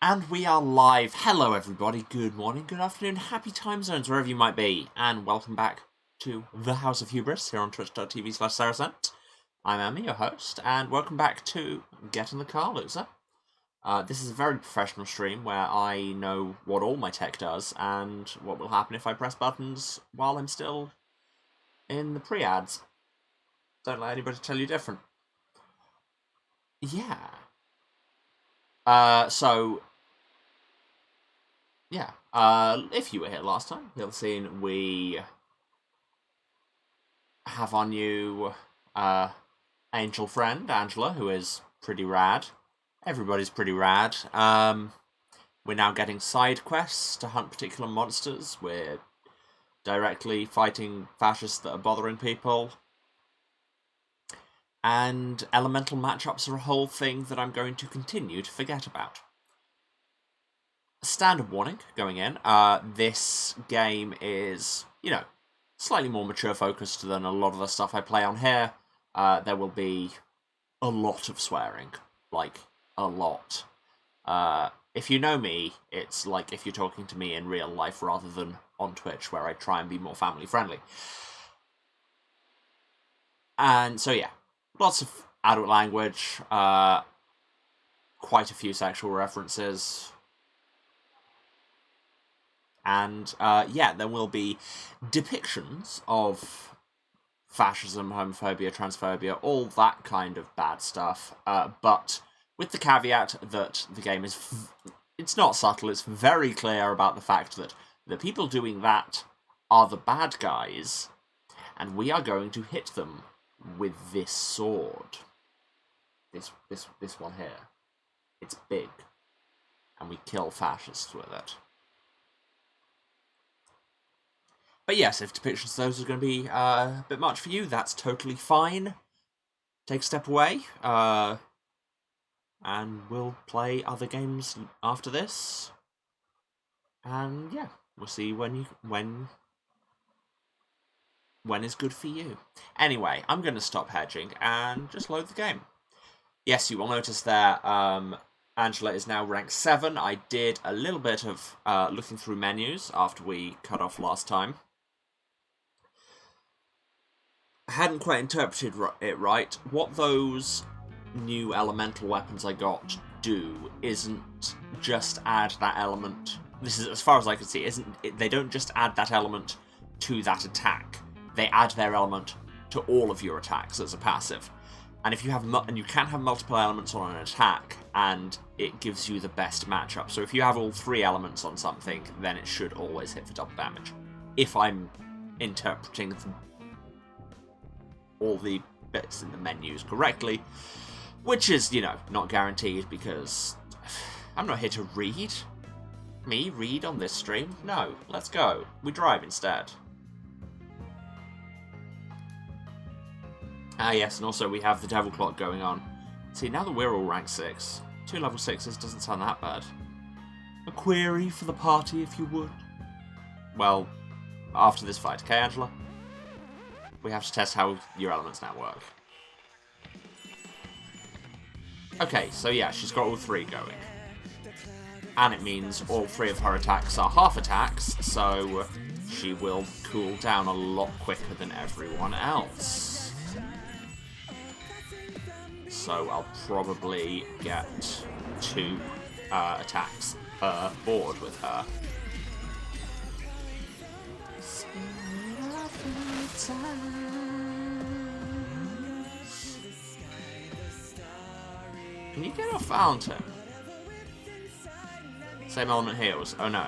And we are live. Hello everybody, good morning, good afternoon, happy time zones wherever you might be, and welcome back to the House of Hubris here on twitch.tv/Saracent. I'm Emmy, your host, and welcome back to Get in the Car, Loser. This is a very professional stream where I know what all my tech does and what will happen if I press buttons while I'm still in the pre-ads. Don't let anybody tell you different. Yeah. If you were here last time, you'll have seen we have our new angel friend, Angela, who is pretty rad. Everybody's pretty rad. We're now getting side quests to hunt particular monsters. We're directly fighting fascists that are bothering people. And elemental matchups are a whole thing that I'm going to continue to forget about. Standard warning going in, this game is, slightly more mature focused than a lot of the stuff I play on here. There will be a lot of swearing, like, a lot. If you know me, it's like if you're talking to me in real life rather than on Twitch, where I try and be more family friendly. And so yeah, lots of adult language, quite a few sexual references. And, there will be depictions of fascism, homophobia, transphobia, all that kind of bad stuff, but with the caveat that the game is... it's not subtle, it's very clear about the fact that the people doing that are the bad guys, and we are going to hit them with this sword. This one here. It's big, and we kill fascists with it. But yes, if depictions of those are going to be a bit much for you, that's totally fine. Take a step away, and we'll play other games after this. And yeah, we'll see when is good for you. Anyway, I'm going to stop hedging and just load the game. Yes, you will notice there, Angela is now rank 7. I did a little bit of looking through menus after we cut off last time. I hadn't quite interpreted it right. What those new elemental weapons I got do isn't just add that element. This is, as far as I can see, they don't just add that element to that attack. They add their element to all of your attacks as a passive. And if you have and you can have multiple elements on an attack, and it gives you the best matchup. So if you have all 3 elements on something, then it should always hit for double damage. If I'm interpreting all the bits in the menus correctly, which is, not guaranteed, because I'm not here to read. Read on this stream? No, let's go. We drive instead. Ah yes, and also we have the Devil Clock going on. See, now that we're all rank 6, 2 level 6s doesn't sound that bad. A query for the party, if you would. Well, after this fight, okay, Angela? We have to test how your elements now work. Okay, so yeah, she's got all 3 going. And it means all 3 of her attacks are half attacks, so she will cool down a lot quicker than everyone else. So I'll probably get 2 attacks per board with her. Can you get off fountain? Same element heals. Oh no.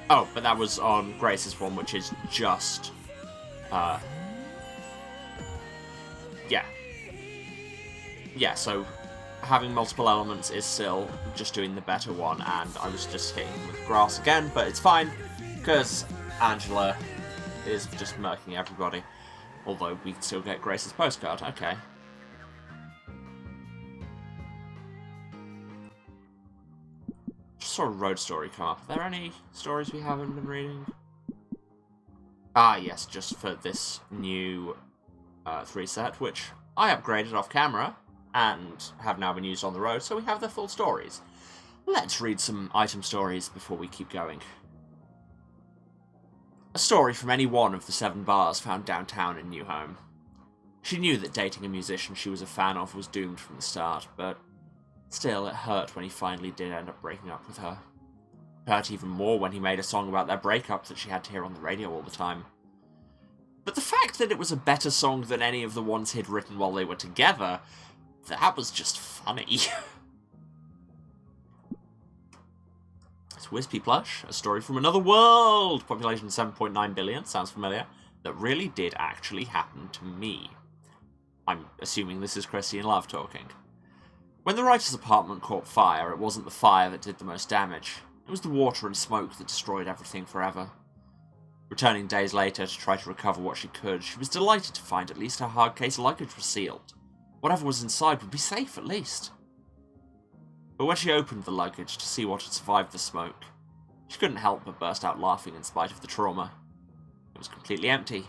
Oh, but that was on Grace's one, which is just yeah, so having multiple elements is still just doing the better one, and I was just hitting with grass again, but it's fine, because Angela is just murking everybody. Although we can still get Grace's postcard, okay. Just saw a road story come up. Are there any stories we haven't been reading? Ah yes, just for this new 3 set, which I upgraded off camera, and have now been used on the road, so we have the full stories. Let's read some item stories before we keep going. A story from any one of the 7 bars found downtown in New Home. She knew that dating a musician she was a fan of was doomed from the start, but still it hurt when he finally did end up breaking up with her. It hurt even more when he made a song about their breakup that she had to hear on the radio all the time. But the fact that it was a better song than any of the ones he'd written while they were together, that was just funny. It's Wispy Plush, a story from another world, population 7.9 billion, sounds familiar, that really did actually happen to me. I'm assuming this is Christian Love talking. When the writer's apartment caught fire, it wasn't the fire that did the most damage. It was the water and smoke that destroyed everything forever. Returning days later to try to recover what she could, she was delighted to find at least her hard case luggage was sealed. Whatever was inside would be safe, at least. But when she opened the luggage to see what had survived the smoke, she couldn't help but burst out laughing in spite of the trauma. It was completely empty,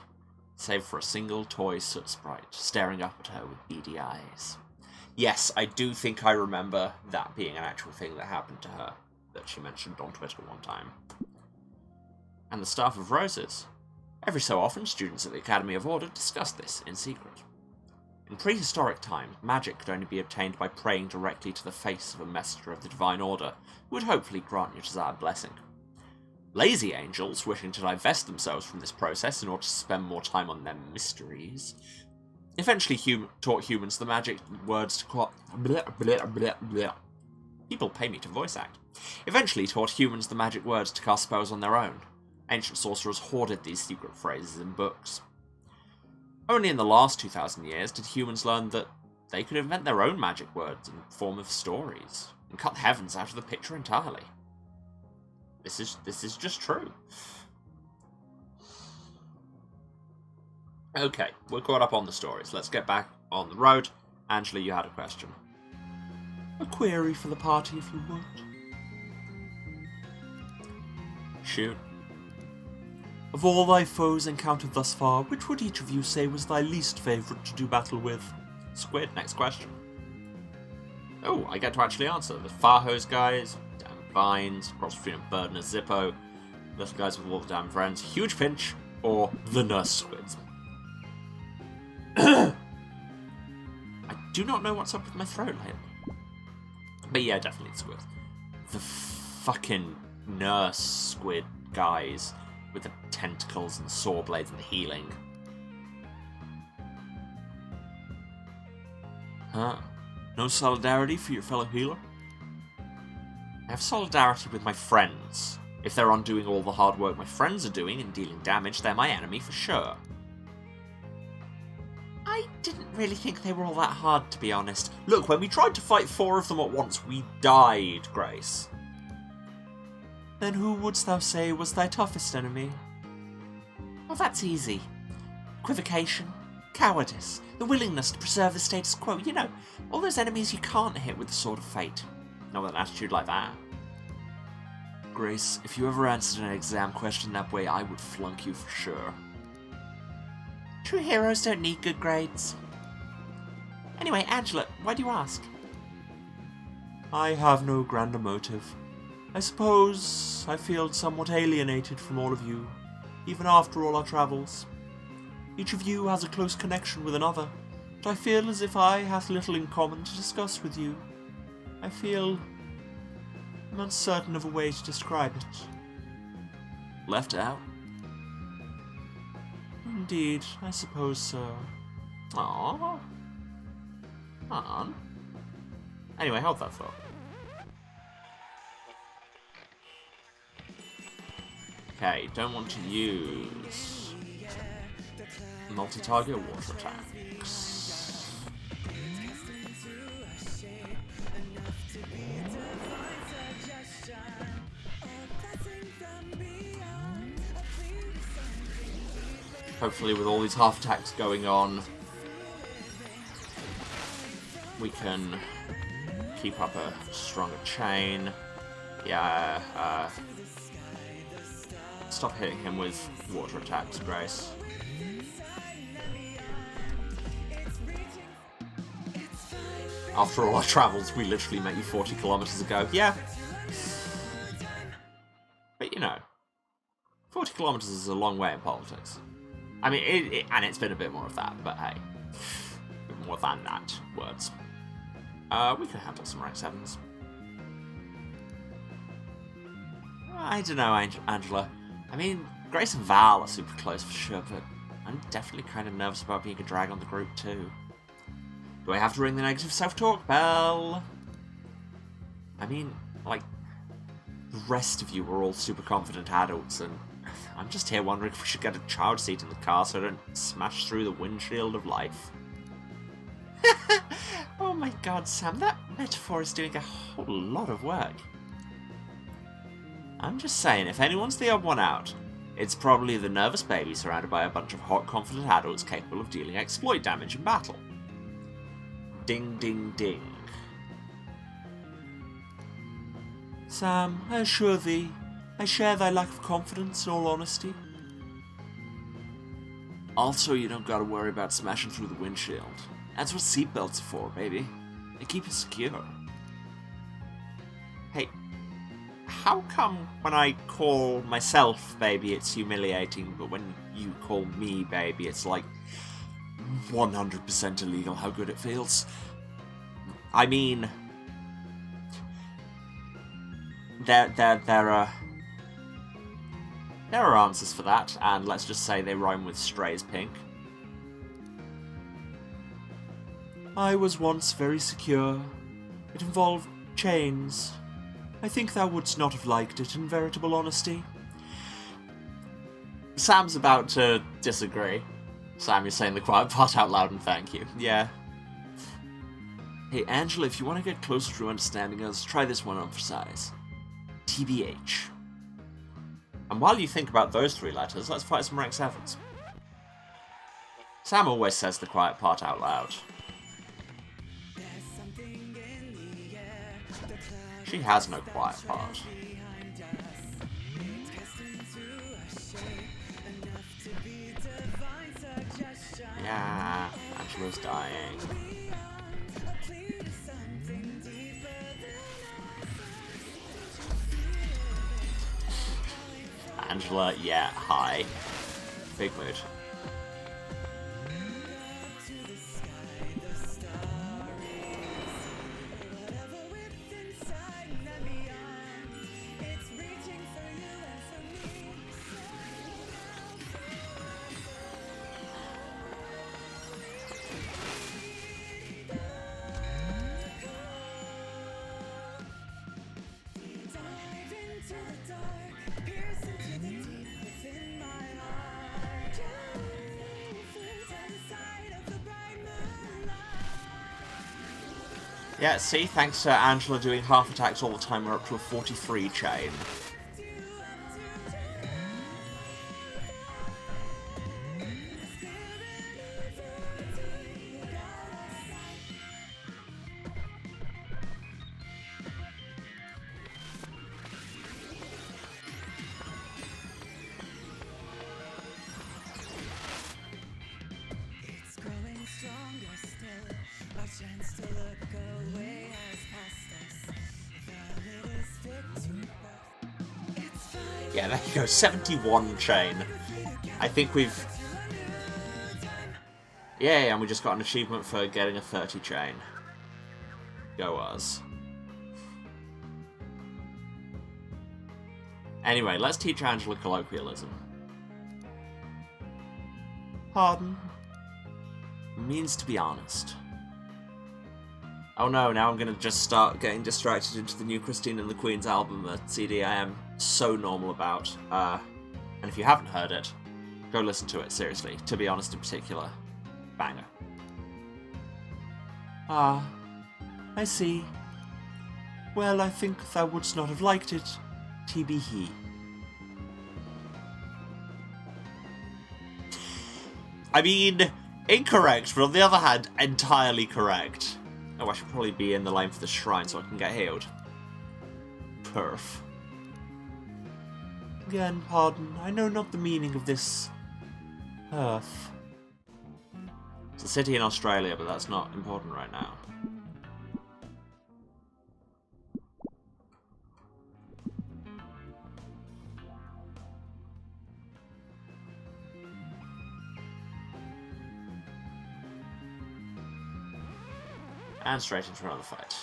save for a single toy soot sprite staring up at her with beady eyes. Yes, I do think I remember that being an actual thing that happened to her, that she mentioned on Twitter one time. And the Staff of Roses. Every so often, students at the Academy of Order discuss this in secret. In prehistoric times, magic could only be obtained by praying directly to the face of a messenger of the Divine Order, who would hopefully grant your desired blessing. Lazy angels, wishing to divest themselves from this process in order to spend more time on their mysteries, eventually taught humans the magic words to People pay me to voice act. Eventually taught humans the magic words to cast spells on their own. Ancient sorcerers hoarded these secret phrases in books. Only in the last 2,000 years did humans learn that they could invent their own magic words in the form of stories, and cut the heavens out of the picture entirely. This is just true. Okay, we're caught up on the stories. Let's get back on the road. Angela, you had a question. A query for the party, if you would. Shoot. Of all thy foes encountered thus far, which would each of you say was thy least favourite to do battle with? Squid, next question. Oh, I get to actually answer. The Farhose guys, damn vines, cross between a bird and a Zippo, little guys with all the damn friends, huge pinch, or the nurse squids. I do not know what's up with my throat lately. But yeah, definitely squid. The fucking nurse squid guys with the tentacles and saw blades and the healing. Huh? No solidarity for your fellow healer? I have solidarity with my friends. If they're undoing all the hard work my friends are doing and dealing damage, they're my enemy for sure. I didn't really think they were all that hard, to be honest. Look, when we tried to fight 4 of them at once, we died, Grace. Then who wouldst thou say was thy toughest enemy? Well, that's easy. Equivocation, cowardice, the willingness to preserve the status quo. You know, all those enemies you can't hit with the sword of fate. Not with an attitude like that. Grace, if you ever answered an exam question that way, I would flunk you for sure. True heroes don't need good grades. Anyway, Angela, why do you ask? I have no grander motive. I suppose I feel somewhat alienated from all of you, even after all our travels. Each of you has a close connection with another, but I feel as if I have little in common to discuss with you. I feel I'm uncertain of a way to describe it. Left out? Indeed, I suppose so. Aww. Anyway, hold that thought. Okay, don't want to use multi-target water attacks. Hopefully with all these half attacks going on, we can keep up a stronger chain. Yeah, stop hitting him with water attacks, Grace. After all our travels, we literally met you 40 kilometers ago. Yeah, kilometers is a long way in politics. I mean, and it's been a bit more of that, but hey. A bit more than that, words. We can handle some rank 7s. I don't know, Angela. I mean, Grace and Val are super close for sure, but I'm definitely kind of nervous about being a drag on the group too. Do I have to ring the negative self-talk bell? I mean, like, the rest of you are all super confident adults, and I'm just here wondering if we should get a child seat in the car so I don't smash through the windshield of life. Oh my god, Sam, that metaphor is doing a whole lot of work. I'm just saying, if anyone's the odd one out, it's probably the nervous baby surrounded by a bunch of hot, confident adults capable of dealing exploit damage in battle. Ding, ding, ding. Sam, I assure thee, I share thy lack of confidence in all honesty. Also, you don't gotta worry about smashing through the windshield. That's what seatbelts are for, baby. They keep you secure. Hey, how come when I call myself baby it's humiliating, but when you call me baby it's like 100% illegal how good it feels? I mean, there are answers for that, and let's just say they rhyme with Stray's pink. I was once very secure. It involved chains. I think thou wouldst not have liked it, in veritable honesty. Sam's about to disagree. Sam, you're saying the quiet part out loud and thank you. Yeah. Hey, Angela, if you want to get closer to understanding us, try this one on for size. TBH. And while you think about those 3 letters, let's fight some rank 7s. Sam always says the quiet part out loud. She has no quiet part. Yeah, Angela's dying. Angela, yeah, hi. Big mood. Yeah, see, thanks to Angela doing half attacks all the time, we're up to a 43 chain. Yeah, there you go, 71 chain. I think we've... Yay, and we just got an achievement for getting a 30 chain. Go us. Anyway, let's teach Angela colloquialism. Pardon? Means to be honest. Oh no, now I'm gonna just start getting distracted into the new Christine and the Queen's album, a CD I am so normal about. And if you haven't heard it, go listen to it, seriously. To be honest in particular. Banger. Ah, I see. Well, I think thou wouldst not have liked it. TB he. I mean, incorrect, but on the other hand, entirely correct. Oh, I should probably be in the line for the shrine so I can get healed. Perf. Again, pardon, I know not the meaning of this... Earth. It's a city in Australia, but that's not important right now. And straight into another fight.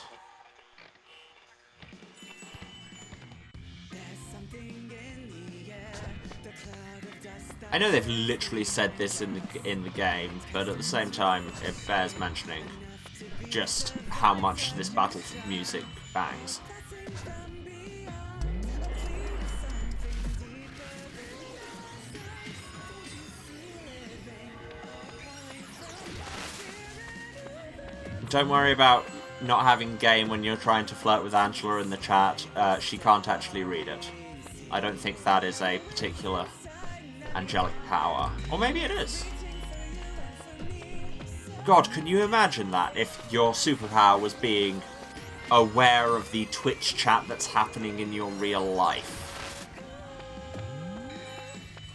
I know they've literally said this in the game, but at the same time, it bears mentioning just how much this battle music bangs. Don't worry about not having game when you're trying to flirt with Angela in the chat. She can't actually read it. I don't think that is a particular angelic power. Or maybe it is. God, can you imagine that if your superpower was being aware of the Twitch chat that's happening in your real life?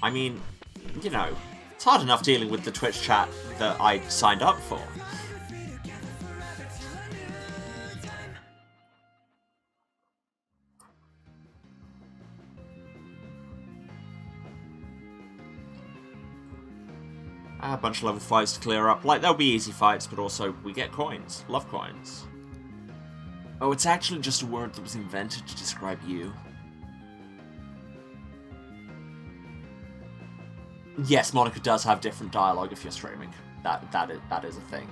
I mean, you know, it's hard enough dealing with the Twitch chat that I signed up for. A bunch of level 5s to clear up. Like, there'll be easy fights, but also we get coins. Love coins. Oh, it's actually just a word that was invented to describe you. Yes, Monica does have different dialogue if you're streaming. That is a thing.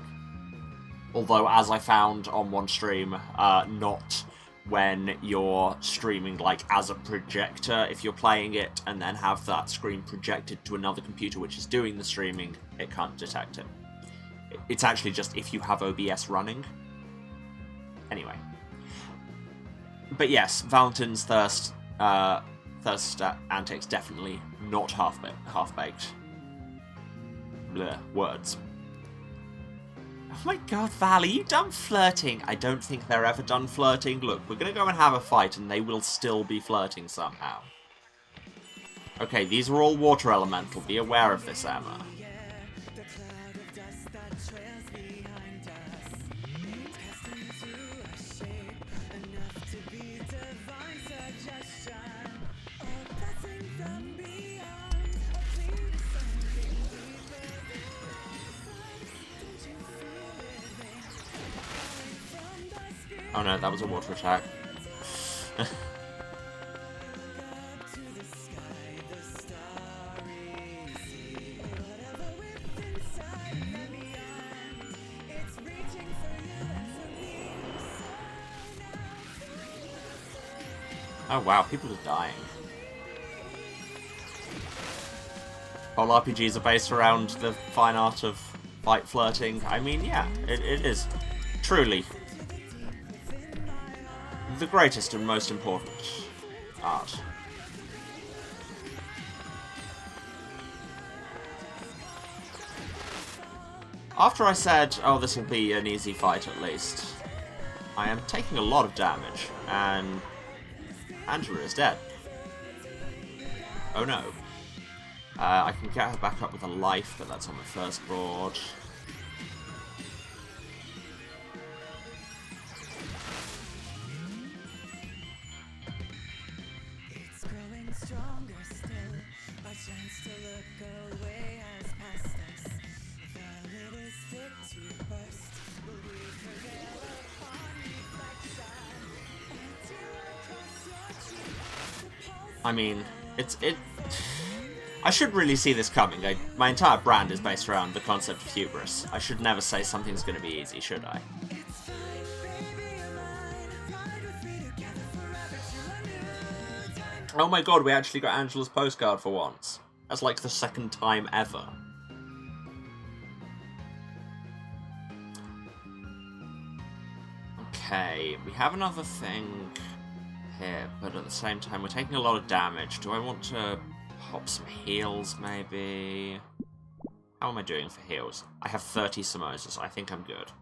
Although, as I found on one stream, not when you're streaming, like, as a projector. If you're playing it and then have that screen projected to another computer which is doing the streaming, it can't detect it. It's actually just if you have OBS running. Anyway. But yes, Valentine's thirst antics definitely not half-baked. Bleh, words. Oh my god, Val, are you done flirting? I don't think they're ever done flirting. Look, we're gonna go and have a fight and they will still be flirting somehow. Okay, these are all water elemental. Be aware of this, Emma. Oh no, that was a water attack. Oh wow, people are dying. Whole RPGs are based around the fine art of fight flirting. I mean, yeah, it is. Truly. The greatest and most important art. After I said, oh, this will be an easy fight at least, I am taking a lot of damage, and Angela is dead. Oh no. I can get her back up with a life, but that's on the first board. I mean, I should really see this coming. My entire brand is based around the concept of hubris. I should never say something's going to be easy, should I? Oh my god, we actually got Angela's postcard for once. That's like the second time ever. Okay, we have another thing here, but at the same time we're taking a lot of damage. Do I want to pop some heals, maybe? How am I doing for heals? I have 30 samosas. I think I'm good.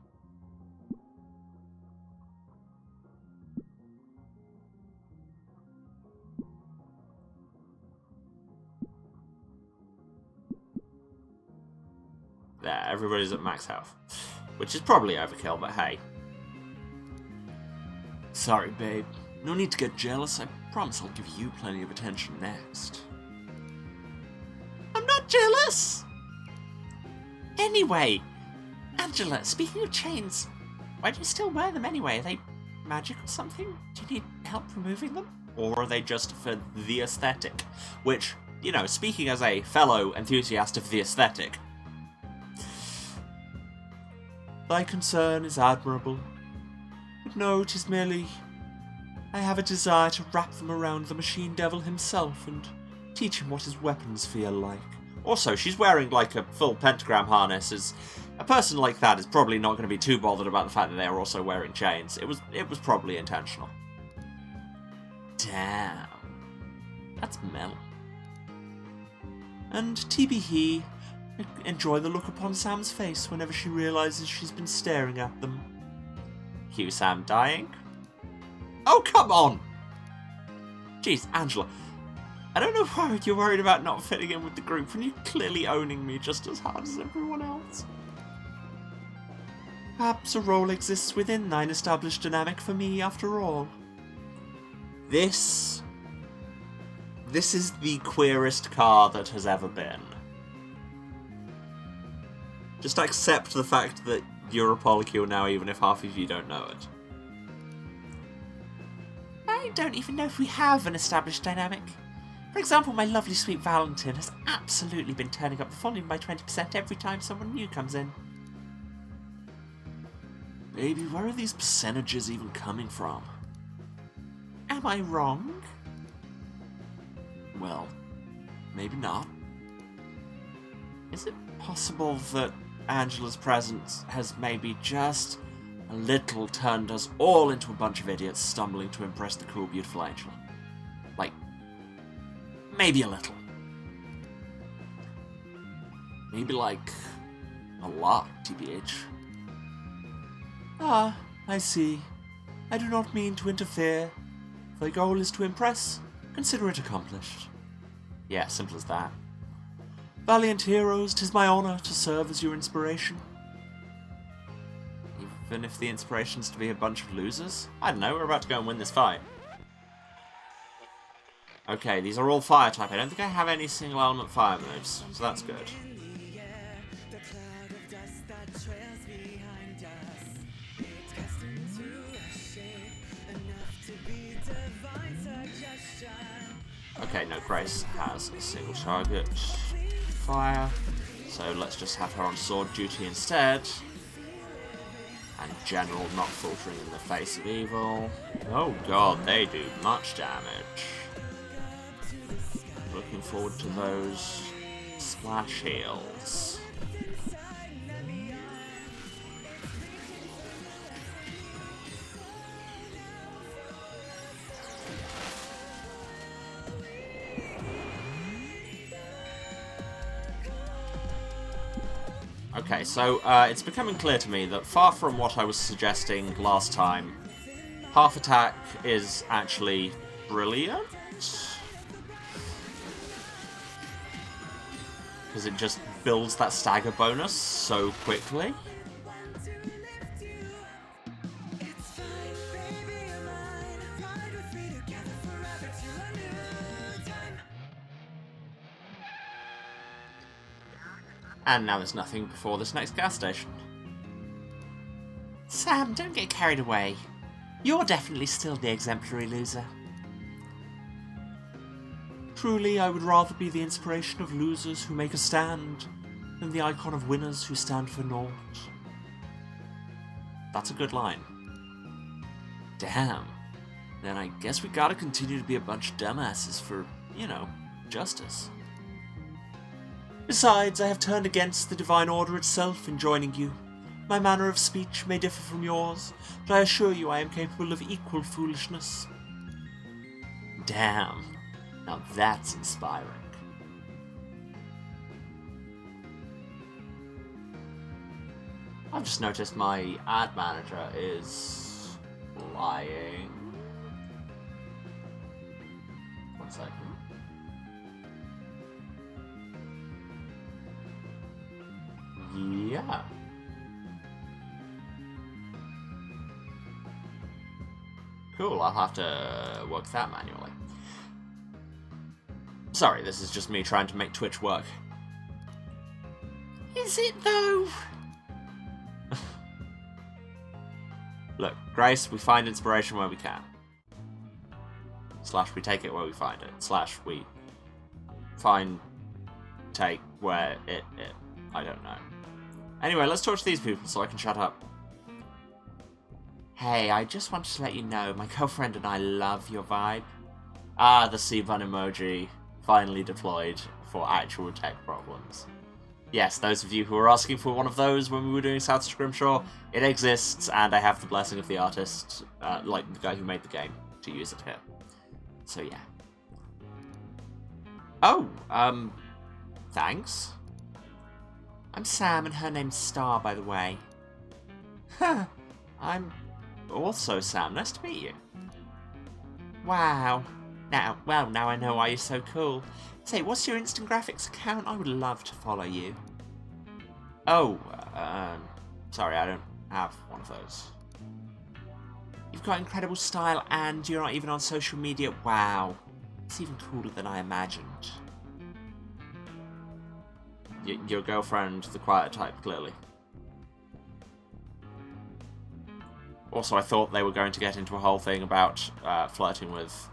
There, everybody's at max health. Which is probably overkill, but hey. Sorry, babe. No need to get jealous. I promise I'll give you plenty of attention next. I'm not jealous! Anyway, Angela, speaking of chains, Why do you still wear them anyway? Are they magic or something? Do you need help removing them? Or are they just for the aesthetic? Which, you know, speaking as a fellow enthusiast of the aesthetic, thy concern is admirable. But no, 'tis merely I have a desire to wrap them around the machine devil himself and teach him what his weapons feel like. Also, she's wearing like a full pentagram harness. A person like that is probably not going to be too bothered about the fact that they are also wearing chains. It was probably intentional. Damn. That's Mel. And TBH, enjoy the look upon Sam's face whenever she realises she's been staring at them. Cue Sam dying. Oh, come on! Jeez, Angela. I don't know why you're worried about not fitting in with the group when you're clearly owning me just as hard as everyone else. Perhaps a role exists within thine established dynamic for me after all. This is the queerest car that has ever been. Just accept the fact that you're a polycule now, even if half of you don't know it. I don't even know if we have an established dynamic. For example, my lovely sweet Valentin has absolutely been turning up the volume by 20% every time someone new comes in. Baby, where are these percentages even coming from? Am I wrong? Well, maybe not. Is it possible that Angela's presence has maybe just a little turned us all into a bunch of idiots stumbling to impress the cool, beautiful Angela? Like, maybe a little. Maybe like a lot, TBH. Ah, I see. I do not mean to interfere. If thy goal is to impress, consider it accomplished. Yeah, simple as that. Valiant heroes, 'tis my honour to serve as your inspiration. Even if the inspiration's to be a bunch of losers? I don't know, we're about to go and win this fight. Okay, these are all fire type. I don't think I have any single element fire moves, so that's good. Okay, no, Grace has a single target fire, so let's just have her on sword duty instead. And General not faltering in the face of evil. Oh god, they do much damage. Looking forward to those splash heals. Okay, so it's becoming clear to me that far from what I was suggesting last time, half attack is actually brilliant. Because it just builds that stagger bonus so quickly. And now there's nothing before this next gas station. Sam, don't get carried away. You're definitely still the exemplary loser. Truly, I would rather be the inspiration of losers who make a stand than the icon of winners who stand for naught. That's a good line. Damn. Then I guess we gotta continue to be a bunch of dumbasses for, you know, justice. Besides, I have turned against the divine order itself in joining you. My manner of speech may differ from yours, but I assure you I am capable of equal foolishness. Damn. Now that's inspiring. I've just noticed my ad manager is lying. 1 second. Yeah. Cool, I'll have to work that manually. Sorry, this is just me trying to make Twitch work. Is it though? Look, Grace, we find inspiration where we can. / we take it where we find it. / we take where it... I don't know. Anyway, let's talk to these people so I can shut up. Hey, I just wanted to let you know, my girlfriend and I love your vibe. Ah, the C-bun emoji, finally deployed for actual tech problems. Yes, those of you who were asking for one of those when we were doing South Scrimshaw, it exists, and I have the blessing of the artist, like the guy who made the game, to use it here. So yeah. Oh, thanks. I'm Sam, and her name's Star, by the way. Huh, I'm also Sam. Nice to meet you. Wow. Now I know why you're so cool. Say, what's your instant graphics account? I would love to follow you. Oh, sorry, I don't have one of those. You've got incredible style, and you're not even on social media. Wow. It's even cooler than I imagined. Your girlfriend, the quiet type, clearly. Also, I thought they were going to get into a whole thing about flirting with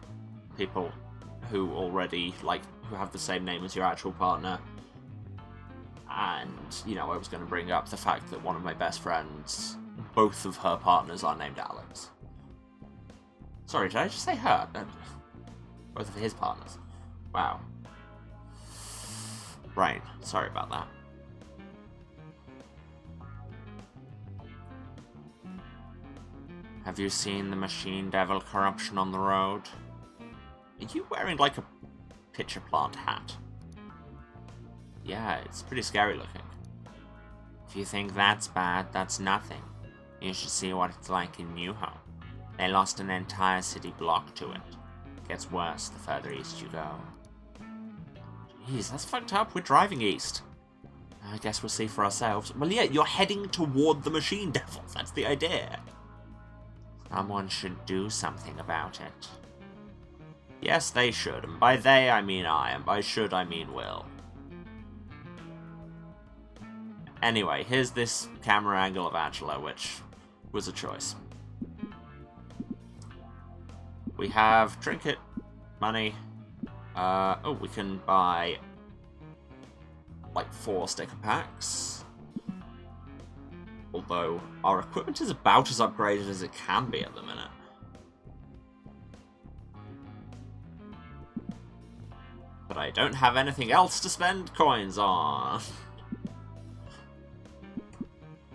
people who already, who have the same name as your actual partner. And, you know, I was going to bring up the fact that one of my best friends, both of her partners are named Alex. Sorry, did I just say her? Both of his partners. Wow. Brain. Sorry about that. Have you seen the machine devil corruption on the road? Are you wearing, like, a pitcher plant hat? Yeah, it's pretty scary looking. If you think that's bad, that's nothing. You should see what it's like in New Home. They lost an entire city block to it. It gets worse the further east you go. Jeez, that's fucked up. We're driving east. I guess we'll see for ourselves. Well, yeah, you're heading toward the machine devils. That's the idea. Someone should do something about it. Yes, they should. And by they, I mean I. And by should, I mean will. Anyway, here's this camera angle of Angela, which was a choice. We have trinket, money. Oh, we can buy like 4 sticker packs. Although our equipment is about as upgraded as it can be at the minute. But I don't have anything else to spend coins on.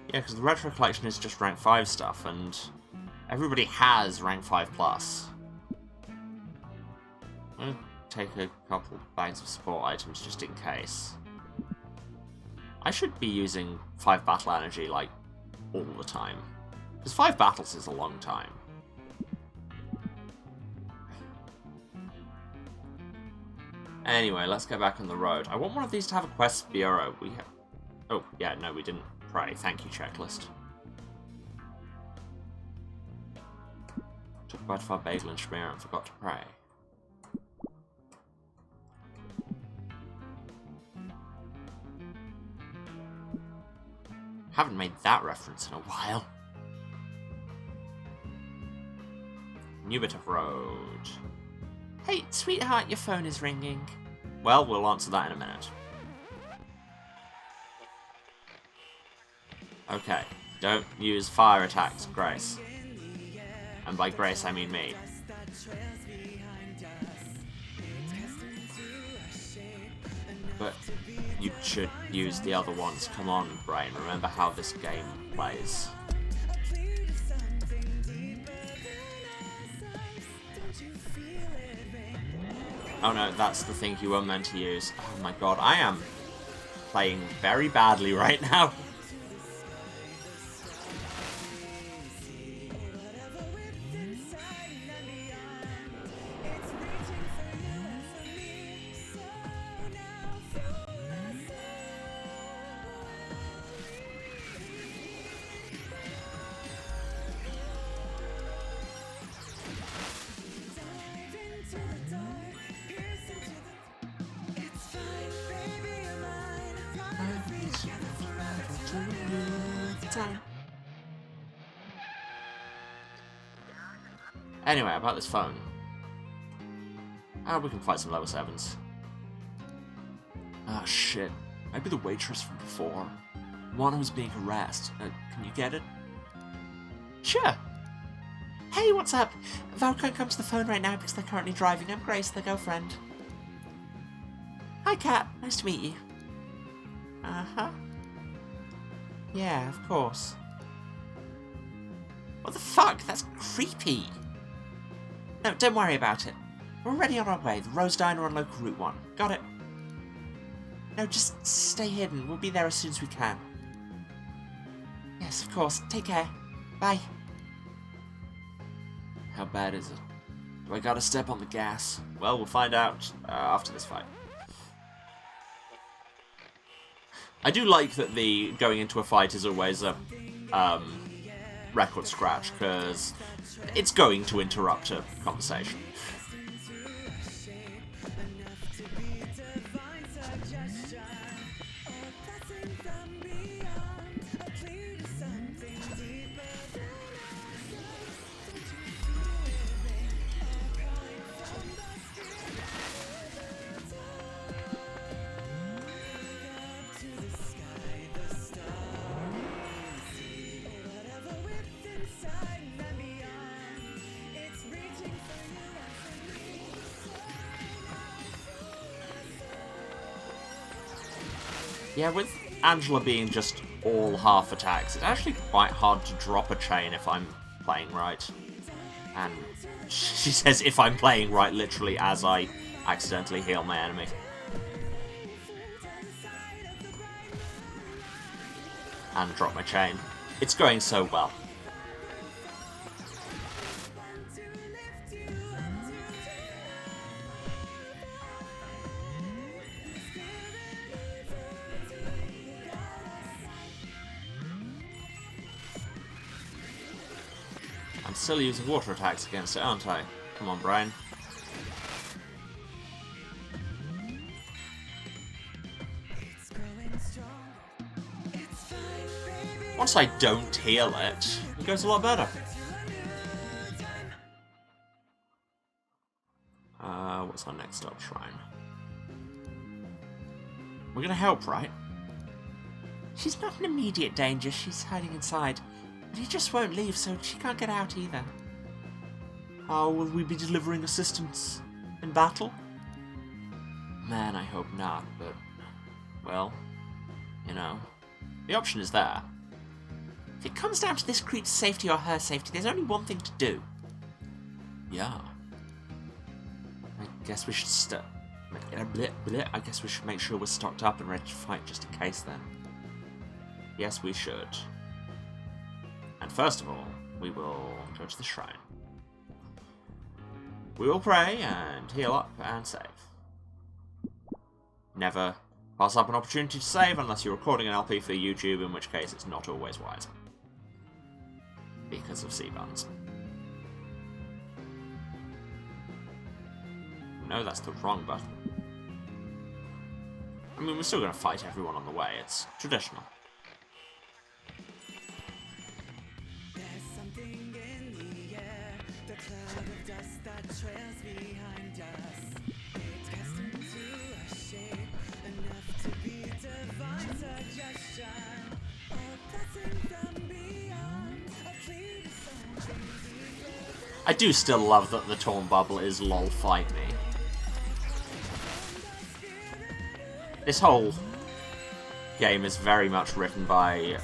Yeah, because the retro collection is just rank 5 stuff, and everybody has rank 5 plus. I'm gonna take a couple bags of support items just in case. I should be using 5 battle energy, like, all the time. Because 5 battles is a long time. Anyway, let's get back on the road. I want one of these to have a quest bureau. We have... Oh, yeah, no, we didn't pray. Thank you, checklist. Took a bite of our bagel and schmear and forgot to pray. Haven't made that reference in a while. New bit of road. Hey, sweetheart, your phone is ringing. Well, we'll answer that in a minute. Okay, don't use fire attacks, Grace. And by Grace, I mean me. But you should use the other ones. Come on, brain. Remember how this game plays. Oh no, that's the thing you were meant to use. Oh my god, I am playing very badly right now. Anyway, about this phone. We can fight some level 7s. Ah, shit. Maybe the waitress from before. One who's being harassed. Can you get it? Sure. Hey, what's up? Val can't come to the phone right now because they're currently driving. I'm Grace, their girlfriend. Hi, Kat. Nice to meet you. Uh-huh. Yeah, of course. What the fuck? That's creepy. No, don't worry about it. We're already on our way. The Rose Diner on local Route 1. Got it? No, just stay hidden. We'll be there as soon as we can. Yes, of course. Take care. Bye. How bad is it? Do I gotta step on the gas? Well, we'll find out after this fight. I do like that the going into a fight is always a record scratch, because it's going to interrupt a conversation. Yeah, with Angela being just all half attacks, it's actually quite hard to drop a chain if I'm playing right. And she says if I'm playing right, literally, as I accidentally heal my enemy. And drop my chain. It's going so well. I'm still using water attacks against it, aren't I? Come on, Brian. Once I don't heal it, it goes a lot better. What's our next up shrine? We're gonna help, right? She's not in immediate danger. She's hiding inside. But he just won't leave, so she can't get out either. How will we be delivering assistance in battle? Man, I hope not, but... well, you know, the option is there. If it comes down to this creature's safety or her safety, there's only one thing to do. Yeah. I guess we should I guess we should make sure we're stocked up and ready to fight just in case then. Yes, we should. And first of all, we will go to the shrine. We will pray and heal up and save. Never pass up an opportunity to save unless you're recording an LP for YouTube, in which case it's not always wise. Because of C-buns. No, that's the wrong button. I mean, we're still going to fight everyone on the way. It's traditional. I do still love that the Torn Bubble is lol fight me. This whole game is very much written by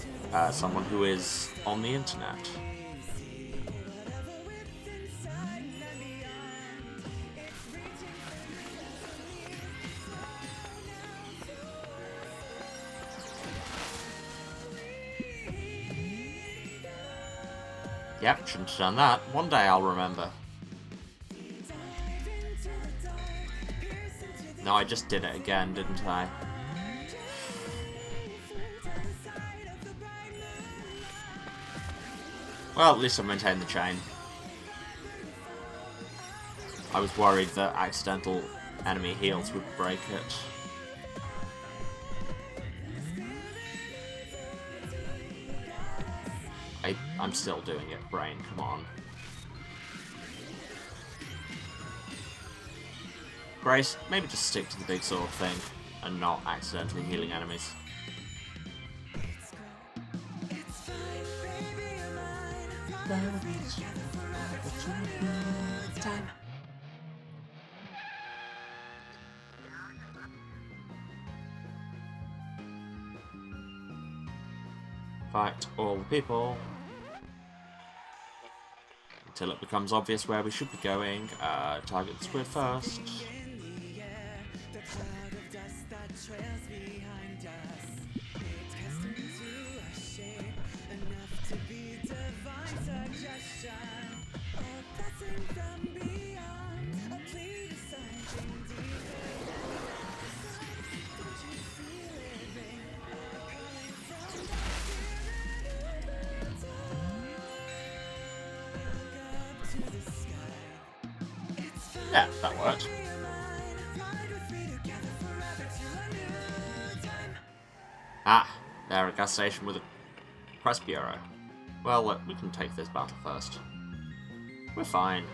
someone who is on the internet. Yep, shouldn't have done that. One day I'll remember. No, I just did it again, didn't I? Well, at least I maintained the chain. I was worried that accidental enemy heals would break it. I'm still doing it, brain, come on. Grace, maybe just stick to the big sword thing and not accidentally healing enemies. Fight all the people until it becomes obvious where we should be going. Target the squid first. Yeah, that worked. Ah, they're a gas station with a press bureau. Well, look, we can take this battle first. We're fine.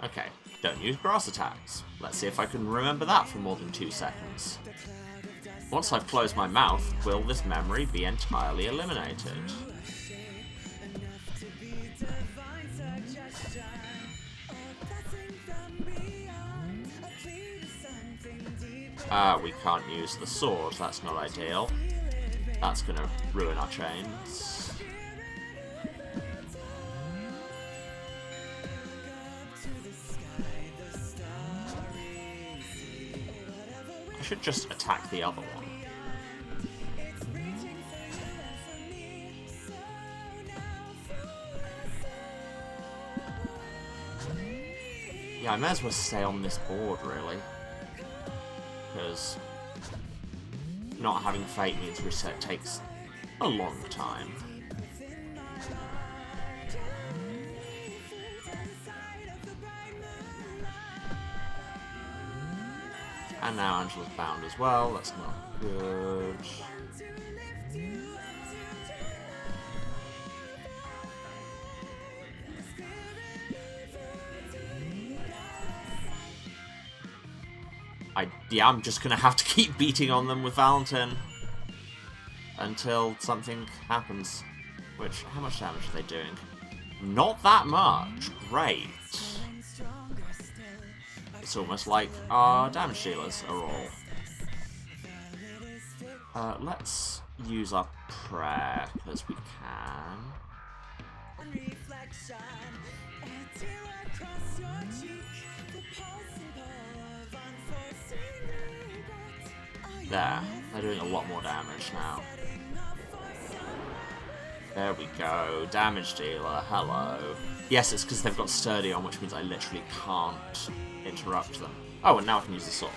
Okay, don't use grass attacks. Let's see if I can remember that for more than 2 seconds. Once I've closed my mouth, will this memory be entirely eliminated? We can't use the sword, that's not ideal. That's gonna ruin our chains. I should just attack the other one. Yeah, I may as well stay on this board, really. Because not having fate means reset takes a long time. And now Angela's bound as well, that's not good. Yeah, I'm just gonna have to keep beating on them with Valentin until something happens. Which, how much damage are they doing? Not that much. Great. It's almost like our damage dealers are all. Let's use our prayer, because we can. There, they're doing a lot more damage now. There we go, damage dealer, hello. Yes, it's because they've got sturdy on, which means I literally can't interrupt them. Oh, and now I can use the sword.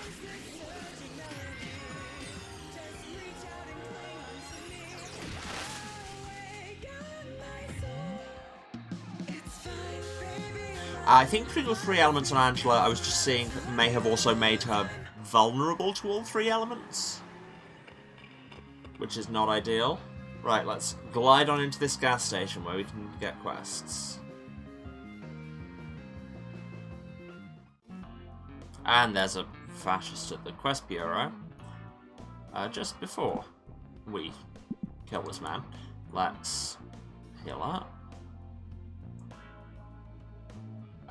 I think putting all 3 elements on Angela, I was just seeing, may have also made her vulnerable to all 3 elements, which is not ideal. Right, let's glide on into this gas station where we can get quests. And there's a fascist at the quest bureau. Just before we kill this man, let's heal up.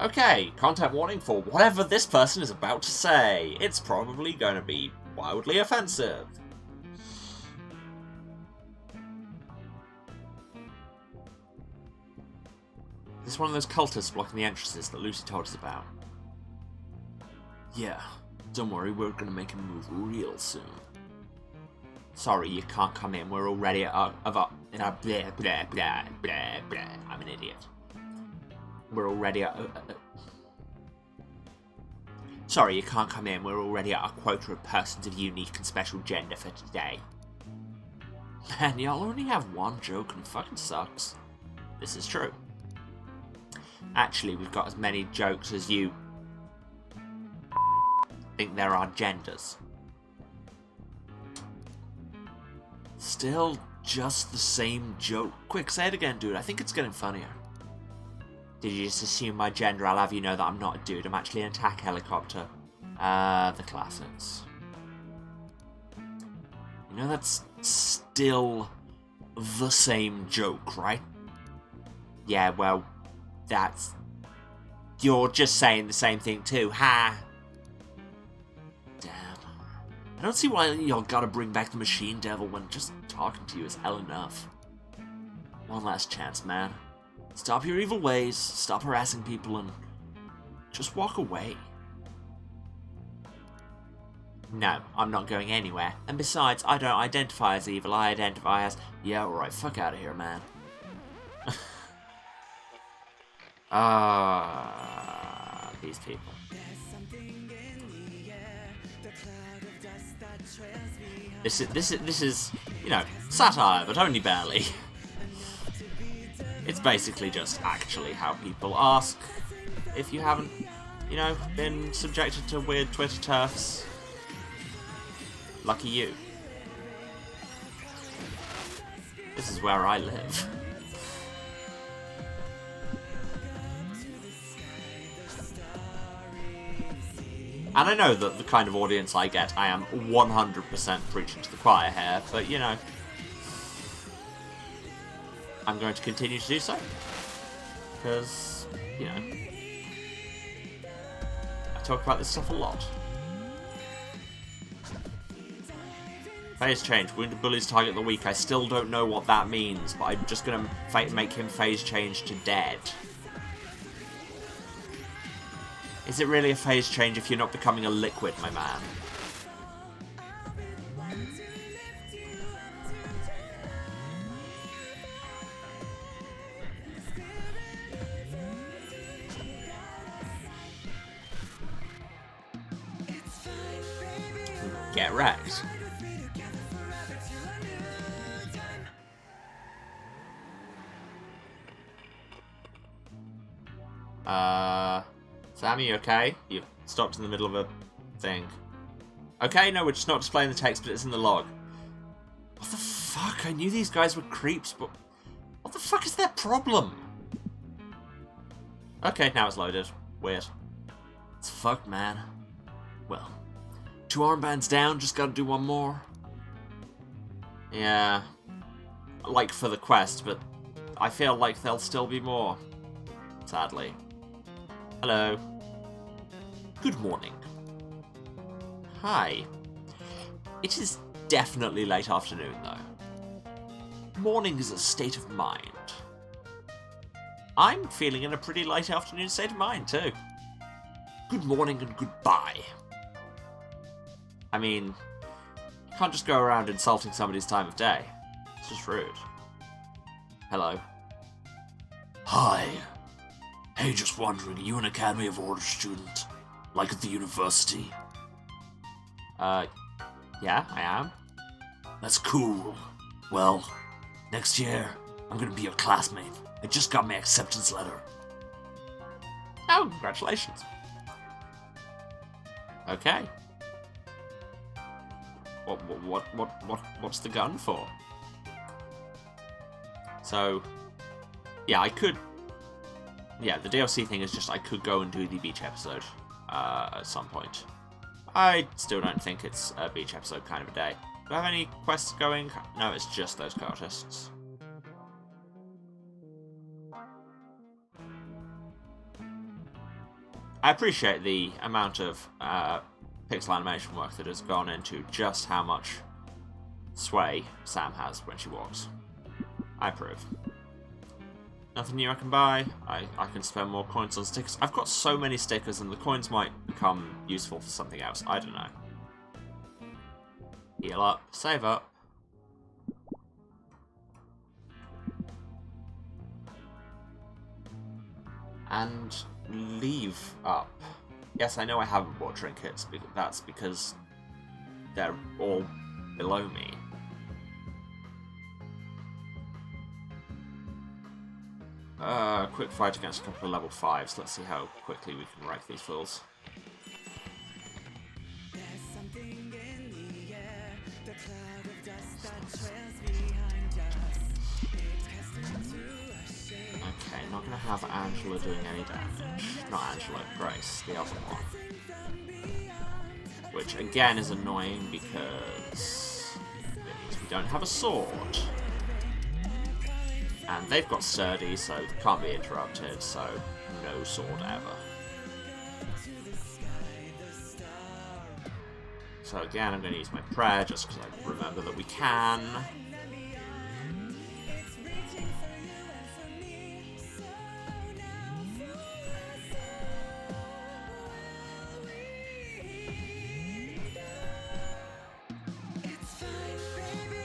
Okay, content warning for whatever this person is about to say. It's probably going to be wildly offensive. This is one of those cultists blocking the entrances that Lucy told us about. Yeah, don't worry, we're going to make a move real soon. Sorry, you can't come in, we're already at our blah, blah, blah, blah, blah. I'm an idiot. We're already at... Sorry, you can't come in. We're already at our quota of persons of unique and special gender for today. Man, y'all only have one joke and it fucking sucks. This is true. Actually, we've got as many jokes as you think there are genders. Still just the same joke. Quick, say it again, dude. I think it's getting funnier. Did you just assume my gender? I'll have you know that I'm not a dude. I'm actually an attack helicopter. The classics. You know, that's still the same joke, right? Yeah, well, that's... You're just saying the same thing too, ha! Damn. I don't see why y'all gotta bring back the machine devil when just talking to you is hell enough. One last chance, man. Stop your evil ways, stop harassing people, and just walk away. No, I'm not going anywhere. And besides, I don't identify as evil, I identify as... Yeah, alright, fuck out of here, man. These people. This is, you know, satire, but only barely. It's basically just actually how people ask if you haven't, you know, been subjected to weird Twitter turfs. Lucky you. This is where I live. And I know that the kind of audience I get, I am 100% preaching to the choir here, but you know, I'm going to continue to do so. Because, you know, I talk about this stuff a lot. Phase change. Wounded bullies target the weak. I still don't know what that means, but I'm just going to make him phase change to dead. Is it really a phase change if you're not becoming a liquid, my man? Get wrecked. Sam, are you okay? You've stopped in the middle of a thing. Okay, no, we're just not displaying the text, but it's in the log. What the fuck? I knew these guys were creeps, but what the fuck is their problem? Okay, now it's loaded. Weird. It's fucked, man. Well, 2 armbands down, just gotta do one more. Yeah. Like for the quest, but I feel like there'll still be more. Sadly. Hello. Good morning. Hi. It is definitely late afternoon, though. Morning is a state of mind. I'm feeling in a pretty late afternoon state of mind, too. Good morning and goodbye. I mean, you can't just go around insulting somebody's time of day. It's just rude. Hello. Hi. Hey, just wondering, are you an Academy of Order student? Like at the university? Yeah, I am. That's cool. Well, next year, I'm gonna be your classmate. I just got my acceptance letter. Oh, congratulations. Okay. What's the gun for? So, yeah, I could... Yeah, the DLC thing is just I could go and do the beach episode at some point. I still don't think it's a beach episode kind of a day. Do I have any quests going? No, it's just those cultists. I appreciate the amount of pixel animation work that has gone into just how much sway Sam has when she walks. I approve. Nothing new I can buy. I can spend more coins on stickers. I've got so many stickers and the coins might become useful for something else. I don't know. Heal up. Save up. And leave up. Yes, I know I haven't bought trinkets, but that's because they're all below me. Quick fight against a couple of level 5s. Let's see how quickly we can wreck these fools. Okay, not gonna have Angela doing any damage. Not Angela, Grace, the other one. Which again is annoying because it means we don't have a sword. And they've got sturdy, so can't be interrupted, so no sword ever. So again, I'm going to use my prayer just because I remember that we can.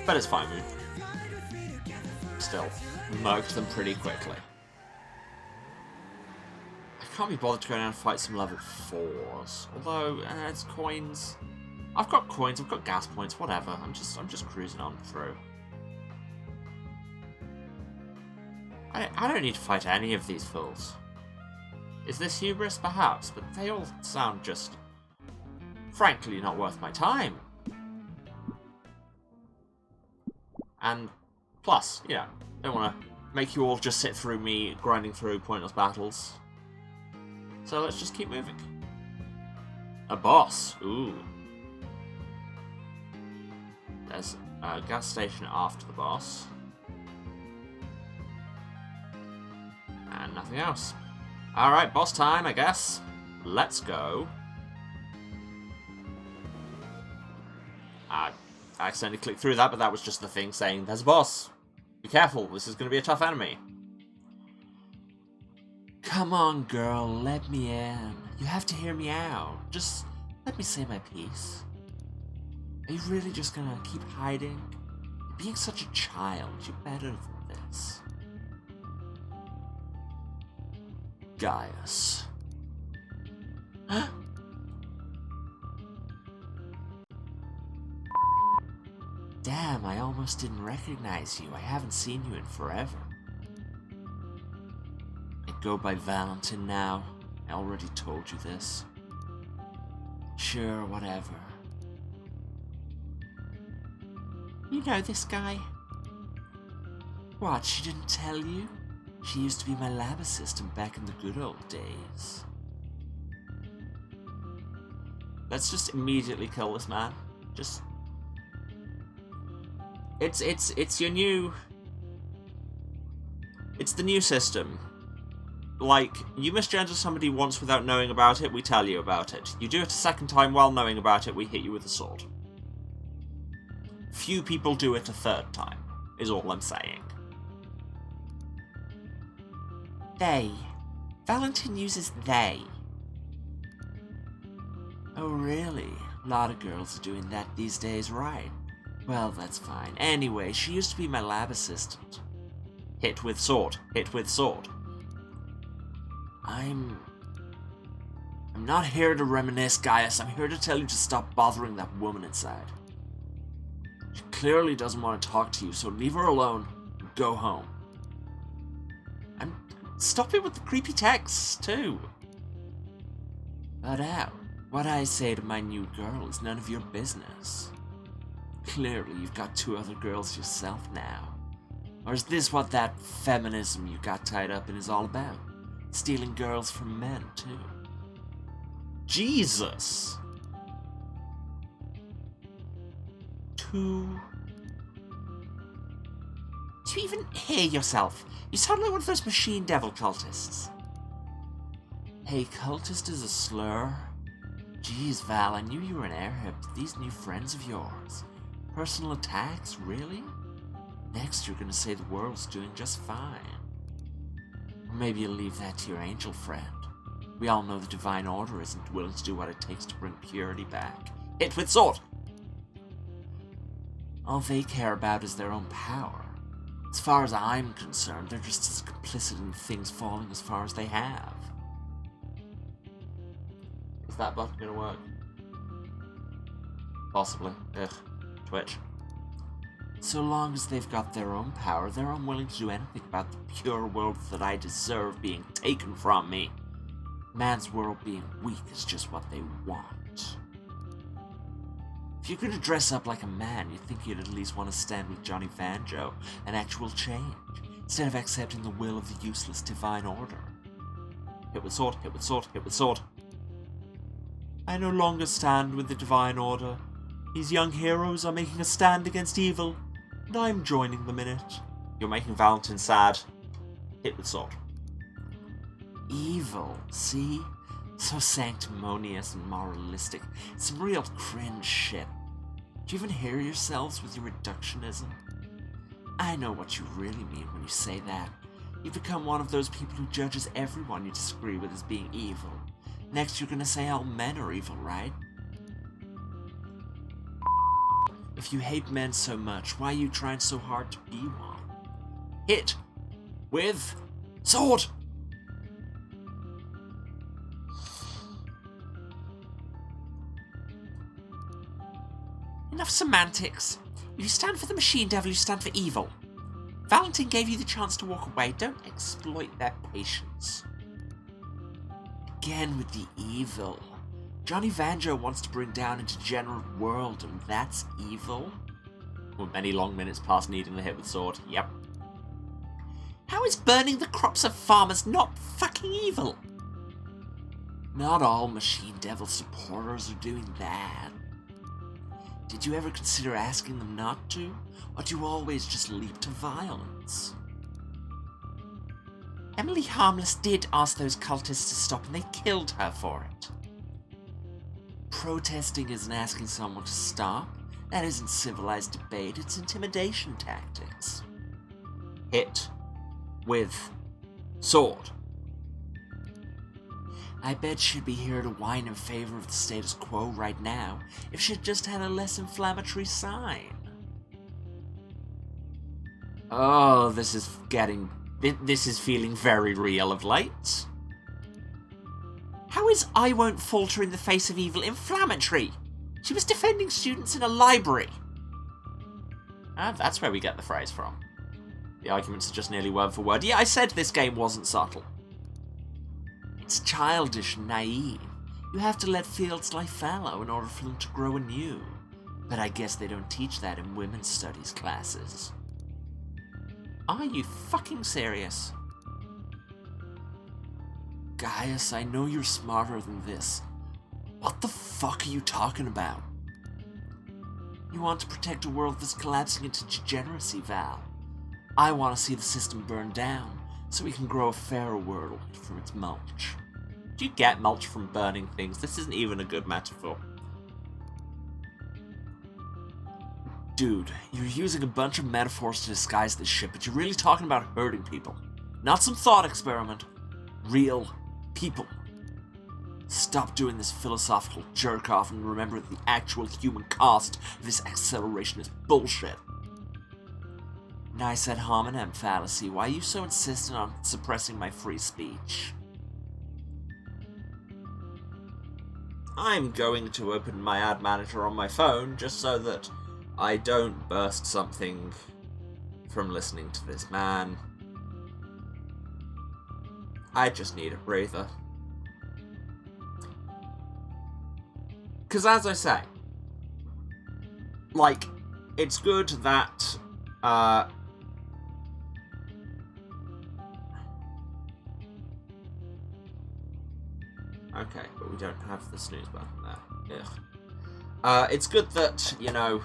But it's fine, we still murked them pretty quickly. I can't be bothered to go down and fight some level 4s. Although, it's coins. I've got coins, I've got gas points, whatever. I'm just cruising on through. I don't need to fight any of these fools. Is this hubris? Perhaps, but they all sound just, frankly, not worth my time. And plus, yeah, don't want to make you all just sit through me grinding through pointless battles. So let's just keep moving. A boss. Ooh. There's a gas station after the boss. And nothing else. Alright, boss time, I guess. Let's go. I accidentally clicked through that, but that was just the thing saying, there's a boss. Be careful, this is going to be a tough enemy. Come on, girl, let me in. You have to hear me out. Just let me say my piece. Are you really just gonna keep hiding? Being such a child, you're better than this. Gaius. Damn, I almost didn't recognize you. I haven't seen you in forever. I go by Valentin now. I already told you this. Sure, whatever. You know this guy? What, she didn't tell you? She used to be my lab assistant back in the good old days. Let's just immediately kill this man. Just... It's your new... It's the new system. Like, you misgender somebody once without knowing about it, we tell you about it. You do it a second time while knowing about it, we hit you with a sword. Few people do it a third time, is all I'm saying. They. Valentin uses they. Oh really? A lot of girls are doing that these days, right? Well, that's fine. Anyway, she used to be my lab assistant. Hit with sword. Hit with sword. I'm not here to reminisce, Gaius. I'm here to tell you to stop bothering that woman inside. She clearly doesn't want to talk to you, so leave her alone and go home. And stop it with the creepy texts, too. But what I say to my new girl is none of your business. Clearly, you've got 2 other girls yourself now. Or is this what that feminism you got tied up in is all about? Stealing girls from men, too. Jesus! 2... Do you even hear yourself? You sound like one of those machine devil cultists. Hey, cultist is a slur. Jeez, Val, I knew you were an airhead, but these new friends of yours. Personal attacks, really? Next, you're gonna say the world's doing just fine. Or maybe you'll leave that to your angel friend. We all know the Divine Order isn't willing to do what it takes to bring purity back. Hit with sword! All they care about is their own power. As far as I'm concerned, they're just as complicit in things falling as far as they have. Is that button gonna work? Possibly. Ugh. Twitch. So long as they've got their own power, they're unwilling to do anything about the pure world that I deserve being taken from me. Man's world being weak is just what they want. If you're gonna dress up like a man, you'd think you'd at least want to stand with Johnny Vanjo, an actual change. instead of accepting the will of the useless divine order. Hit with sword, hit with sword, hit with sword. I no longer stand with the divine order. These young heroes are making a stand against evil, and I'm joining them in it. You're making Valentin sad. Hit with sword. Evil, see? So sanctimonious and moralistic. It's some real cringe shit. Do you even hear yourselves with your reductionism? I know what you really mean when you say that. You've become one of those people who judges everyone you disagree with as being evil. Next you're gonna say all men are evil, right? If you hate men so much, why are you trying so hard to be one? Hit with sword! Enough semantics. If you stand for the machine devil, you stand for evil. Valentin gave you the chance to walk away. Don't exploit their patience. Again with the evil. Johnny Vanjo wants to bring down a degenerate world, and that's evil? With many long minutes past needing the hit with sword. Yep. How is burning the crops of farmers not fucking evil? Not all Machine Devil supporters are doing that. Did you ever consider asking them not to? Or do you always just leap to violence? Emily Harmless did ask those cultists to stop, and they killed her for it. Protesting isn't asking someone to stop. That isn't civilized debate, it's intimidation tactics. Hit with sword. I bet she'd be here to whine in favor of the status quo right now if she'd just had a less inflammatory sign. Oh, this is feeling very real of late. How is I won't falter in the face of evil inflammatory? She was defending students in a library. Ah, that's where we get the phrase from. The arguments are just nearly word for word. Yeah, I said this game wasn't subtle. It's childish and naive. You have to let fields lie fallow in order for them to grow anew. But I guess they don't teach that in women's studies classes. Are you fucking serious? Gaius, I know you're smarter than this. What the fuck are you talking about? You want to protect a world that's collapsing into degeneracy, Val. I want to see the system burn down, so we can grow a fairer world from its mulch. Do you get mulch from burning things? This isn't even a good metaphor. Dude, you're using a bunch of metaphors to disguise this shit, but you're really talking about hurting people. Not some thought experiment. Real people. Stop doing this philosophical jerk-off and remember the actual human cost of this acceleration is bullshit. Nice ad hominem fallacy. Why are you so insistent on suppressing my free speech? I'm going to open my ad manager on my phone just so that I don't burst something from listening to this man. I just need a breather. Because as I say, like, it's good that, okay, but we don't have the snooze button there. Ugh. It's good that, you know,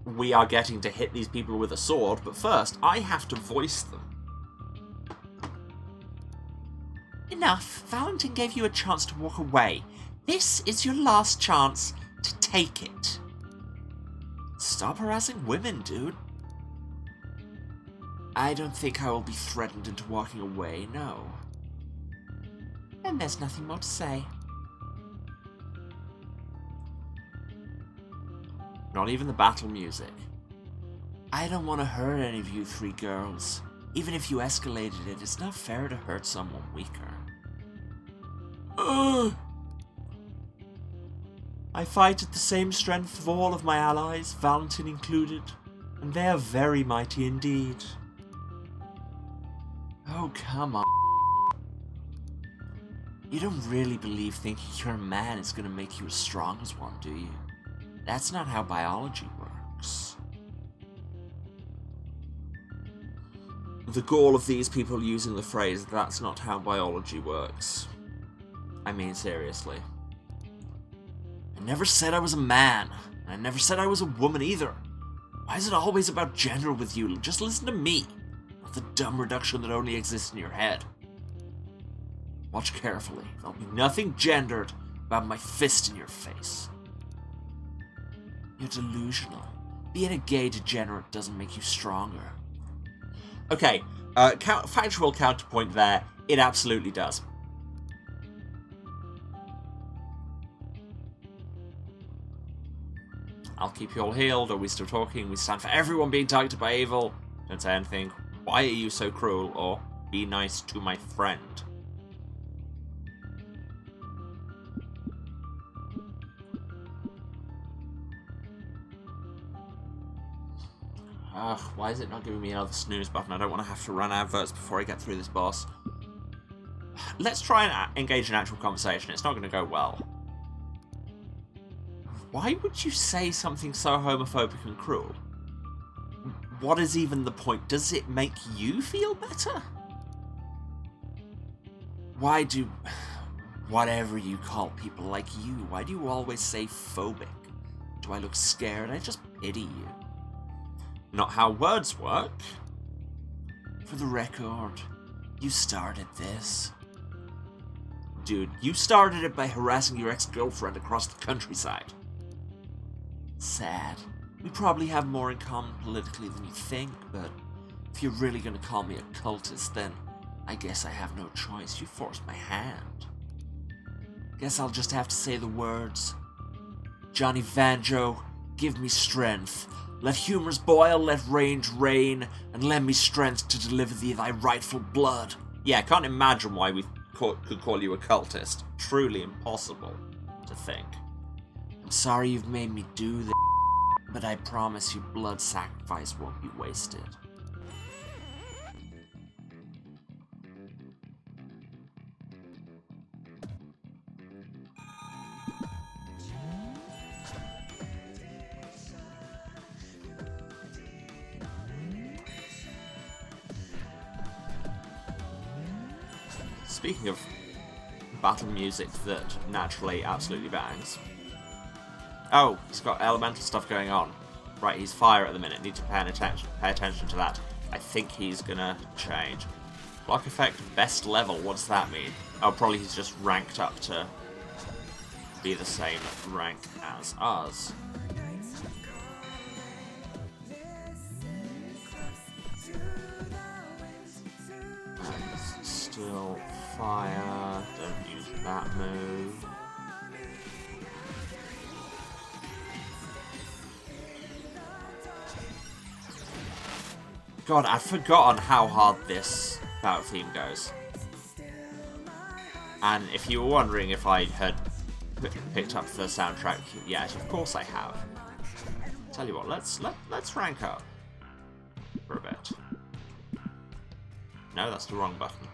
we are getting to hit these people with a sword, but first, I have to voice them. Enough. Valentin gave you a chance to walk away. This is your last chance to take it. Stop harassing women, dude. I don't think I will be threatened into walking away, no. Then there's nothing more to say. Not even the battle music. I don't want to hurt any of you three girls. Even if you escalated it, it's not fair to hurt someone weaker. I fight at the same strength of all of my allies, Valentin included, and they are very mighty indeed. Oh, come on. You don't really believe thinking you're a man is going to make you as strong as one, do you? That's not how biology works. the gall of these people using the phrase, "That's not how biology works." I mean, seriously. I never said I was a man. And I never said I was a woman either. Why is it always about gender with you? Just listen to me, not the dumb reduction that only exists in your head. Watch carefully. There'll be nothing gendered about my fist in your face. You're delusional. Being a gay degenerate doesn't make you stronger. Okay, factual counterpoint there. It absolutely does. I'll keep you all healed. Are we still talking? We stand for everyone being targeted by evil. Don't say anything. Why are you so cruel? Or be nice to my friend. Ugh, why is it not giving me another snooze button? I don't want to have to run adverts before I get through this boss. Let's try and engage in actual conversation. It's not going to go well. Why would you say something so homophobic and cruel? What is even the point? Does it make you feel better? Why do... whatever you call people like you, why do you always say phobic? Do I look scared? I just pity you. Not how words work. For the record, you started this. Dude, you started it by harassing your ex-girlfriend across the countryside. Sad. We probably have more in common politically than you think, but if you're really gonna call me a cultist, then I guess I have no choice. You forced my hand. Guess I'll just have to say the words. Johnny Vanjo, give me strength. Let humors boil, let rage reign, and lend me strength to deliver thee thy rightful blood. Yeah, I can't imagine why we could call you a cultist. Truly impossible to think. I'm sorry you've made me do this, but I promise you blood sacrifice won't be wasted. Speaking of battle music that naturally absolutely bangs. Oh, he's got elemental stuff going on. Right, he's fire at the minute. Need to pay attention to that. I think he's gonna change. Block effect, best level. What does that mean? Oh, probably he's just ranked up to be the same rank as us. Still fire. Don't use that move. God, I've forgotten how hard this battle theme goes. And if you were wondering if I had picked up the soundtrack yet, of course I have. Tell you what, let's rank up for a bit. No, that's the wrong button.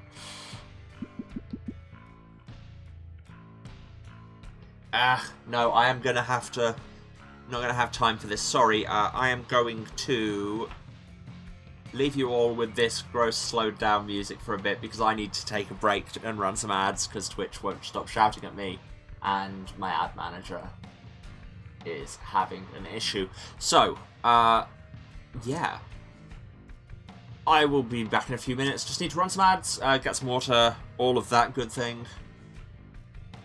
No, I am gonna have to. Not gonna have time for this. Sorry, I am going to leave you all with this gross slowed down music for a bit because I need to take a break and run some ads because Twitch won't stop shouting at me and my ad manager is having an issue. So, yeah. I will be back in a few minutes. Just need to run some ads, get some water, all of that good thing.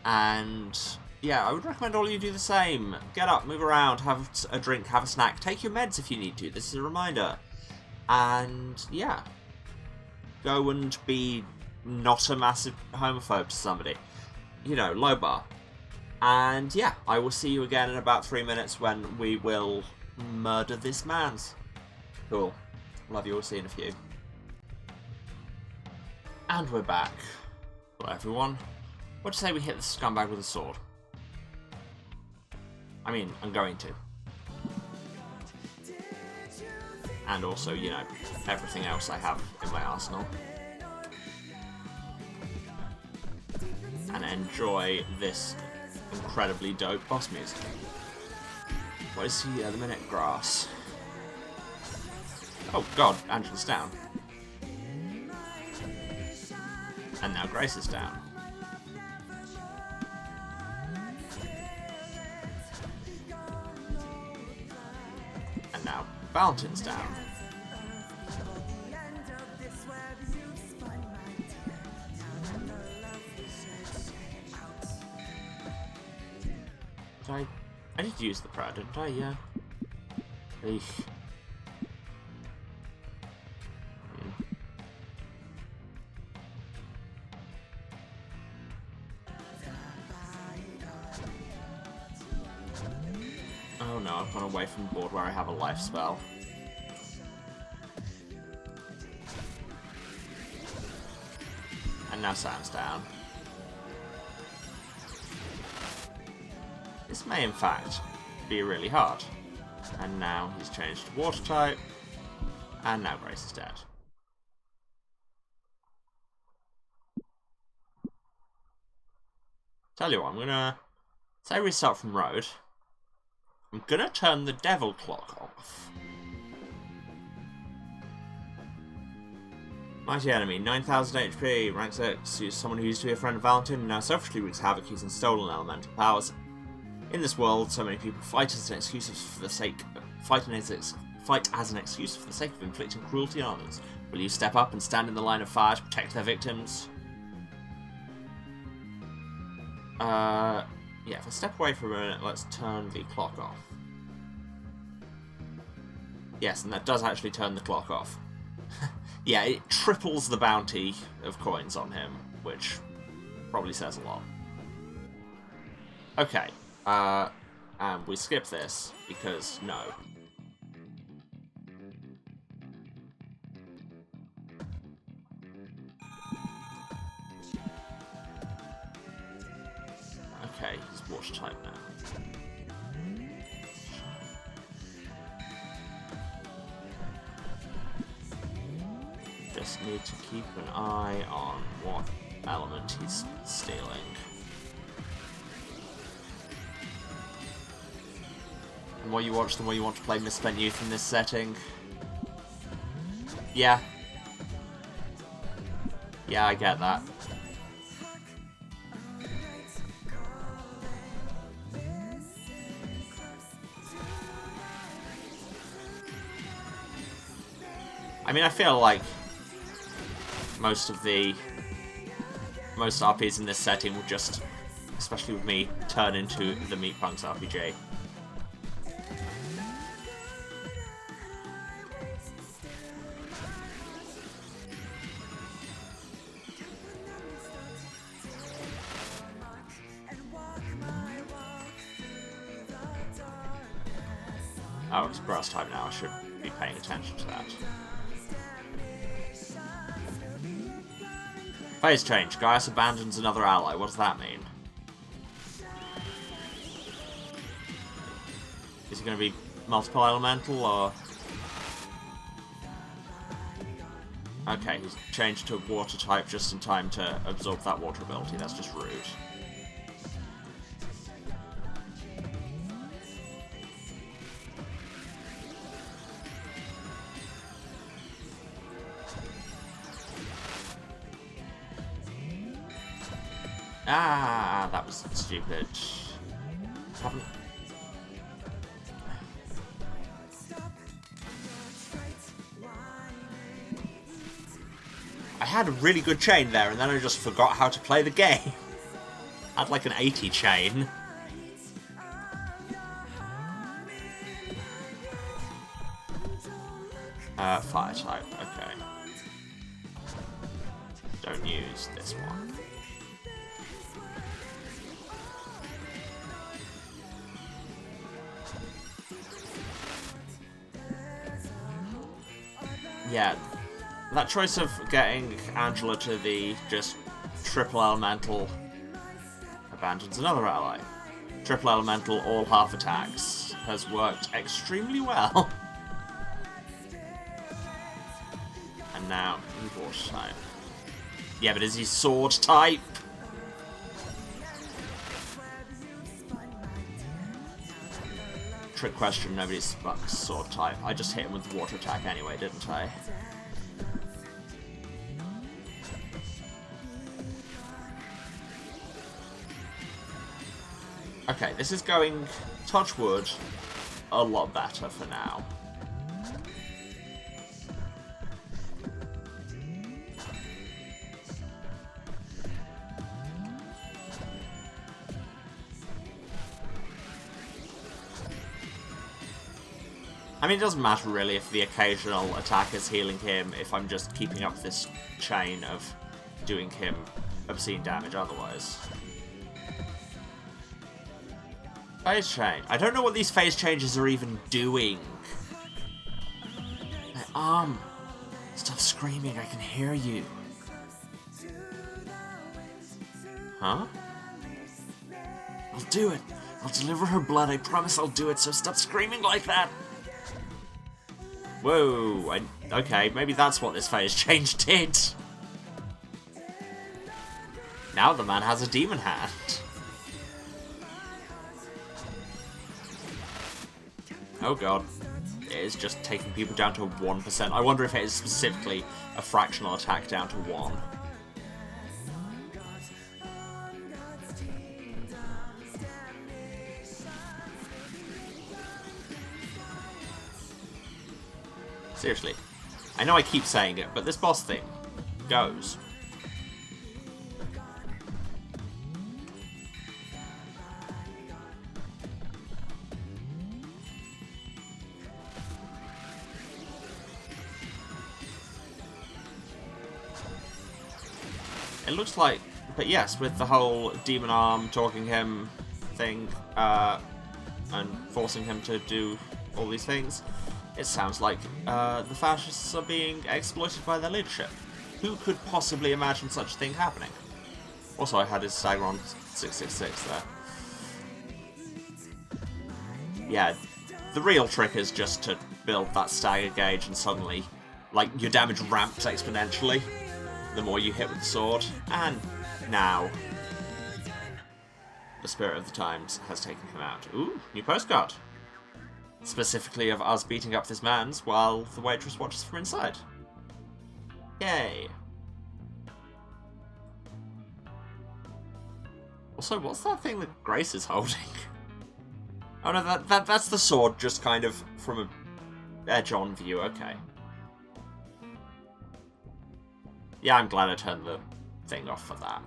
And yeah, I would recommend all of you do the same. Get up, move around, have a drink, have a snack. Take your meds if you need to. This is a reminder. And yeah, go and be not a massive homophobe to somebody. You know, low bar. And yeah, I will see you again in about 3 minutes when we will murder this man's. Cool. Love you all, see you in a few. And we're back. Hello everyone. What do you say we hit the scumbag with a sword? I mean, I'm going to. And also, you know, everything else I have in my arsenal. And enjoy this incredibly dope boss music. What is he at the minute? Grass. Oh god, Angela's down. And now Grace is down. And now Valentin's down. I did use the prayer, didn't I? Yeah. Eesh. Oh no, I've gone away from the board where I have a life spell. And now Sam's down. This may in fact be really hard. And now he's changed to water type. And now Grace is dead. Tell you what, I'm gonna say restart from road. I'm gonna turn the devil clock off. Mighty enemy, 9000 HP, rank 6, use someone who used to be a friend of Valentin and now selfishly wreaks havoc using stolen elemental powers. In this world, so many people fight as an excuse for the sake fight as an excuse for the sake of inflicting cruelty on others. Will you step up and stand in the line of fire to protect their victims? Yeah, if I step away for a minute, let's turn the clock off. Yes, and that does actually turn the clock off. Yeah, it triples the bounty of coins on him, which probably says a lot. Okay, and we skip this, because no. Okay, he's water type now. Just need to keep an eye on what element he's stealing. The more you watch, the more you want to play Misspent Youth in this setting. Yeah. Yeah, I get that. I mean, I feel like most RPs in this setting will just, especially with me, turn into the Meat Punks RPG. Oh, it's grass time now. I should be paying attention to that. Phase change. Gaius abandons another ally. What does that mean? Is it going to be multiple elemental, or... Okay, he's changed to water type just in time to absorb that water ability. That's just rude. Ah, that was stupid. Haven't... I had a really good chain there, and then I just forgot how to play the game. I had like an 80 chain. Fire type, okay. Don't use this one. Yeah, that choice of getting Angela to the just triple elemental abandons another ally. Triple elemental, all half attacks has worked extremely well. And now he's water type. Yeah, but is he sword type? Trick question, nobody's sword type. I just hit him with the water attack anyway, didn't I? Okay, this is going, touch wood, a lot better for now. I mean, it doesn't matter really if the occasional attack is healing him, if I'm just keeping up this chain of doing him obscene damage otherwise. Phase change. I don't know what these phase changes are even doing. My arm. Stop screaming, I can hear you. Huh? I'll do it. I'll deliver her blood, I promise I'll do it, so stop screaming like that. Whoa, okay, maybe that's what this phase change did. Now the man has a demon hand. Oh god. It is just taking people down to 1%. I wonder if it is specifically a fractional attack down to 1. Seriously. I know I keep saying it, but this boss thing goes. It looks like, but yes, with the whole demon arm talking him thing, and forcing him to do all these things, it sounds like the fascists are being exploited by their leadership. Who could possibly imagine such a thing happening? Also, I had his stagger on 666 there. Yeah, the real trick is just to build that stagger gauge and suddenly, like, your damage ramps exponentially the more you hit with the sword. And now, the spirit of the times has taken him out. Ooh, new postcard. Specifically of us beating up this man's while the waitress watches from inside. Yay. Also, what's that thing that Grace is holding? Oh no, that's the sword, just kind of from a edge-on view, okay. Yeah, I'm glad I turned the thing off for that.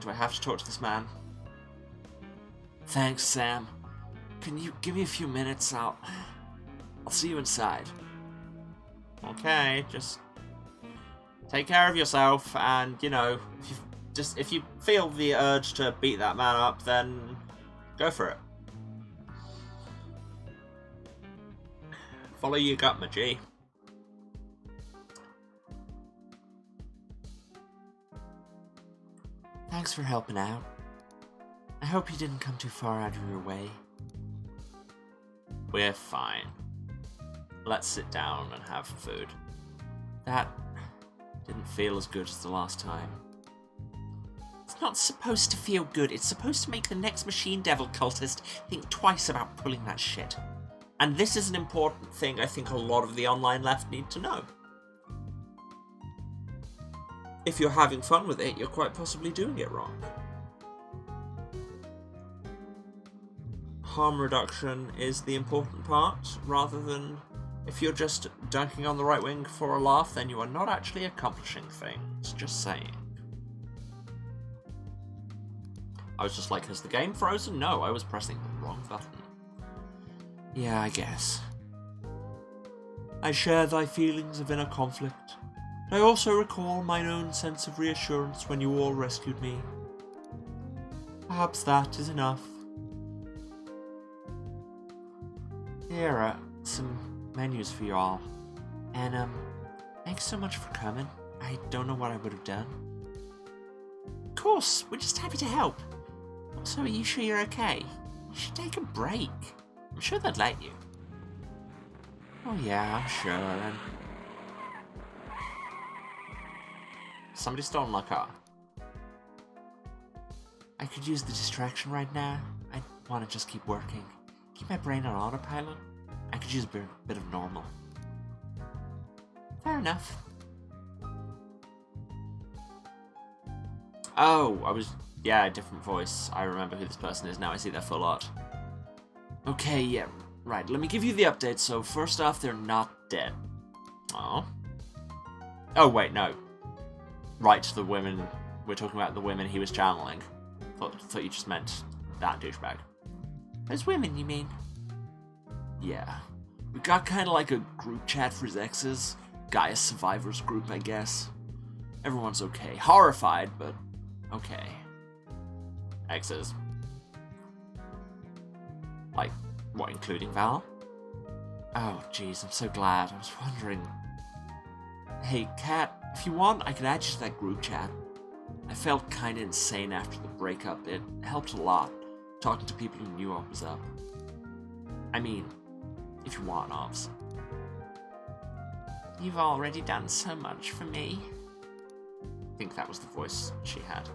Do I have to talk to this man? Thanks, Sam. Can you give me a few minutes? I'll see you inside. Okay, just take care of yourself, and you know, if you feel the urge to beat that man up, then go for it. Follow your gut, my G. Thanks for helping out. I hope you didn't come too far out of your way. We're fine. Let's sit down and have food. That didn't feel as good as the last time. It's not supposed to feel good. It's supposed to make the next Machine Devil cultist think twice about pulling that shit. And this is an important thing I think a lot of the online left need to know. If you're having fun with it, you're quite possibly doing it wrong. Harm reduction is the important part, rather than if you're just dunking on the right wing for a laugh, then you are not actually accomplishing things. Just saying. I was just like, has the game frozen? No, I was pressing the wrong button. Yeah, I guess. I share thy feelings of inner conflict. I also recall mine own sense of reassurance when you all rescued me. Perhaps that is enough. Here are some menus for you all. And, thanks so much for coming. I don't know what I would have done. Of course, we're just happy to help. Also, are you sure you're okay? You should take a break. I'm sure they'd let you. Oh yeah, I'm sure, and... Somebody stole my car. I could use the distraction right now. I want to just keep working. Keep my brain on autopilot. I could use a bit of normal. Fair enough. Oh, yeah, a different voice. I remember who this person is now. I see their full art. Okay, yeah, right. Let me give you the update. So first off, they're not dead. Oh. Oh, wait, no. Right, the women. We're talking about the women he was channeling. Thought you just meant that douchebag. Those women, you mean? Yeah. We got kind of like a group chat for his exes. Gaia Survivors group, I guess. Everyone's okay. Horrified, but okay. Exes. Like, what, including Val? Oh, jeez, I'm so glad. I was wondering. Hey, Kat, if you want, I can add you to that group chat. I felt kinda insane after the breakup. It helped a lot, talking to people who knew what was up. I mean, if you want, obviously. You've already done so much for me. I think that was the voice she had.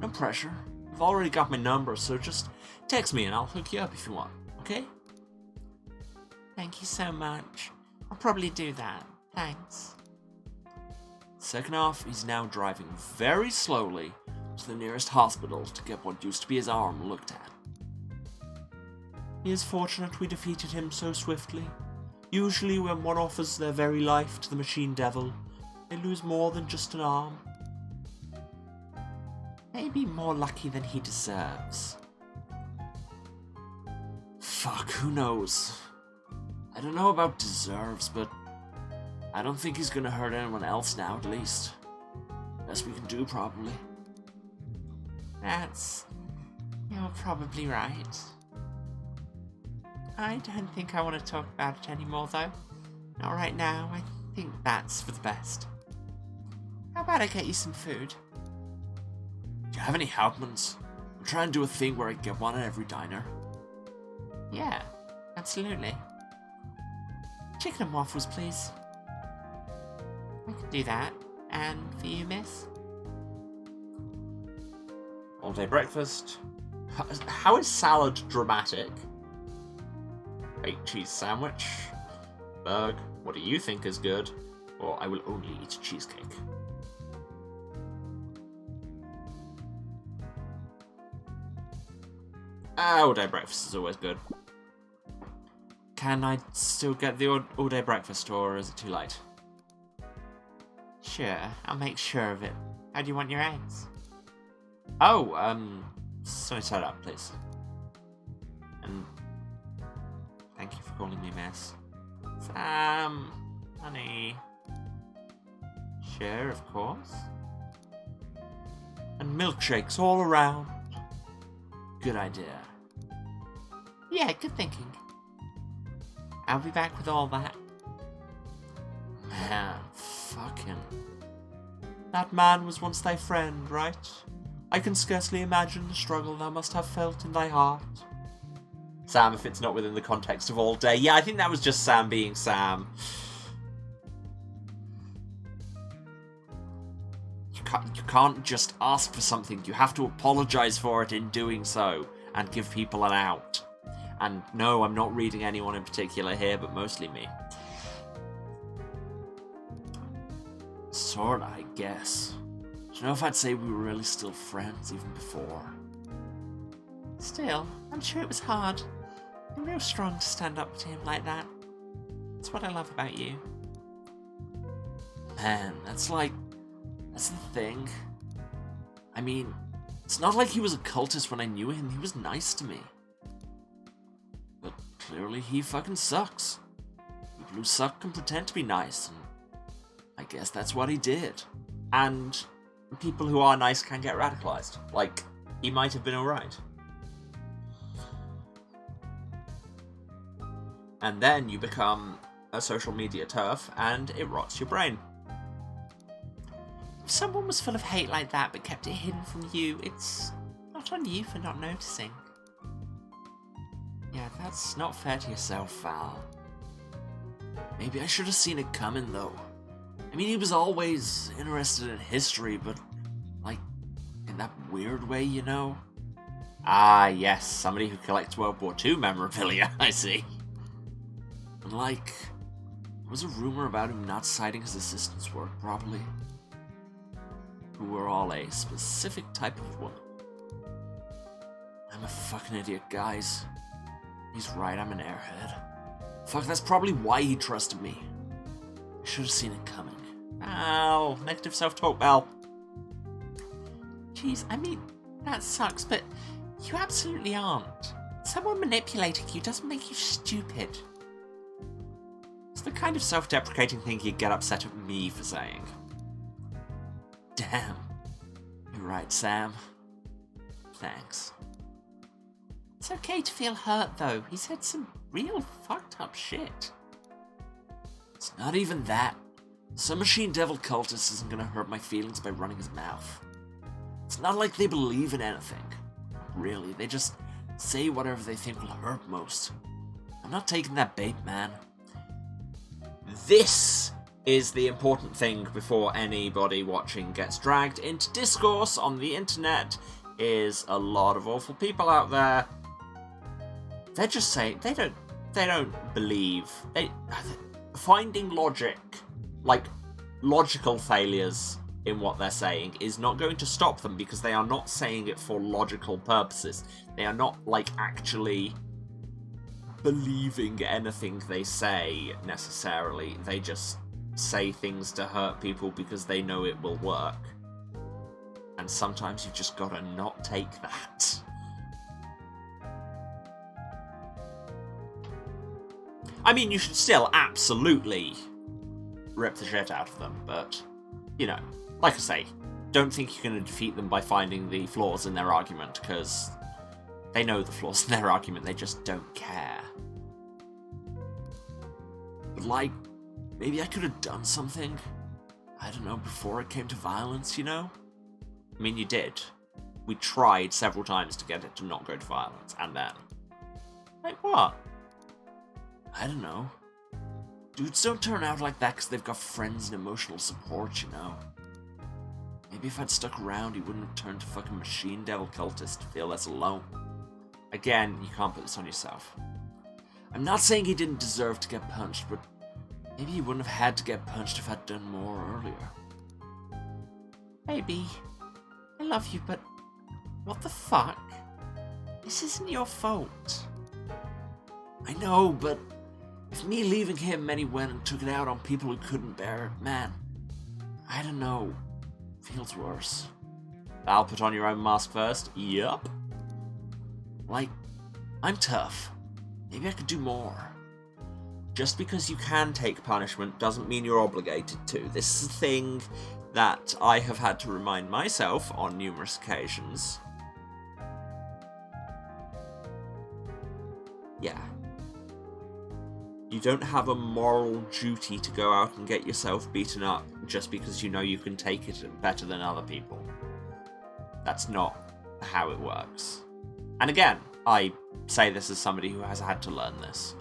No pressure. You've already got my number, so just text me and I'll hook you up if you want, okay? Thank you so much. I'll probably do that. Thanks. Second off, he's now driving very slowly to the nearest hospital to get what used to be his arm looked at. He is fortunate we defeated him so swiftly. Usually when one offers their very life to the machine devil, they lose more than just an arm. Maybe more lucky than he deserves. Fuck, who knows? I don't know about deserves, but I don't think he's gonna hurt anyone else now, at least. Best we can do, probably. You're probably right. I don't think I want to talk about it anymore, though. Not right now. I think that's for the best. How about I get you some food? Do you have any Hauptmanns? I'm trying to do a thing where I get one at every diner. Yeah, absolutely. Chicken and waffles, please. I can do that. And for you, miss? All-day breakfast. How is salad dramatic? 8 cheese sandwich. Berg, what do you think is good? Or I will only eat cheesecake. All-day breakfast is always good. Can I still get the all-day breakfast, or is it too late? Sure, I'll make sure of it. How do you want your eggs? Oh, sunny side up, please. And thank you for calling me miss. Sam, honey. Sure, of course. And milkshakes all around. Good idea. Yeah, good thinking. I'll be back with all that. Man, fucking. That man was once thy friend, right? I can scarcely imagine the struggle thou must have felt in thy heart. Sam, if it's not within the context of all day. Yeah, I think that was just Sam being Sam. You can't just ask for something. You have to apologize for it in doing so and give people an out. And no, I'm not reading anyone in particular here, but mostly me. Sorta, I guess. Do you know if I'd say we were really still friends even before? Still, I'm sure it was hard. You're real strong to stand up to him like that. That's what I love about you. Man, that's the thing. I mean, it's not like he was a cultist when I knew him. He was nice to me. But clearly he fucking sucks. People who suck can pretend to be nice, and I guess that's what he did. And people who are nice can get radicalized. Like, he might have been alright. And then you become a social media turf, and it rots your brain. If someone was full of hate like that but kept it hidden from you, it's not on you for not noticing. Yeah, that's not fair to yourself, Val. Maybe I should have seen it coming, though. I mean, he was always interested in history, but, like, in that weird way, you know? Ah, yes, somebody who collects World War II memorabilia, I see. And, like, there was a rumor about him not citing his assistant's work properly. who were all a specific type of woman. I'm a fucking idiot, guys. He's right, I'm an airhead. Fuck, that's probably why he trusted me. I should have seen it coming. Ow, negative self-talk, Val. Jeez, I mean, that sucks, but you absolutely aren't. Someone manipulating you doesn't make you stupid. It's the kind of self-deprecating thing you'd get upset at me for saying. Damn. You're right, Sam. Thanks. It's okay to feel hurt, though. He said some real fucked up shit. It's not even that. Some machine devil cultist isn't gonna hurt my feelings by running his mouth. It's not like they believe in anything. Really, they just say whatever they think will hurt most. I'm not taking that bait, man. This is the important thing before anybody watching gets dragged into discourse on the internet. Is a lot of awful people out there. They're just saying they don't believe. Finding logic, like logical failures in what they're saying, is not going to stop them because they are not saying it for logical purposes. They are not like actually believing anything they say necessarily. They just say things to hurt people because they know it will work. And sometimes you've just gotta not take that. I mean, you should still absolutely rip the shit out of them, but, you know, like I say, don't think you're going to defeat them by finding the flaws in their argument, because they know the flaws in their argument, they just don't care. But, like, maybe I could have done something, I don't know, before it came to violence, you know? I mean, you did. We tried several times to get it to not go to violence, and then... Like, what? I don't know. Dudes don't turn out like that because they've got friends and emotional support, you know? Maybe if I'd stuck around, he wouldn't have turned to fucking machine devil cultist to feel less alone. Again, you can't put this on yourself. I'm not saying he didn't deserve to get punched, but maybe he wouldn't have had to get punched if I'd done more earlier. Maybe. I love you, but what the fuck? This isn't your fault. I know, but if me leaving him meant he went and took it out on people who couldn't bear it, man, I don't know. Feels worse. Val, put on your own mask first. Yup. Like, I'm tough. Maybe I could do more. Just because you can take punishment doesn't mean you're obligated to. This is a thing that I have had to remind myself on numerous occasions. Yeah. You don't have a moral duty to go out and get yourself beaten up just because you know you can take it better than other people. That's not how it works. And again, I say this as somebody who has had to learn this.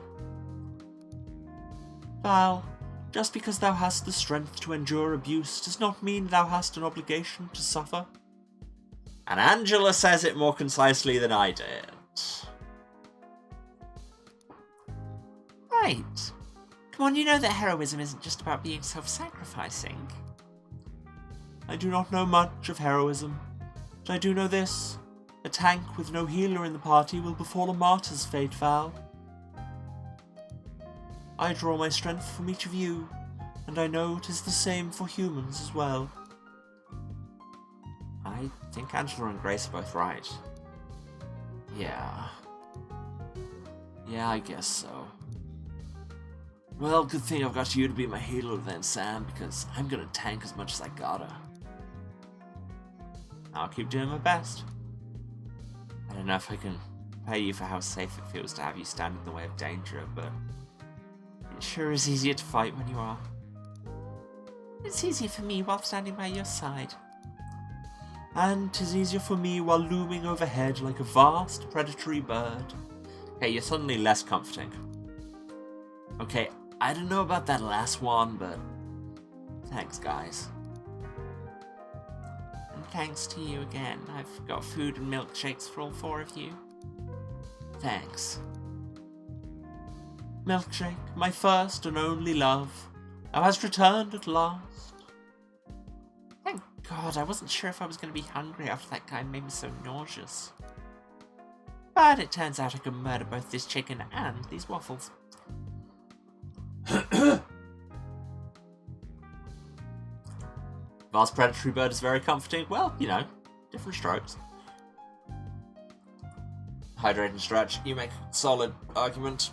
Val, just because thou hast the strength to endure abuse does not mean thou hast an obligation to suffer. And Angela says it more concisely than I did. Right. Come on, you know that heroism isn't just about being self-sacrificing. I do not know much of heroism, but I do know this. A tank with no healer in the party will befall a martyr's fate, Val. I draw my strength from each of you, and I know it is the same for humans as well. I think Angela and Grace are both right. Yeah. Yeah, I guess so. Well, good thing I've got you to be my healer then, Sam, because I'm gonna tank as much as I gotta. I'll keep doing my best. I don't know if I can pay you for how safe it feels to have you stand in the way of danger, but it sure is easier to fight when you are. It's easier for me while standing by your side. And 'tis easier for me while looming overhead like a vast predatory bird. Okay, you're suddenly less comforting. Okay, I don't know about that last one, but thanks, guys. And thanks to you again. I've got food and milkshakes for all four of you. Thanks. Milkshake, my first and only love, thou hast returned at last. God, I wasn't sure if I was going to be hungry after that guy made me so nauseous. But it turns out I could murder both this chicken and these waffles. Vast predatory bird is very comforting. Well, you know, different strokes. Hydrate and stretch. You make a solid argument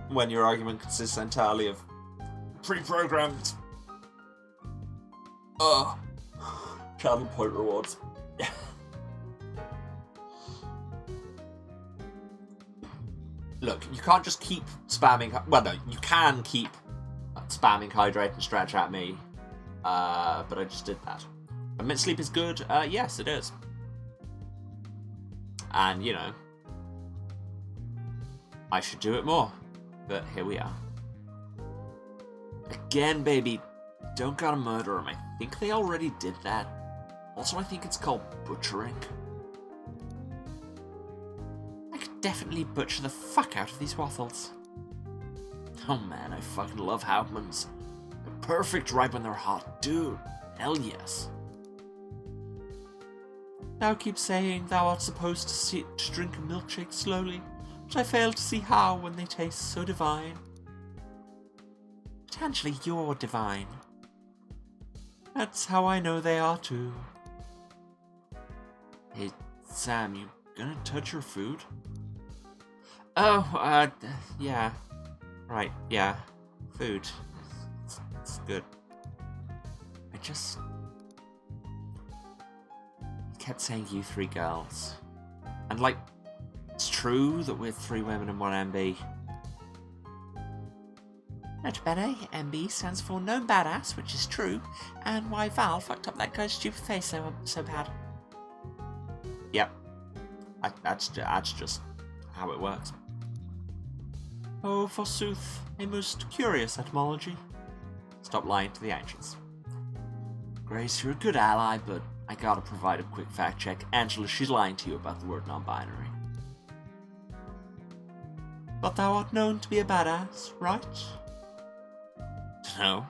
when your argument consists entirely of pre-programmed channel point rewards. Look, you can't just keep spamming... Well, no, you can keep spamming hydrate and stretch at me. But I just did that. Admit sleep is good? Yes, it is. And, you know, I should do it more. But here we are. Again, baby, don't gotta murder him. I think they already did that. Also, I think it's called butchering. I could definitely butcher the fuck out of these waffles. Oh man, I fucking love Hauptmann's. They're perfect right when they're hot. Dude, hell yes. Thou keep saying thou art supposed to drink a milkshake slowly, but I fail to see how when they taste so divine. But Angela, you're divine. That's how I know they are too. Hey, Sam, you gonna touch your food? Oh, yeah. Right, yeah. Food. It's good. I just... He kept saying you three girls. And, like, it's true that we're 3 women and 1 MB. Not better, MB stands for known badass, which is true, and why Val fucked up that guy's stupid face so bad. Yep. That's just how it works. Oh, forsooth, a most curious etymology. Stop lying to the ancients. Grace, you're a good ally, but I gotta provide a quick fact check. Angela, she's lying to you about the word non-binary. But thou art known to be a badass, right? No,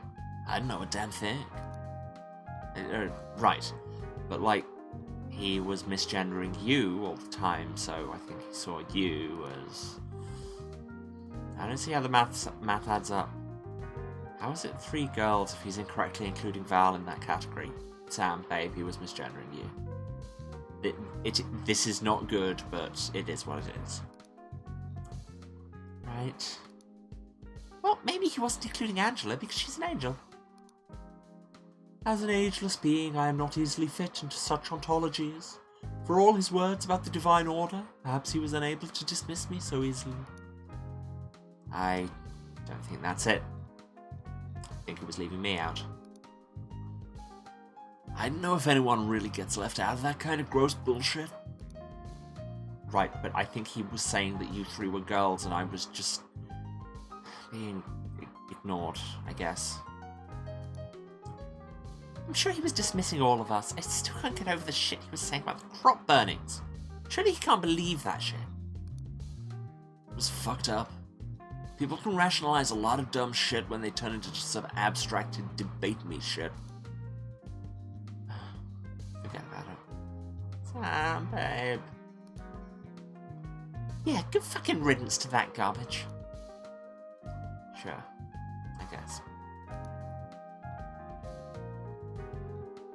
I didn't know a damn thing. Right, but like, he was misgendering you all the time, so I think he saw you as... I don't see how the math adds up. How is it 3 girls if he's incorrectly including Val in that category? Sam, babe, he was misgendering you. This is not good, but it is what it is. Right. Well, maybe he wasn't including Angela because she's an angel. As an ageless being, I am not easily fit into such ontologies. For all his words about the divine order, perhaps he was unable to dismiss me so easily. I don't think that's it. I think he was leaving me out. I don't know if anyone really gets left out of that kind of gross bullshit. Right, but I think he was saying that you 3 were girls and I was just being ignored, I guess. I'm sure he was dismissing all of us. I still can't get over the shit he was saying about the crop burnings. Surely he can't believe that shit. It was fucked up. People can rationalize a lot of dumb shit when they turn into just some abstracted debate me shit. Forget about it. Sam, babe. Yeah, good fucking riddance to that garbage. Sure, I guess.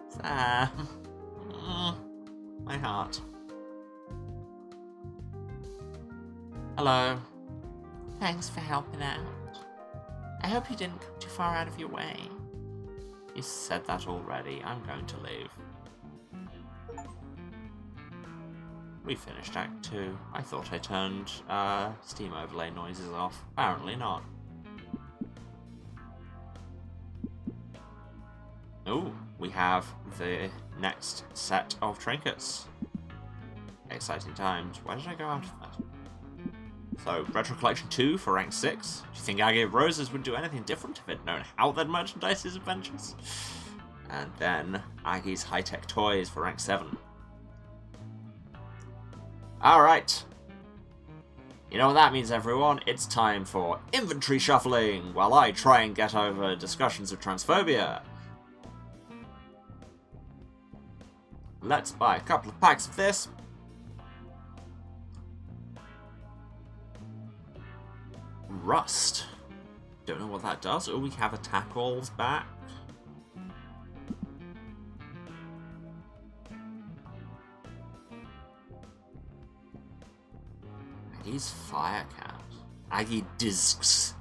Sam. My heart. Hello. Thanks for helping out. I hope you didn't come too far out of your way. You said that already. I'm going to leave. We finished Act 2. I thought I turned Steam overlay noises off. Apparently not. Oh, we have the next set of trinkets. Exciting times. Why did I go out of that? So, Retro Collection 2 for rank 6. Do you think Aggie of Roses would do anything different if it known how that merchandise is adventures? And then Aggie's high-tech toys for rank 7. Alright. You know what that means, everyone? It's time for inventory shuffling, while I try and get over discussions of transphobia. let's buy a couple of packs of this. Rust. Don't know what that does. Oh, we have attack rolls back. Aggie's Firecat. Aggie Discs.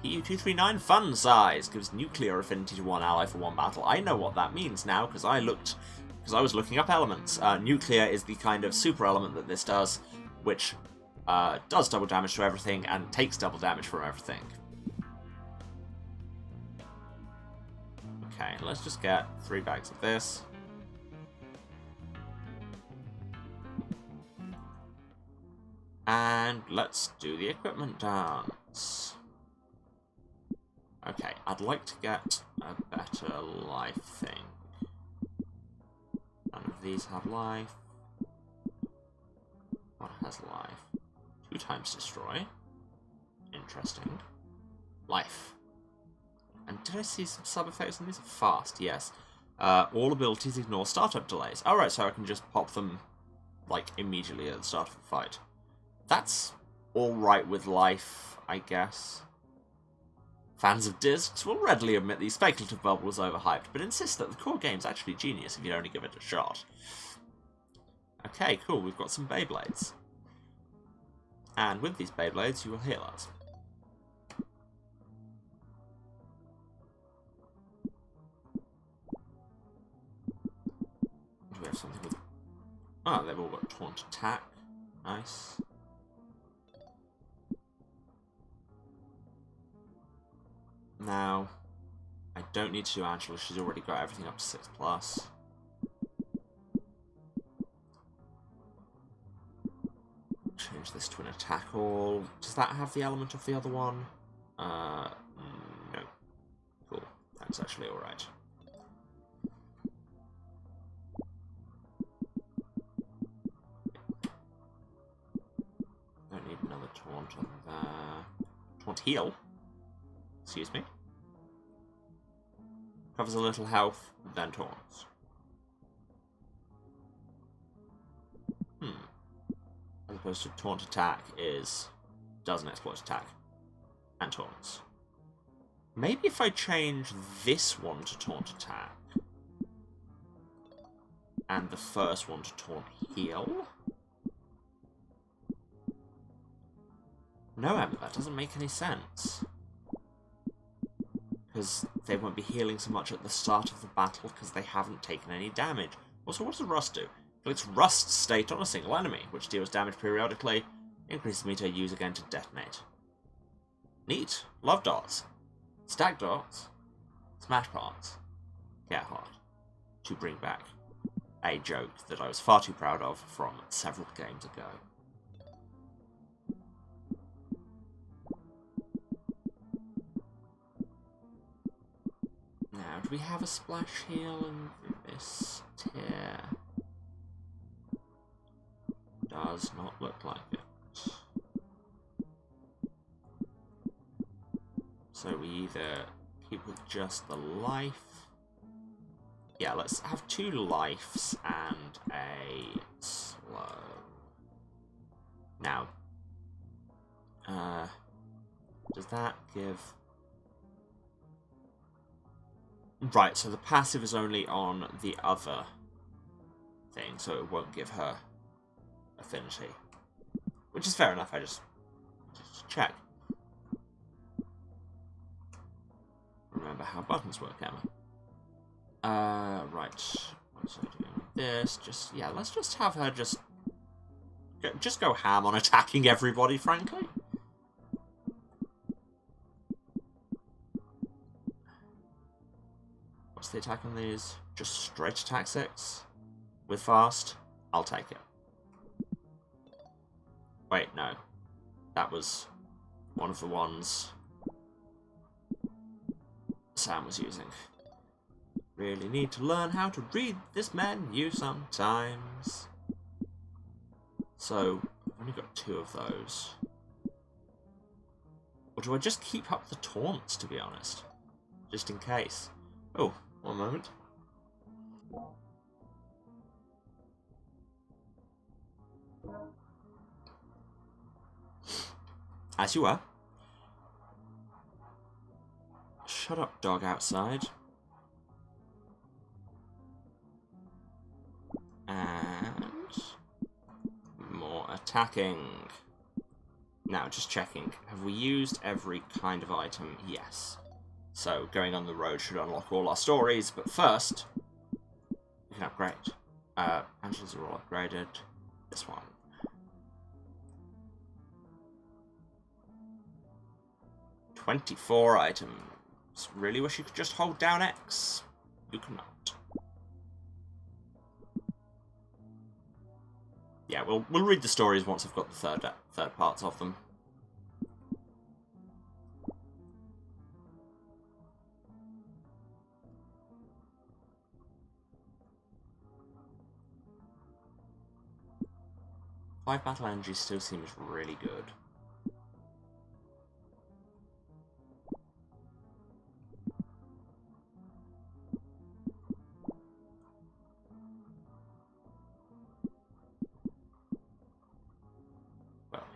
PU-239 Fun Size gives nuclear affinity to one ally for one battle. I know what that means now because I was looking up elements. Nuclear is the kind of super element that this does, which does double damage to everything and takes double damage from everything. Okay, let's just get 3 bags of this. And let's do the equipment dance. Okay, I'd like to get a better life thing. None of these have life. One has life. 2 times destroy. Interesting. Life. And did I see some sub-effects? And these are fast, yes. All abilities ignore startup delays. Alright, so I can just pop them, like, immediately at the start of the fight. That's alright with life, I guess. Fans of discs will readily admit the speculative bubble was overhyped, but insist that the core game's actually genius if you only give it a shot. Okay, cool, we've got some Beyblades. And with these Beyblades, you will heal us. Do we have something with... Oh, they've all got taunt attack. Nice. Now, I don't need to do Angela, she's already got everything up to 6+. Change this to an attack all. Does that have the element of the other one? No. Cool. That's actually alright. Don't need another taunt on there. Taunt heal. Excuse me. Covers a little health, then taunts. As opposed to taunt attack is doesn't exploit attack and taunts. Maybe if I change this one to taunt attack and the first one to taunt heal. No, Emma, that doesn't make any sense. Because they won't be healing so much at the start of the battle because they haven't taken any damage. Also, what does Rust do? Inflicts Rust state on a single enemy, which deals damage periodically, increases meter use again to detonate. Neat. Love dots. Stack dots. Smash parts. Get hot. To bring back a joke that I was far too proud of from several games ago. Now, do we have a splash heal in this tier? Does not look like it. So we either keep with just the life. Yeah, let's have 2 lives and a slow. Now, does that give... Right, so the passive is only on the other thing, so it won't give her affinity. Which is fair enough, I just check. Remember how buttons work, Emma. Right. What's I doing with this? Just, yeah, let's just have her just go ham on attacking everybody, frankly. What's the attack on these? Just straight attack 6? With fast? I'll take it. Wait, no. That was one of the ones Sam was using. Really need to learn how to read this menu sometimes. So, I've only got 2 of those. Or do I just keep up the taunts, to be honest? Just in case. Oh, one moment. As you were. Shut up, dog outside. And more attacking. Now, just checking. Have we used every kind of item? Yes. So, going on the road should unlock all our stories, but first, we can upgrade. Angels are all upgraded. This one. "24 items. Really wish you could just hold down X. You cannot." Yeah, we'll read the stories once I've got the third parts of them. Five battle energy still seems really good.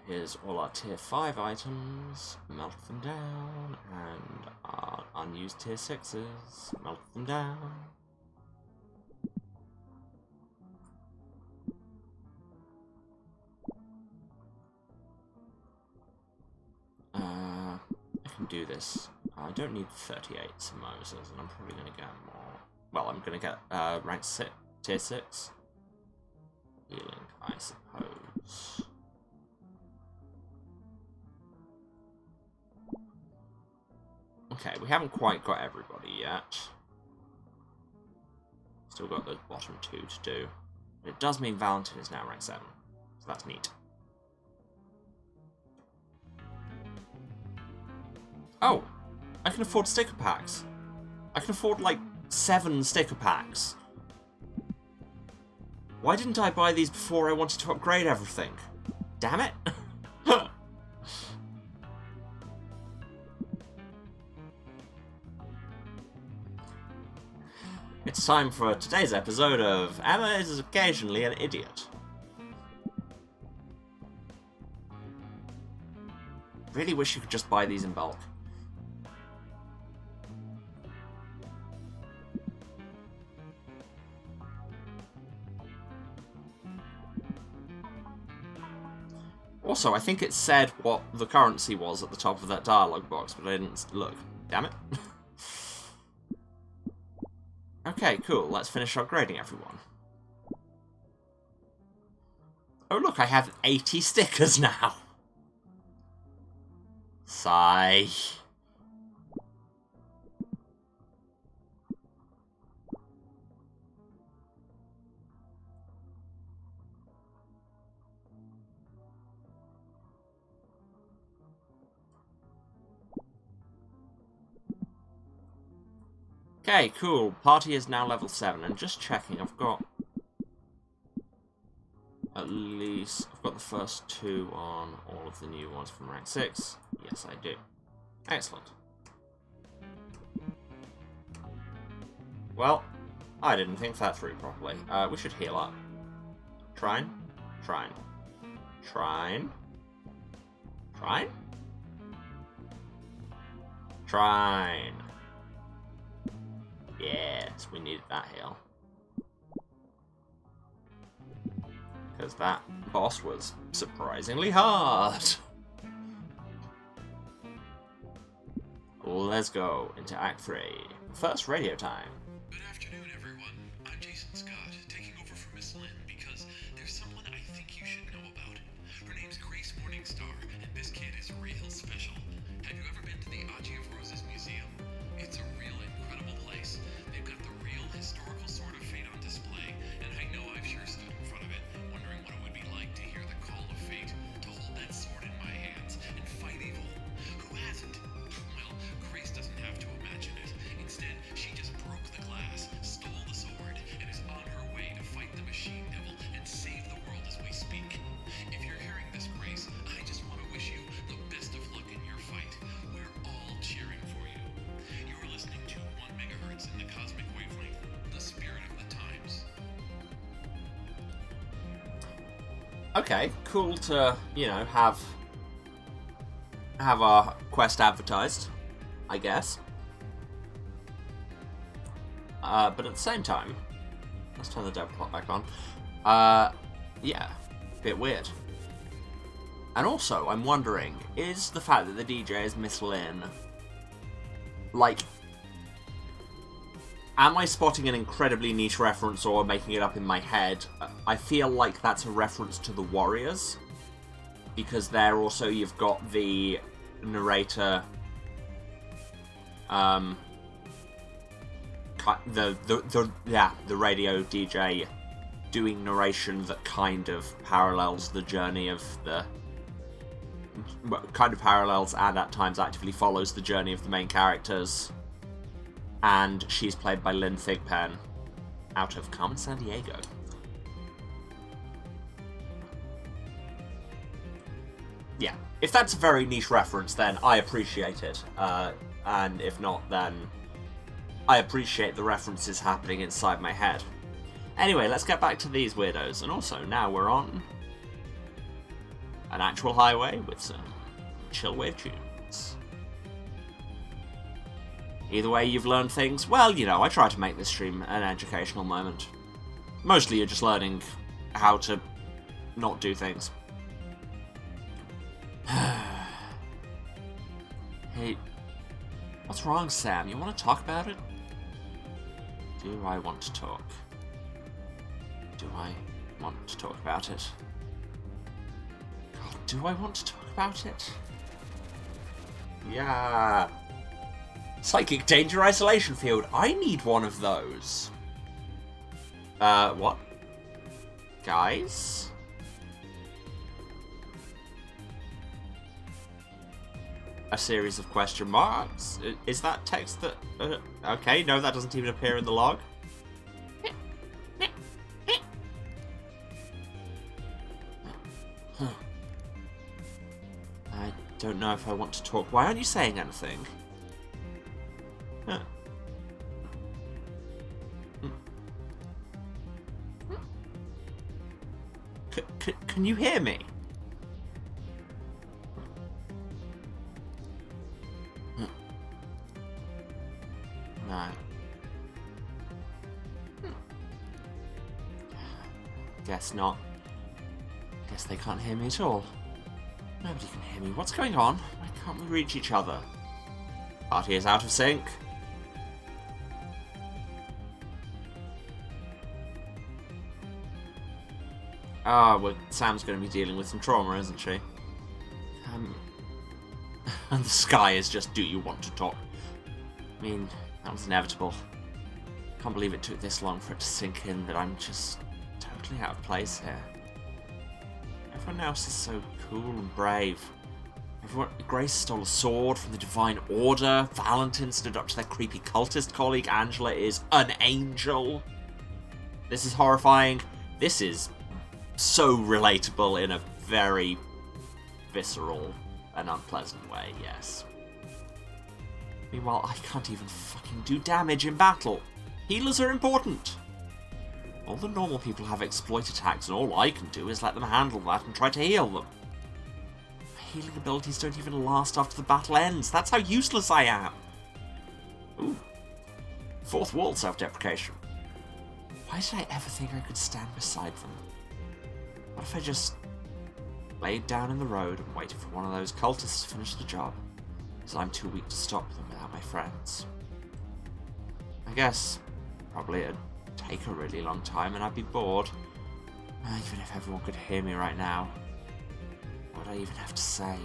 Here's all our tier 5 items, melt them down, and our unused tier 6s, melt them down. I can do this. I don't need 38 samosas, and I'm probably going to get more. Well, I'm going to get rank 6, tier 6. Healing, I suppose. Okay, we haven't quite got everybody yet. Still got those bottom 2 to do. But it does mean Valentin is now rank 7, so that's neat. Oh! I can afford sticker packs! I can afford, like, 7 sticker packs. Why didn't I buy these before I wanted to upgrade everything? Damn it! It's time for today's episode of Emma is Occasionally an Idiot. Really wish you could just buy these in bulk. Also, I think it said what the currency was at the top of that dialogue box, but I didn't look. Damn it. Okay, cool. Let's finish upgrading everyone. Oh look, I have 80 stickers now! Sigh. Okay, cool. Party is now level 7, and just checking, I've got at least, I've got the first 2 on all of the new ones from rank 6. Yes, I do. Excellent. Well, I didn't think that through properly. We should heal up. Trine? Trine. Trine? Trine? Trine. Yes, we needed that heal. Because that boss was surprisingly hard. Let's go into Act 3. First, radio time. Good afternoon, everyone. I'm Jason Scott, taking over for Miss Lynn because there's someone I think you should know about. Her name's Grace Morningstar, and this kid is real special. Have you ever been to the Aji of Roses Museum? It's a real incredible place. They've got the real historical sword of fate on display, and I know I've sure stood in front of it, wondering what it would be like to hear the call of fate, to hold that sword in my hands and fight evil. Who hasn't? Well, Grace doesn't have to imagine it. Instead, she just broke the glass, stole the sword, and is on her way to fight the machine devil and save the world as we speak. If you're hearing this, Grace, I just want to wish you the best of luck in your fight. We're all Okay, cool to, you know, have our quest advertised, I guess. But at the same time, let's turn the dev clock back on. Yeah, bit weird. And also, I'm wondering, is the fact that the DJ is Miss Lynn, like, am I spotting an incredibly niche reference or making it up in my head? I feel like that's a reference to the Warriors, because there also you've got the narrator, the radio DJ doing narration that kind of parallels the journey of the, kind of parallels and at times actively follows the journey of the main characters. And she's played by Lynn Thigpen out of Carmen Sandiego. Yeah, if that's a very niche reference, then I appreciate it. And if not, then I appreciate the references happening inside my head. Anyway, let's get back to these weirdos. And also, now we're on an actual highway with some chill wave tunes. Either way, you've learned things. Well, you know, I try to make this stream an educational moment. Mostly you're just learning how to not do things. Hey, what's wrong, Sam? You want to talk about it? Do I want to talk? Do I want to talk about it? God, do I want to talk about it? Yeah. Psychic Danger Isolation Field. I need one of those. What? Guys? A series of question marks? Is that text that... okay, no, that doesn't even appear in the log. Huh. I don't know if I want to talk. Why aren't you saying anything? Huh. Can you hear me? No. Guess not. Guess they can't hear me at all. Nobody can hear me. What's going on? Why can't we reach each other? Party is out of sync. Ah, well, Sam's going to be dealing with some trauma, isn't she? And the sky is just, do you want to talk? I mean, that was inevitable. Can't believe it took this long for it to sink in that I'm just totally out of place here. Everyone else is so cool and brave. Grace stole a sword from the Divine Order. Valentin stood up to their creepy cultist colleague. Angela is an angel. This is horrifying. This is so relatable in a very visceral and unpleasant way, yes. Meanwhile, I can't even fucking do damage in battle. Healers are important. All the normal people have exploit attacks, and all I can do is let them handle that and try to heal them. My healing abilities don't even last after the battle ends. That's how useless I am. Ooh. Fourth wall self-deprecation. Why did I ever think I could stand beside them? What if I just laid down in the road and waited for one of those cultists to finish the job? Because I'm too weak to stop them without my friends. I guess probably it'd take a really long time and I'd be bored. Even if everyone could hear me right now. What would I even have to say?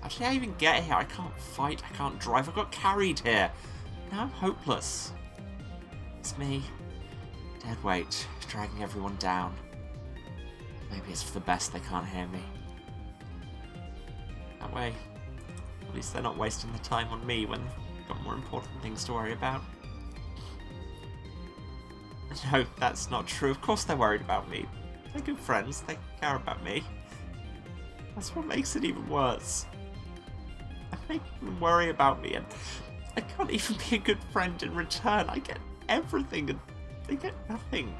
How did I even get here? I can't fight, I can't drive, I got carried here. Now I'm hopeless. It's me. Dead weight, dragging everyone down. Maybe it's for the best they can't hear me. That way, at least they're not wasting their time on me when they've got more important things to worry about. No, that's not true. Of course they're worried about me. They're good friends. They care about me. That's what makes it even worse. I make them worry about me and I can't even be a good friend in return. I get everything and they get nothing.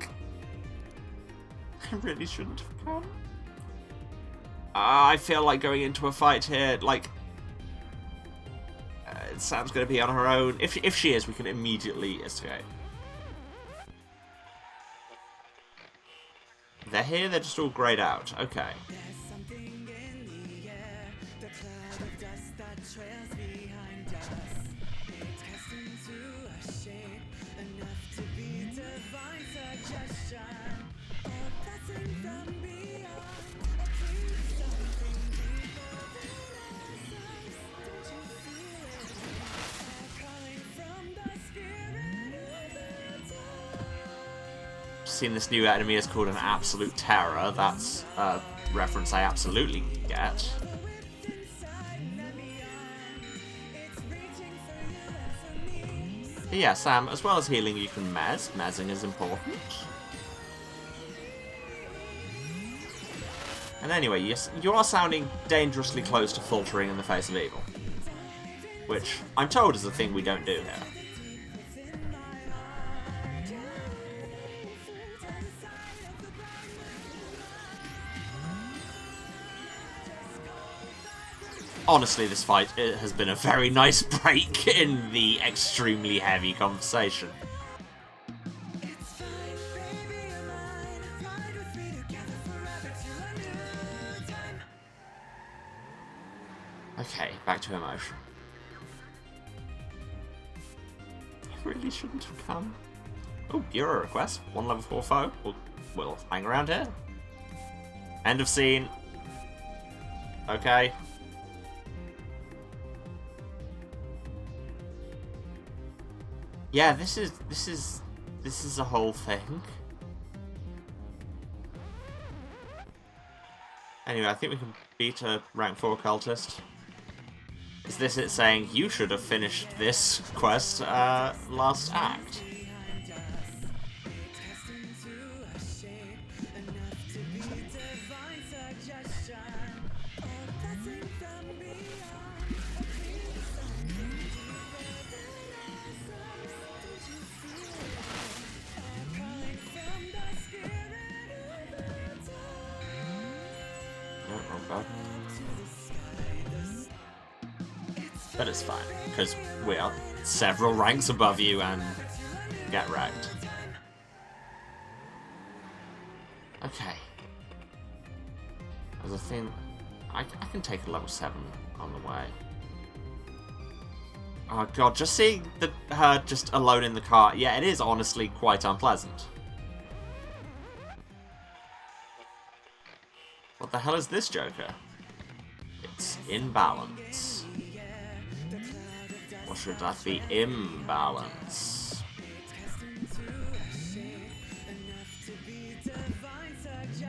I really shouldn't have come. I feel like going into a fight here, like... Sam's going to be on her own. If she is, we can immediately escape. They're here, they're just all grayed out. Okay. Seen this new enemy is called an absolute terror. That's a reference I absolutely get. But yeah, Sam, as well as healing, you can mez. Mezzing is important. And anyway, you are sounding dangerously close to faltering in the face of evil. Which, I'm told, is a thing we don't do here. Honestly, this fight has been a very nice break in the extremely heavy conversation. Okay, back to emotion. I really shouldn't have come. Oh, Bureau request. 1 level 4 foe. We'll hang around here. End of scene. Okay. Yeah, this is a whole thing. Anyway, I think we can beat a rank 4 cultist. Is this it saying you should have finished this quest last act? But it's fine, because we are several ranks above you and get wrecked. Okay. There's a thing... I can take a level 7 on the way. Oh god, just seeing her just alone in the car, yeah, it is honestly quite unpleasant. What the hell is this Joker? It's imbalance. Or should that be imbalance?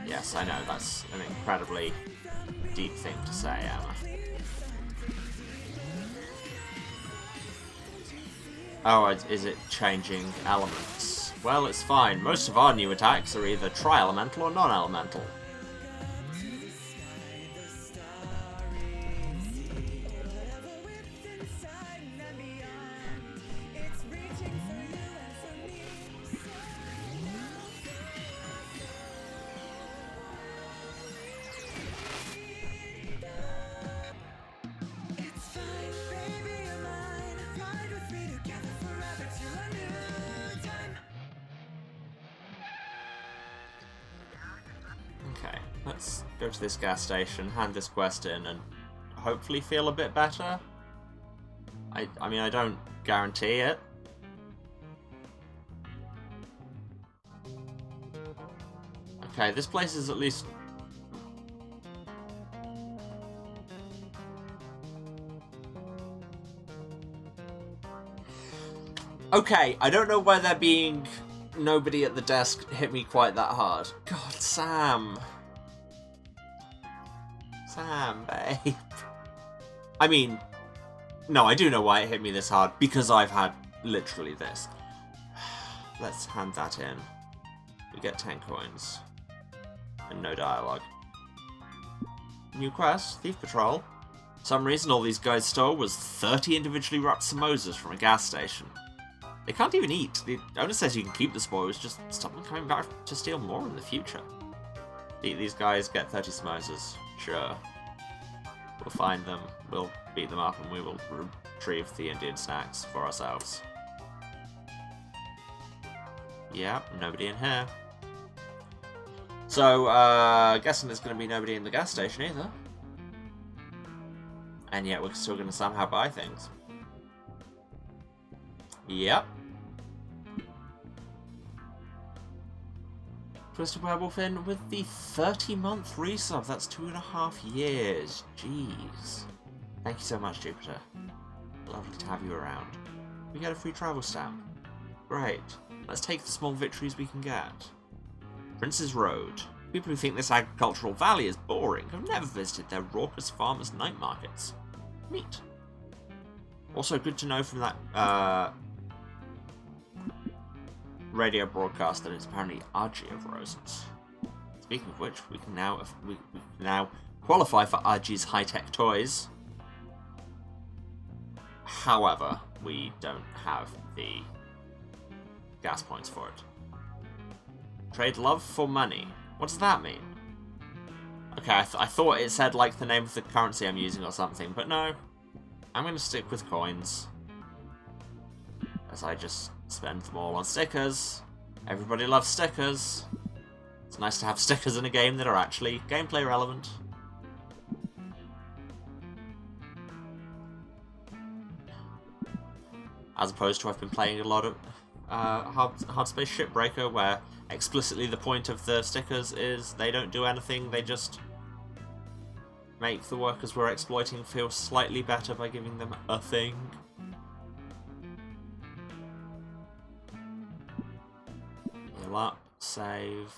Yes, I know, that's an incredibly deep thing to say, Emma. Oh, is it changing elements? Well, it's fine. Most of our new attacks are either tri-elemental or non-elemental. Okay, let's go to this gas station, hand this quest in, and hopefully feel a bit better. I mean, I don't guarantee it. Okay, this place is at least... Okay, I don't know why there being nobody at the desk hit me quite that hard. God, Sam. Sam, babe. I mean, no, I do know why it hit me this hard, because I've had literally this. Let's hand that in. We get 10 coins. And no dialogue. New quest, Thief Patrol. For some reason all these guys stole was 30 individually wrapped samosas from a gas station. They can't even eat. The owner says you can keep the spoils, just stop them coming back to steal more in the future. Beat these guys, get 30 samosas. Sure. We'll find them, we'll beat them up, and we will retrieve the Indian snacks for ourselves. Yep, nobody in here. So, guessing there's going to be nobody in the gas station either. And yet we're still going to somehow buy things. Yep. Twisted Werewolf in with the 30-month resub. That's 2.5 years. Jeez. Thank you so much, Jupiter. Lovely to have you around. We get a free travel stamp. Great. Let's take the small victories we can get. Prince's Road. People who think this agricultural valley is boring have never visited their raucous farmers' night markets. Neat. Also, good to know from that radio broadcast that it's apparently Argy of Roses. Speaking of which, we can now qualify for Argy's high-tech toys. However, we don't have the gas points for it. Trade love for money. What does that mean? Okay, I thought it said like the name of the currency I'm using or something, but no. I'm going to stick with coins. As I just spend them all on stickers. Everybody loves stickers. It's nice to have stickers in a game that are actually gameplay relevant. As opposed to I've been playing a lot of Hard Space Shipbreaker, where explicitly the point of the stickers is they don't do anything, they just make the workers we're exploiting feel slightly better by giving them a thing. Heal up, save.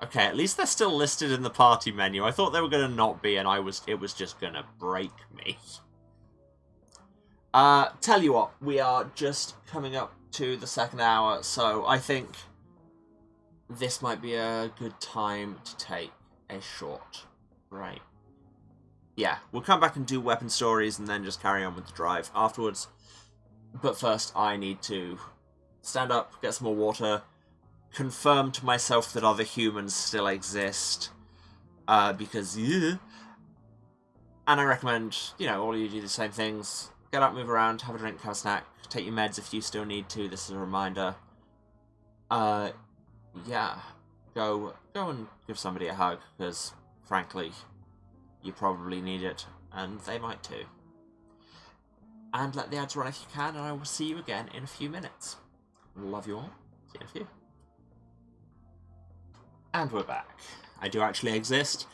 Okay, at least they're still listed in the party menu. I thought they were going to not be, and it was just going to break me. Tell you what, we are just coming up to the second hour, so I think this might be a good time to take a short break. Yeah, we'll come back and do weapon stories and then just carry on with the drive afterwards. But first, I need to stand up, get some more water, confirm to myself that other humans still exist, because, yeah. And I recommend, all of you do the same things. Get up, move around, have a drink, have a snack, take your meds if you still need to. This is a reminder. Yeah. Go and give somebody a hug, because, frankly, you probably need it, and they might too. And let the ads run if you can, and I will see you again in a few minutes. Love you all. See you in a few. And we're back. I do actually exist.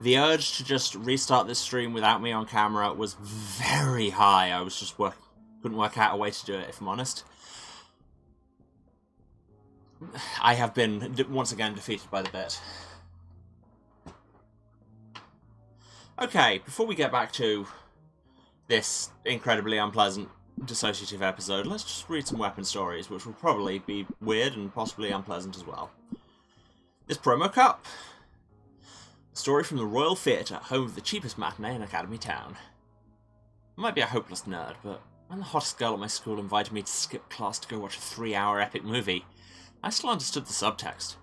The urge to just restart this stream without me on camera was very high. I was just couldn't work out a way to do it, if I'm honest. I have been, once again, defeated by the bit. Okay, before we get back to this incredibly unpleasant dissociative episode, let's just read some weapon stories, which will probably be weird and possibly unpleasant as well. This promo cup. A story from the Royal Theatre, home of the cheapest matinee in Academy Town. I might be a hopeless nerd, but when the hottest girl at my school invited me to skip class to go watch a 3-hour epic movie, I still understood the subtext.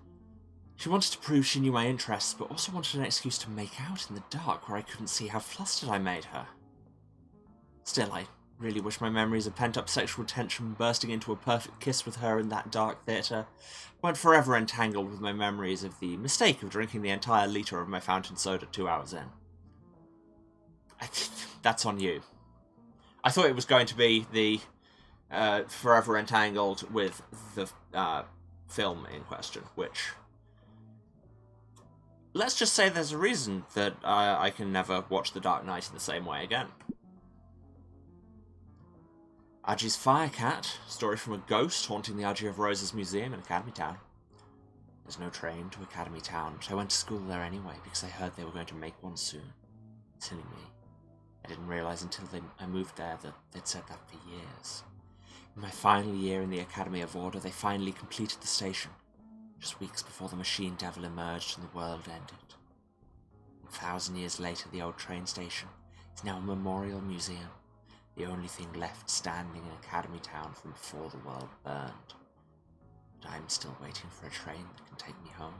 She wanted to prove she knew my interests, but also wanted an excuse to make out in the dark where I couldn't see how flustered I made her. Still, I really wish my memories of pent-up sexual tension bursting into a perfect kiss with her in that dark theatre weren't forever entangled with my memories of the mistake of drinking the entire litre of my fountain soda 2 hours in. That's on you. I thought it was going to be the forever entangled with the film in question, which... Let's just say there's a reason that I can never watch The Dark Knight in the same way again. Argy's Firecat, story from a ghost haunting the Argy of Roses Museum in Academy Town. There's no train to Academy Town, but I went to school there anyway because I heard they were going to make one soon. Silly me. I didn't realise until I moved there that they'd said that for years. In my final year in the Academy of Order, they finally completed the station, just weeks before the Machine Devil emerged and the world ended. 1,000 years later, the old train station is now a memorial museum. The only thing left standing in Academy Town from before the world burned. But I'm still waiting for a train that can take me home.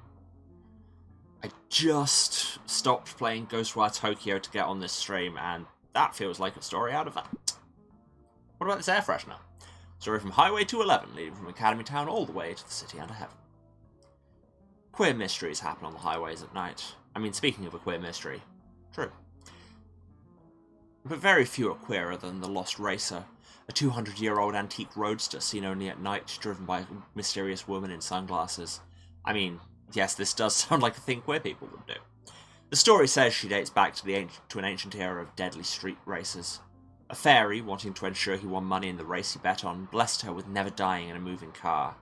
I just stopped playing Ghostwire Tokyo to get on this stream, and that feels like a story out of that. What about this air freshener? Story from Highway 211, leading from Academy Town all the way to the city under heaven. Queer mysteries happen on the highways at night. I mean, speaking of a queer mystery, true. But very few are queerer than the Lost Racer, a 200-year-old antique roadster seen only at night, driven by a mysterious woman in sunglasses. I mean, yes, this does sound like a thing queer people would do. The story says she dates back to an ancient era of deadly street races. A fairy, wanting to ensure he won money in the race he bet on, blessed her with never dying in a moving car.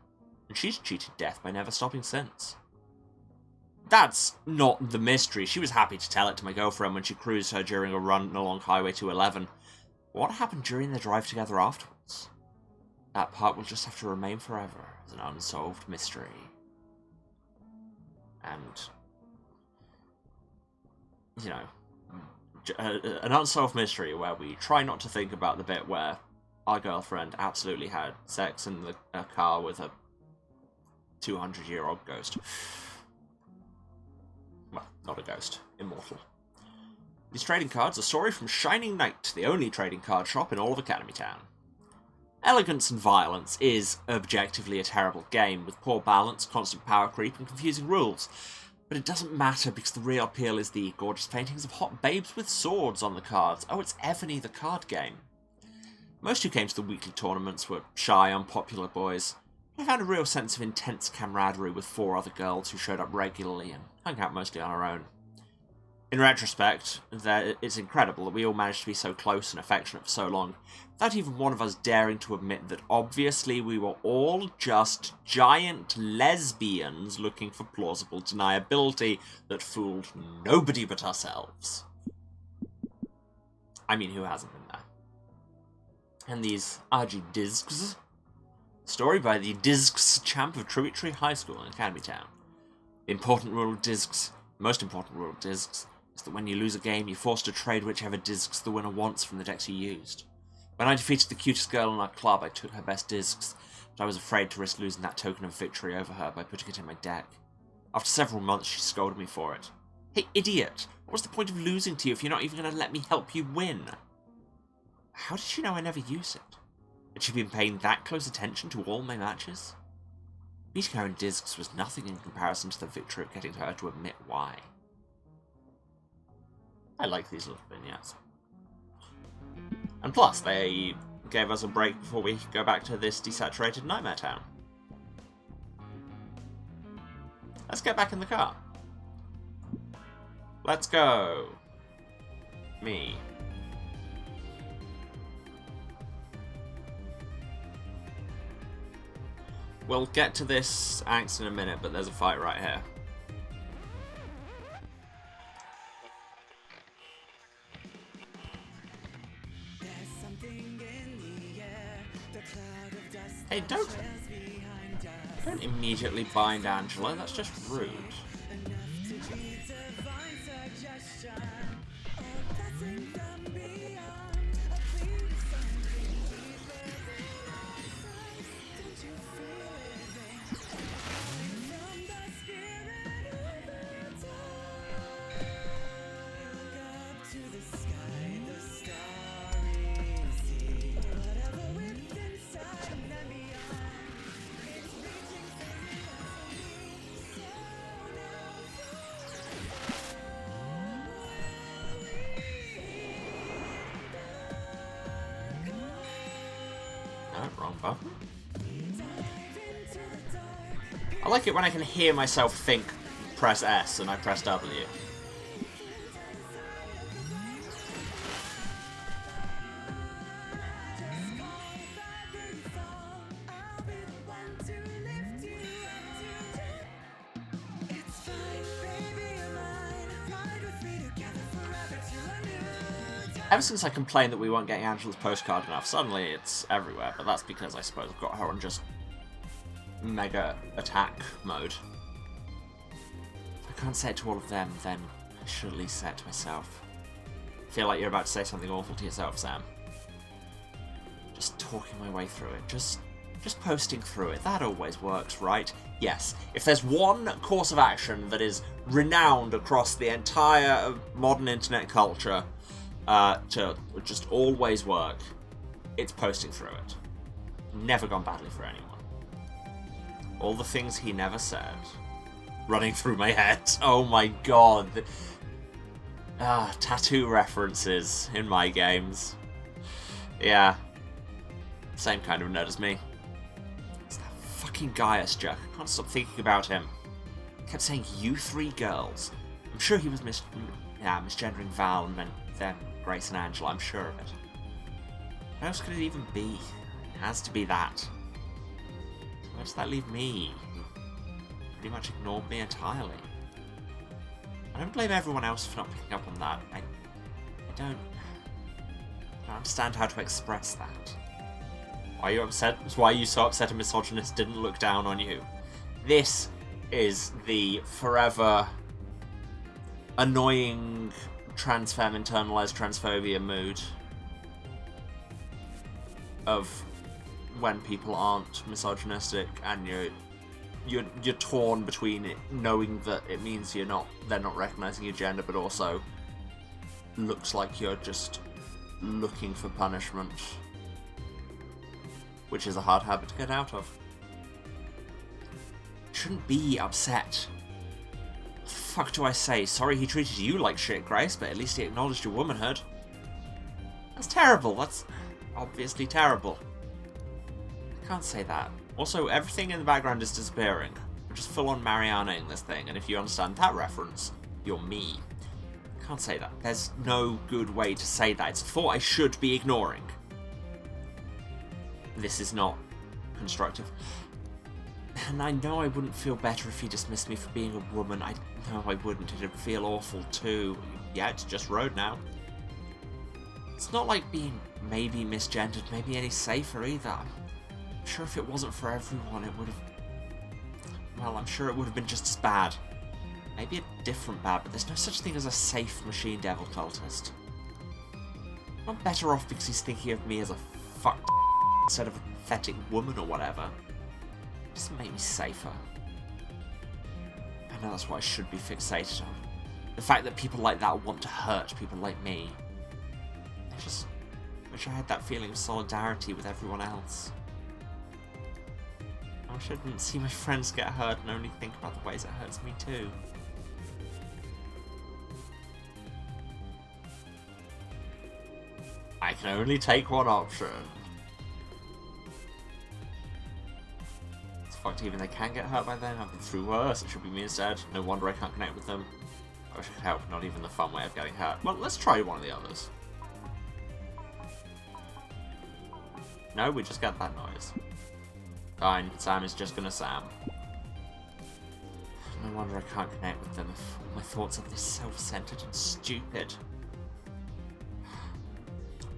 And she's cheated death by never stopping since. That's not the mystery. She was happy to tell it to my girlfriend when she cruised her during a run along Highway 211. What happened during their drive together afterwards? That part will just have to remain forever as an unsolved mystery. And, you know, an unsolved mystery where we try not to think about the bit where our girlfriend absolutely had sex in a car with a 200-year-old ghost. Well, not a ghost. Immortal. These trading cards are a story from Shining Knight, the only trading card shop in all of Academy Town. Elegance and Violence is objectively a terrible game, with poor balance, constant power creep, and confusing rules. But it doesn't matter because the real appeal is the gorgeous paintings of hot babes with swords on the cards. Oh, it's Evany the card game. Most who came to the weekly tournaments were shy, unpopular boys. I found a real sense of intense camaraderie with 4 other girls who showed up regularly and hung out mostly on our own. In retrospect, it's incredible that we all managed to be so close and affectionate for so long, without even one of us daring to admit that obviously we were all just giant lesbians looking for plausible deniability that fooled nobody but ourselves. I mean, who hasn't been there? And these RG Discs. Story by the Discs champ of Tributary High School in Academy Town. The important rule of Discs, most important rule of Discs, is that when you lose a game, you're forced to trade whichever Discs the winner wants from the decks you used. When I defeated the cutest girl in our club, I took her best Discs, but I was afraid to risk losing that token of victory over her by putting it in my deck. After several months, she scolded me for it. Hey, idiot! What was the point of losing to you if you're not even going to let me help you win? How did she know I never use it? Had she been paying that close attention to all my matches? Beating her in Discs was nothing in comparison to the victory of getting her to admit why. I like these little vignettes. And plus, they gave us a break before we go back to this desaturated nightmare town. Let's get back in the car. Let's go. Me. We'll get to this angst in a minute, but there's a fight right here. Hey, don't immediately bind Angela, that's just rude. Wrong button. I like it when I can hear myself think, press S, and I press W. Ever since I complained that we weren't getting Angela's postcard enough, suddenly it's everywhere, but that's because I suppose I've got her on just mega attack mode. If I can't say it to all of them, then I should at least say it to myself. I feel like you're about to say something awful to yourself, Sam. Just talking my way through it. Just Just posting through it, that always works, right? Yes, if there's one course of action that is renowned across the entire modern internet culture to just always work, it's posting through it. Never gone badly for anyone. All the things he never said running through my head. Oh my god. Tattoo references in my games. Yeah. Same kind of nerd as me. It's that fucking Gaius jerk. I can't stop thinking about him. He kept saying, you three girls. I'm sure he was misgendering Val and meant them, Grace and Angela. I'm sure of it. What else could it even be? It has to be that. So where does that leave me? Pretty much ignored me entirely. I don't blame everyone else for not picking up on that. I don't understand how to express that. Why are you upset? Why are you so upset a misogynist didn't look down on you? This is the forever annoying trans-femme internalized transphobia mood of when people aren't misogynistic and you're torn between it, knowing that it means they're not recognizing your gender, but also looks like you're just looking for punishment, which is a hard habit to get out of. Shouldn't be upset. What the fuck do I say? Sorry he treated you like shit, Grace, but at least he acknowledged your womanhood. That's terrible. That's obviously terrible. I can't say that. Also, everything in the background is disappearing. We're just full-on Mariana-ing this thing, and if you understand that reference, you're me. I can't say that. There's no good way to say that. It's a thought I should be ignoring. This is not constructive. And I know I wouldn't feel better if he dismissed me for being a woman. I know I wouldn't. It'd feel awful too. Yeah, it's just road now. It's not like being maybe misgendered, maybe any safer either. I'm sure if it wasn't for everyone, it would have... Well, I'm sure it would have been just as bad. Maybe a different bad, but there's no such thing as a safe machine devil cultist. I'm better off because he's thinking of me as a fucked instead of a pathetic woman or whatever. It doesn't make me safer. I know that's what I should be fixated on. The fact that people like that want to hurt people like me. I just wish I had that feeling of solidarity with everyone else. I wish I didn't see my friends get hurt and only think about the ways it hurts me too. I can only take one option. It's fucked, even they can get hurt by them. I've been through worse. It should be me instead. No wonder I can't connect with them. I wish I could help, not even the fun way of getting hurt. Well, let's try one of the others. No, we just got that noise. Fine, Sam is just gonna Sam. No wonder I can't connect with them if all my thoughts are this self-centered and stupid.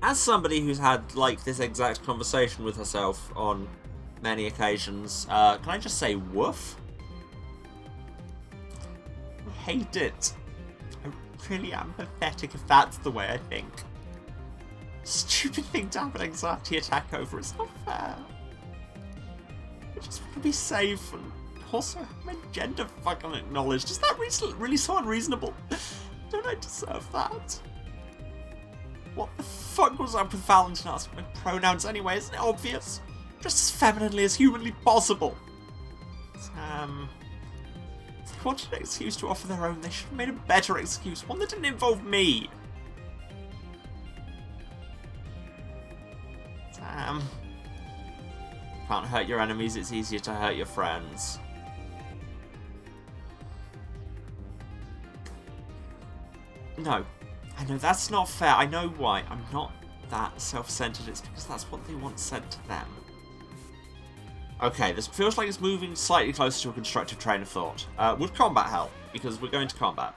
As somebody who's had, like, this exact conversation with herself on many occasions, can I just say woof? I hate it. I really am pathetic if that's the way I think. Stupid thing to have an anxiety attack over. It's not fair. I just want to be safe and also have my gender fucking acknowledged. Is that really so unreasonable? Don't I deserve that? What the fuck was up with Valentine asking my pronouns anyway? Isn't it obvious? Just as femininely as humanly possible. If they wanted an excuse to offer their own, they should have made a better excuse. One that didn't involve me. Can't hurt your enemies, it's easier to hurt your friends. No. I know that's not fair. I know why. I'm not that self-centered. It's because that's what they want said to them. Okay, this feels like it's moving slightly closer to a constructive train of thought. Would combat help? Because we're going to combat.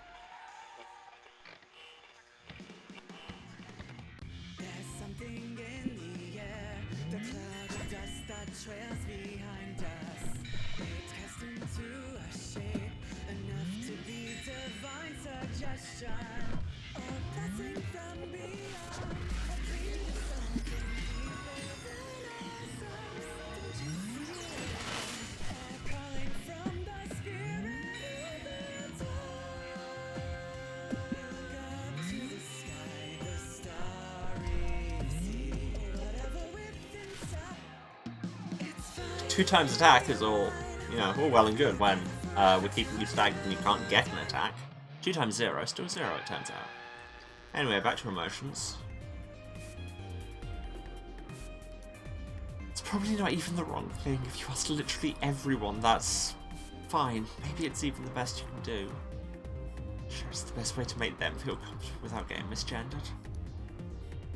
2 times attack is all, you know, all well and good when we're keeping you stagnant and you can't get an attack. 2 times 0, still 0 it turns out. Anyway, back to emotions. It's probably not even the wrong thing. If you ask literally everyone, that's fine. Maybe it's even the best you can do. Sure, it's the best way to make them feel comfortable without getting misgendered.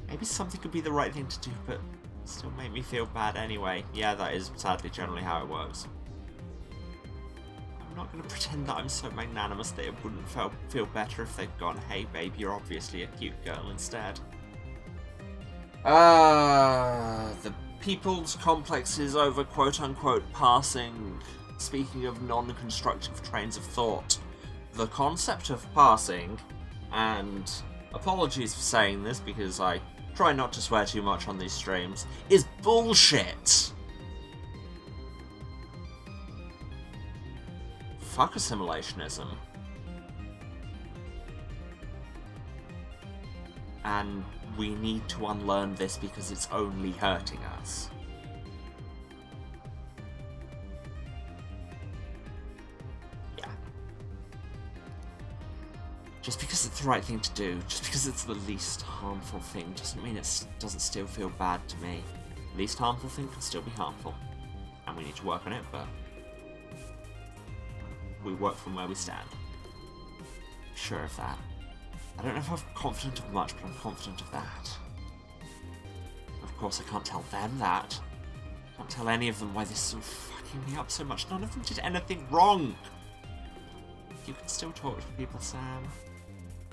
Maybe something could be the right thing to do, but still make me feel bad anyway. Yeah, that is sadly generally how it works. I'm not going to pretend that I'm so magnanimous that it wouldn't feel better if they'd gone, hey babe, you're obviously a cute girl instead. The people's complexes over quote-unquote passing. Speaking of non-constructive trains of thought, the concept of passing, and apologies for saying this because I try not to swear too much on these streams, is bullshit! Fuck assimilationism. And we need to unlearn this because it's only hurting us. Yeah. Just because it's the right thing to do, just because it's the least harmful thing, doesn't mean it doesn't still feel bad to me. Least harmful thing can still be harmful. And we need to work on it, but we work from where we stand. Sure of that. I don't know if I'm confident of much, but I'm confident of that. Of course, I can't tell them that. I can't tell any of them why this is all fucking me up so much. None of them did anything wrong. You can still talk to people, Sam.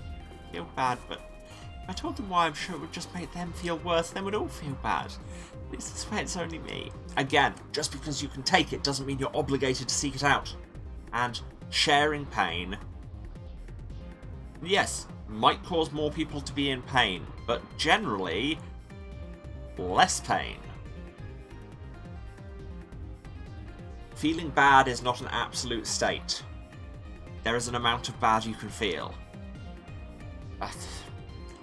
I feel bad, but if I told them why, I'm sure it would just make them feel worse. They would all feel bad. This is why it's only me. Again, just because you can take it doesn't mean you're obligated to seek it out. And sharing pain, yes, might cause more people to be in pain, but generally, less pain. Feeling bad is not an absolute state. There is an amount of bad you can feel.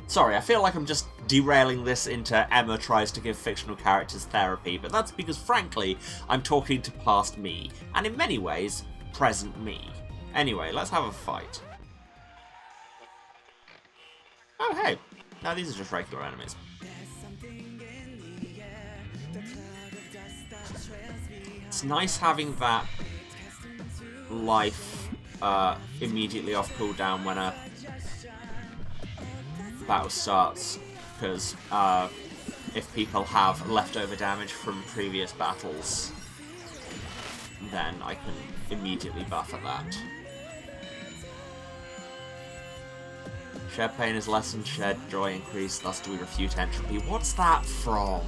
Sorry, I feel like I'm just derailing this into Emma tries to give fictional characters therapy, but that's because, frankly, I'm talking to past me, and in many ways, present me. Anyway, let's have a fight. Oh, hey. Now these are just regular enemies. It's nice having that life immediately off cooldown when a battle starts, because if people have leftover damage from previous battles, then I can immediately buff at that. Shared pain is lessened, shared joy increased, thus do we refute entropy. What's that from?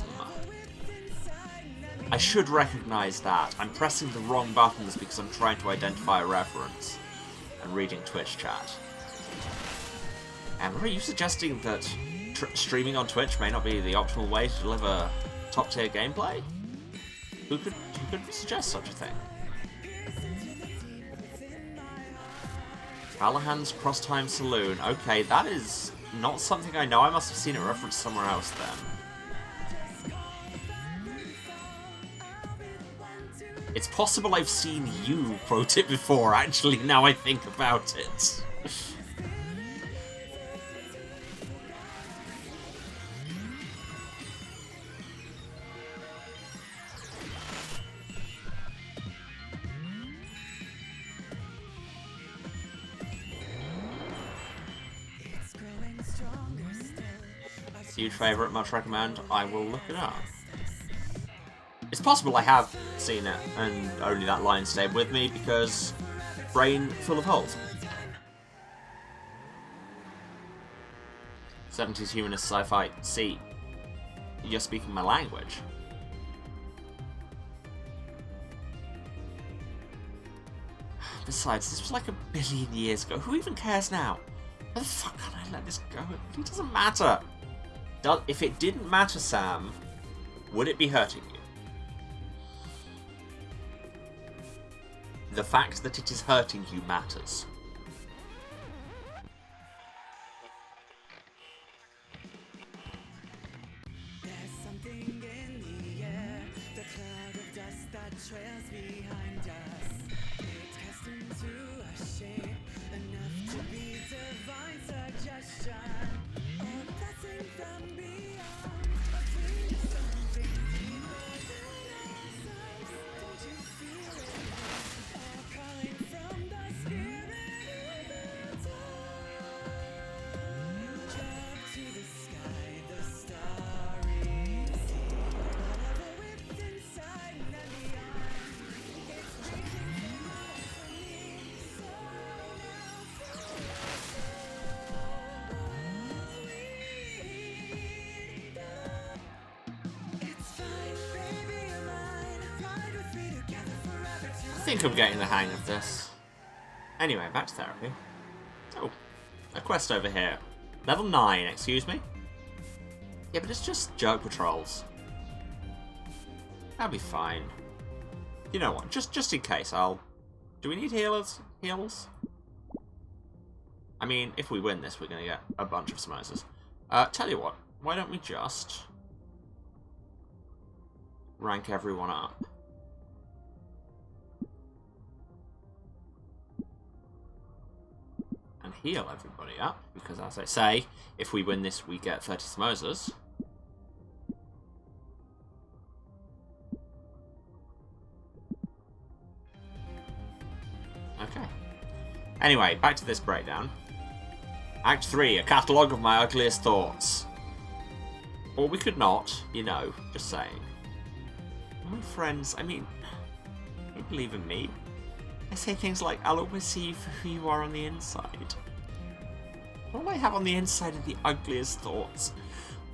I should recognise that. I'm pressing the wrong buttons because I'm trying to identify a reference and reading Twitch chat. Emma, are you suggesting that streaming on Twitch may not be the optimal way to deliver top-tier gameplay? Who could suggest such a thing? Callahan's Cross-Time Saloon. Okay, that is not something I know. I must have seen it referenced somewhere else then. It's possible I've seen you quote it before, actually, now I think about it. Huge favourite, much recommend. I will look it up. It's possible I have seen it, and only that line stayed with me because brain full of holes. 70s humanist sci-fi. See, you're speaking my language. Besides, this was like 1 billion years ago. Who even cares now? Why the fuck can't I let this go? It really doesn't matter. If it didn't matter, Sam, would it be hurting you? The fact that it is hurting you matters. I think I'm getting the hang of this. Anyway, back to therapy. Oh, a quest over here. Level 9, excuse me? Yeah, but it's just jerk patrols. That'll be fine. You know what, just in case, I'll... Do we need healers? Heals? I mean, if we win this, we're going to get a bunch of samosas. Tell you what, why don't we just... rank everyone up. And heal everybody up, because as I say, if we win this, we get 30 samosas. Okay. Anyway, back to this breakdown. Act 3, a catalogue of my ugliest thoughts. Or we could not, you know, just saying. My friends, I mean, you believe in me. I say things like, I'll always see you for who you are on the inside. All I have on the inside are the ugliest thoughts.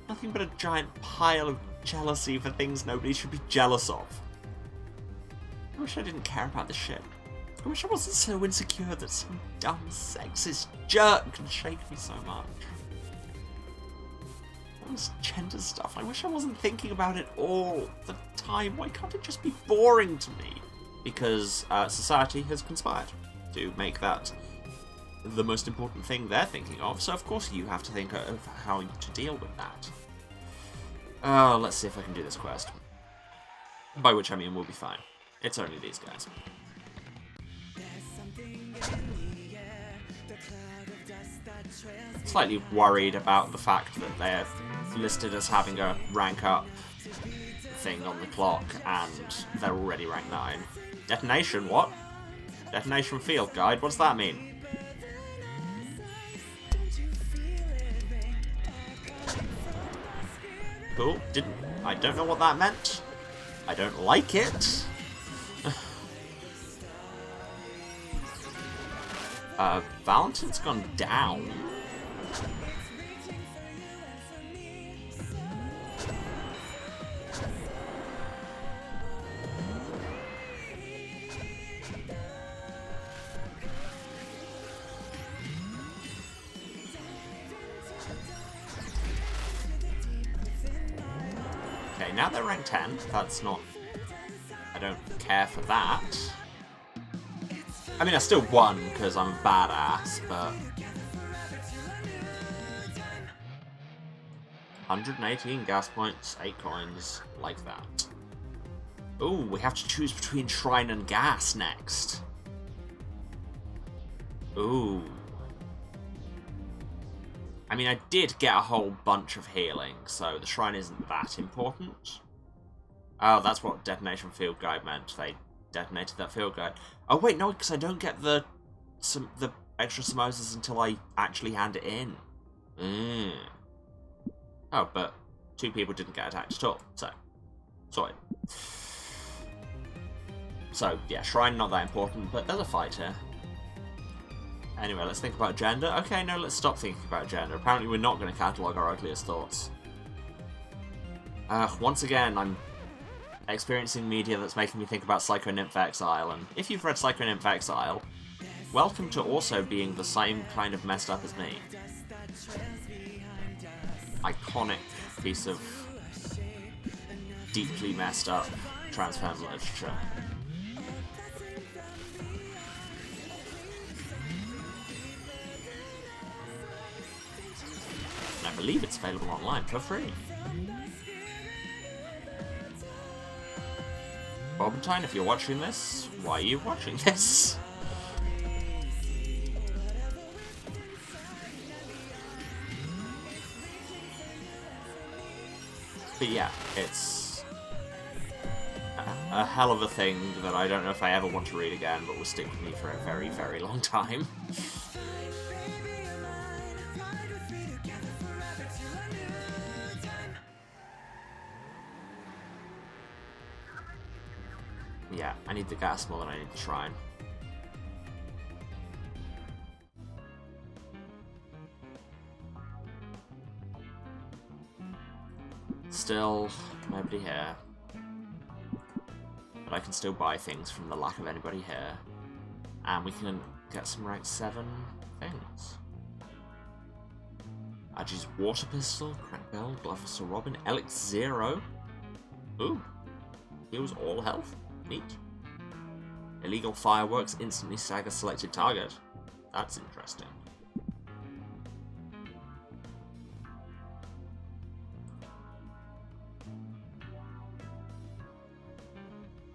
Nothing but a giant pile of jealousy for things nobody should be jealous of. I wish I didn't care about this shit. I wish I wasn't so insecure that some dumb, sexist jerk can shake me so much. All this gender stuff, I wish I wasn't thinking about it all the time. Why can't it just be boring to me? Because society has conspired to make that the most important thing they're thinking of, so of course you have to think of how to deal with that. Let's see if I can do this quest. By which I mean we'll be fine. It's only these guys. Slightly worried about the fact that they're listed as having a rank up thing on the clock, and they're already rank 9. Detonation, what? Detonation field guide, what does that mean? Cool, I don't know what that meant. I don't like it. Valentin's gone down. Okay, now they're rank 10. That's not... I don't care for that. I mean, I still won because I'm a badass, but... 118 gas points, 8 coins, like that. Ooh, we have to choose between Shrine and Gas next. Ooh. I mean, I did get a whole bunch of healing, so the Shrine isn't that important. Oh, that's what Detonation Field Guide meant. They detonated that field guide. Oh wait, no, because I don't get the extra samosas until I actually hand it in. Oh, but 2 people didn't get attacked at all, so sorted. So yeah, Shrine not that important, but there's a fight here. Anyway, let's think about gender. Okay, no, let's stop thinking about gender. Apparently we're not going to catalogue our ugliest thoughts. Once again, I'm experiencing media that's making me think about Psycho Nymph Exile, and if you've read Psycho Nymph Exile, welcome to also being the same kind of messed up as me. Iconic piece of deeply messed up transform literature. And I believe it's available online for free. Bobbentine, if you're watching this, why are you watching this? But yeah, it's a hell of a thing that I don't know if I ever want to read again, but will stick with me for a very, very long time. Yeah, I need the gas more than I need the shrine. Still, nobody here. But I can still buy things from the lack of anybody here. And we can get some rank 7 things. Agi's water pistol, crank bell, glove for Sir Robin, Elix 0. Ooh. Heals all health. Neat. Illegal fireworks instantly stagger selected target. That's interesting.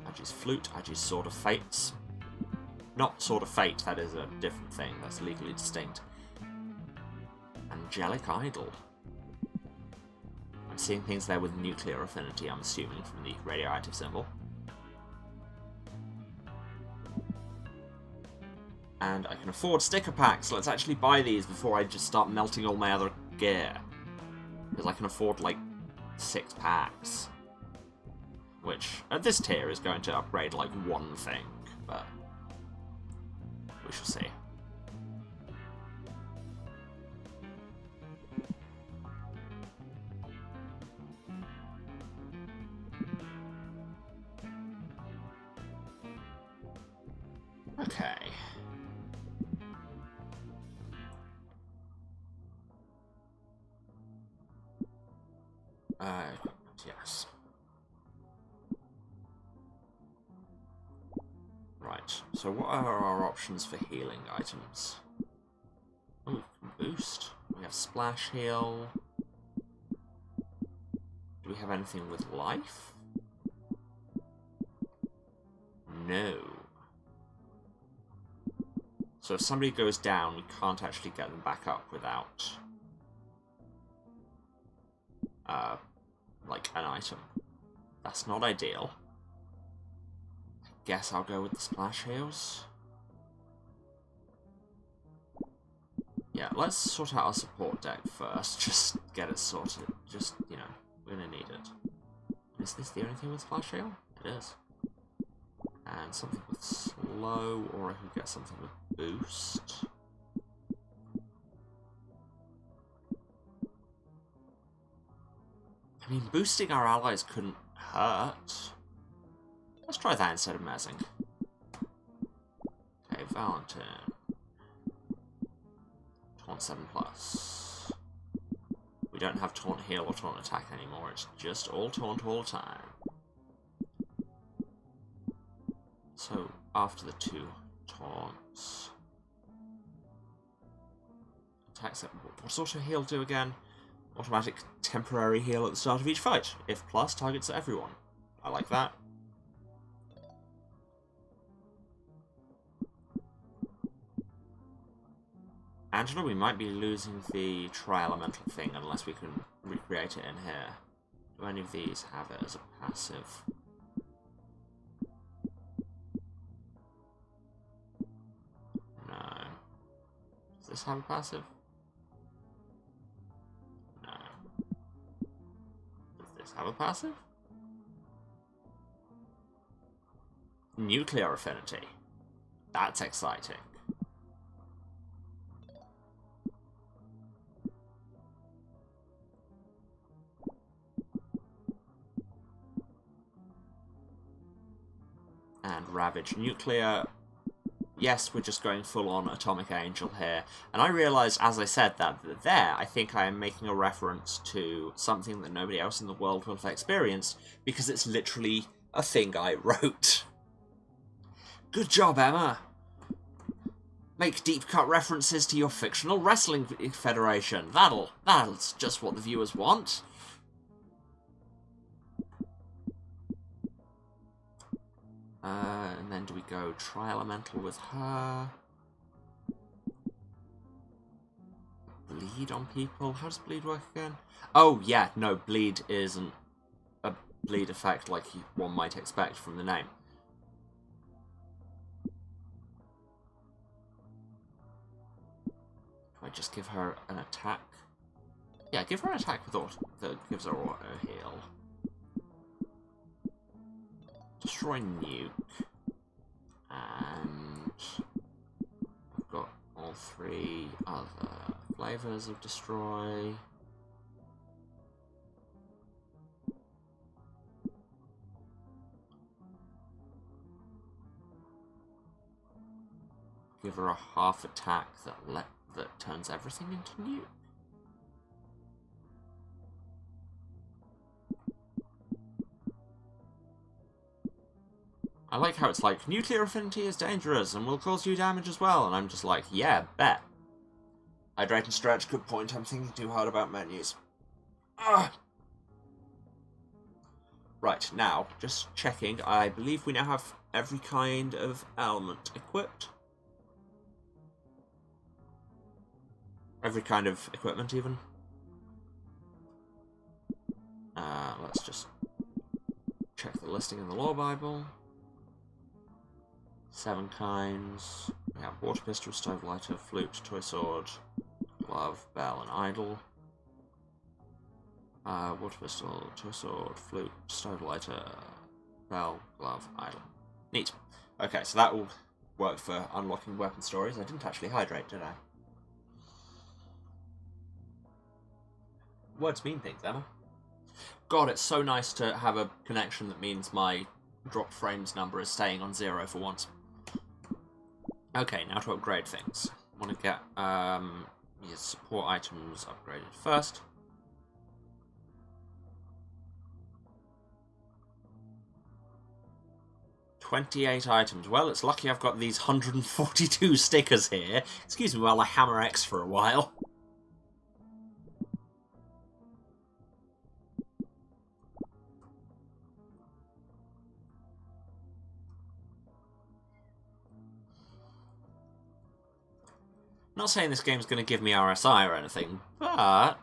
Agi's flute, Agi's sword of fates. Not sword of fate, that is a different thing, that's legally distinct. Angelic idol. I'm seeing things there with nuclear affinity, I'm assuming, from the radioactive symbol. And I can afford sticker packs. Let's actually buy these before I just start melting all my other gear. Because I can afford, like, 6 packs. Which, at this tier, is going to upgrade, like, one thing. But we shall see. Okay. Yes. Right, so what are our options for healing items? Oh, we can boost. We have splash heal. Do we have anything with life? No. So if somebody goes down, we can't actually get them back up without like an item. That's not ideal. I guess I'll go with the splash heals. Yeah, let's sort out our support deck first. Just get it sorted. Just, you know, we're gonna need it. Is this the only thing with splash heal? It is. And something with slow, or I could get something with boost. I mean, boosting our allies couldn't hurt. Let's try that instead of mezzing. Okay, Valentin. Taunt 7+. We don't have taunt heal or taunt attack anymore, it's just all taunt all the time. So, after the 2 taunts... Attack set. What sort of heal do again? Automatic temporary heal at the start of each fight. If plus, targets everyone. I like that. Angela, we might be losing the tri-elemental thing unless we can recreate it in here. Do any of these have it as a passive? No. Does this have a passive? No. Does this have a passive? Nuclear affinity. That's exciting. And Ravage Nuclear. Yes, we're just going full-on Atomic Angel here. And I realised, as I said that there, I think I am making a reference to something that nobody else in the world will have experienced, because it's literally a thing I wrote. Good job, Emma! Make deep-cut references to your fictional wrestling federation. That's just what the viewers want. And then do we go Tri-Elemental with her? Bleed on people? How does bleed work again? Oh, yeah, no, bleed isn't a bleed effect like one might expect from the name. Do I just give her an attack? Yeah, give her an attack with auto that gives her auto heal. Destroy nuke. And I've got all 3 other flavors of destroy. Give her a half attack that turns everything into nuke. I like how it's like, nuclear affinity is dangerous and will cause you damage as well, and I'm just like, yeah, bet. Hydrate and stretch, good point, I'm thinking too hard about menus. Ugh. Right, now, just checking, I believe we now have every kind of element equipped. Every kind of equipment, even. Let's just check the listing in the Lore Bible. 7 kinds. We have water pistol, stove lighter, flute, toy sword, glove, bell, and idol. Water pistol, toy sword, flute, stove lighter, bell, glove, idol. Neat. Okay, so that will work for unlocking weapon stories. I didn't actually hydrate, did I? Words mean things, Emma. God, it's so nice to have a connection that means my drop frames number is staying on 0 for once. Okay, now to upgrade things. I want to get your support items upgraded first. $28 items. Well, it's lucky I've got these 142 stickers here. Excuse me while I hammer X for a while. Not saying this game's going to give me RSI or anything, but...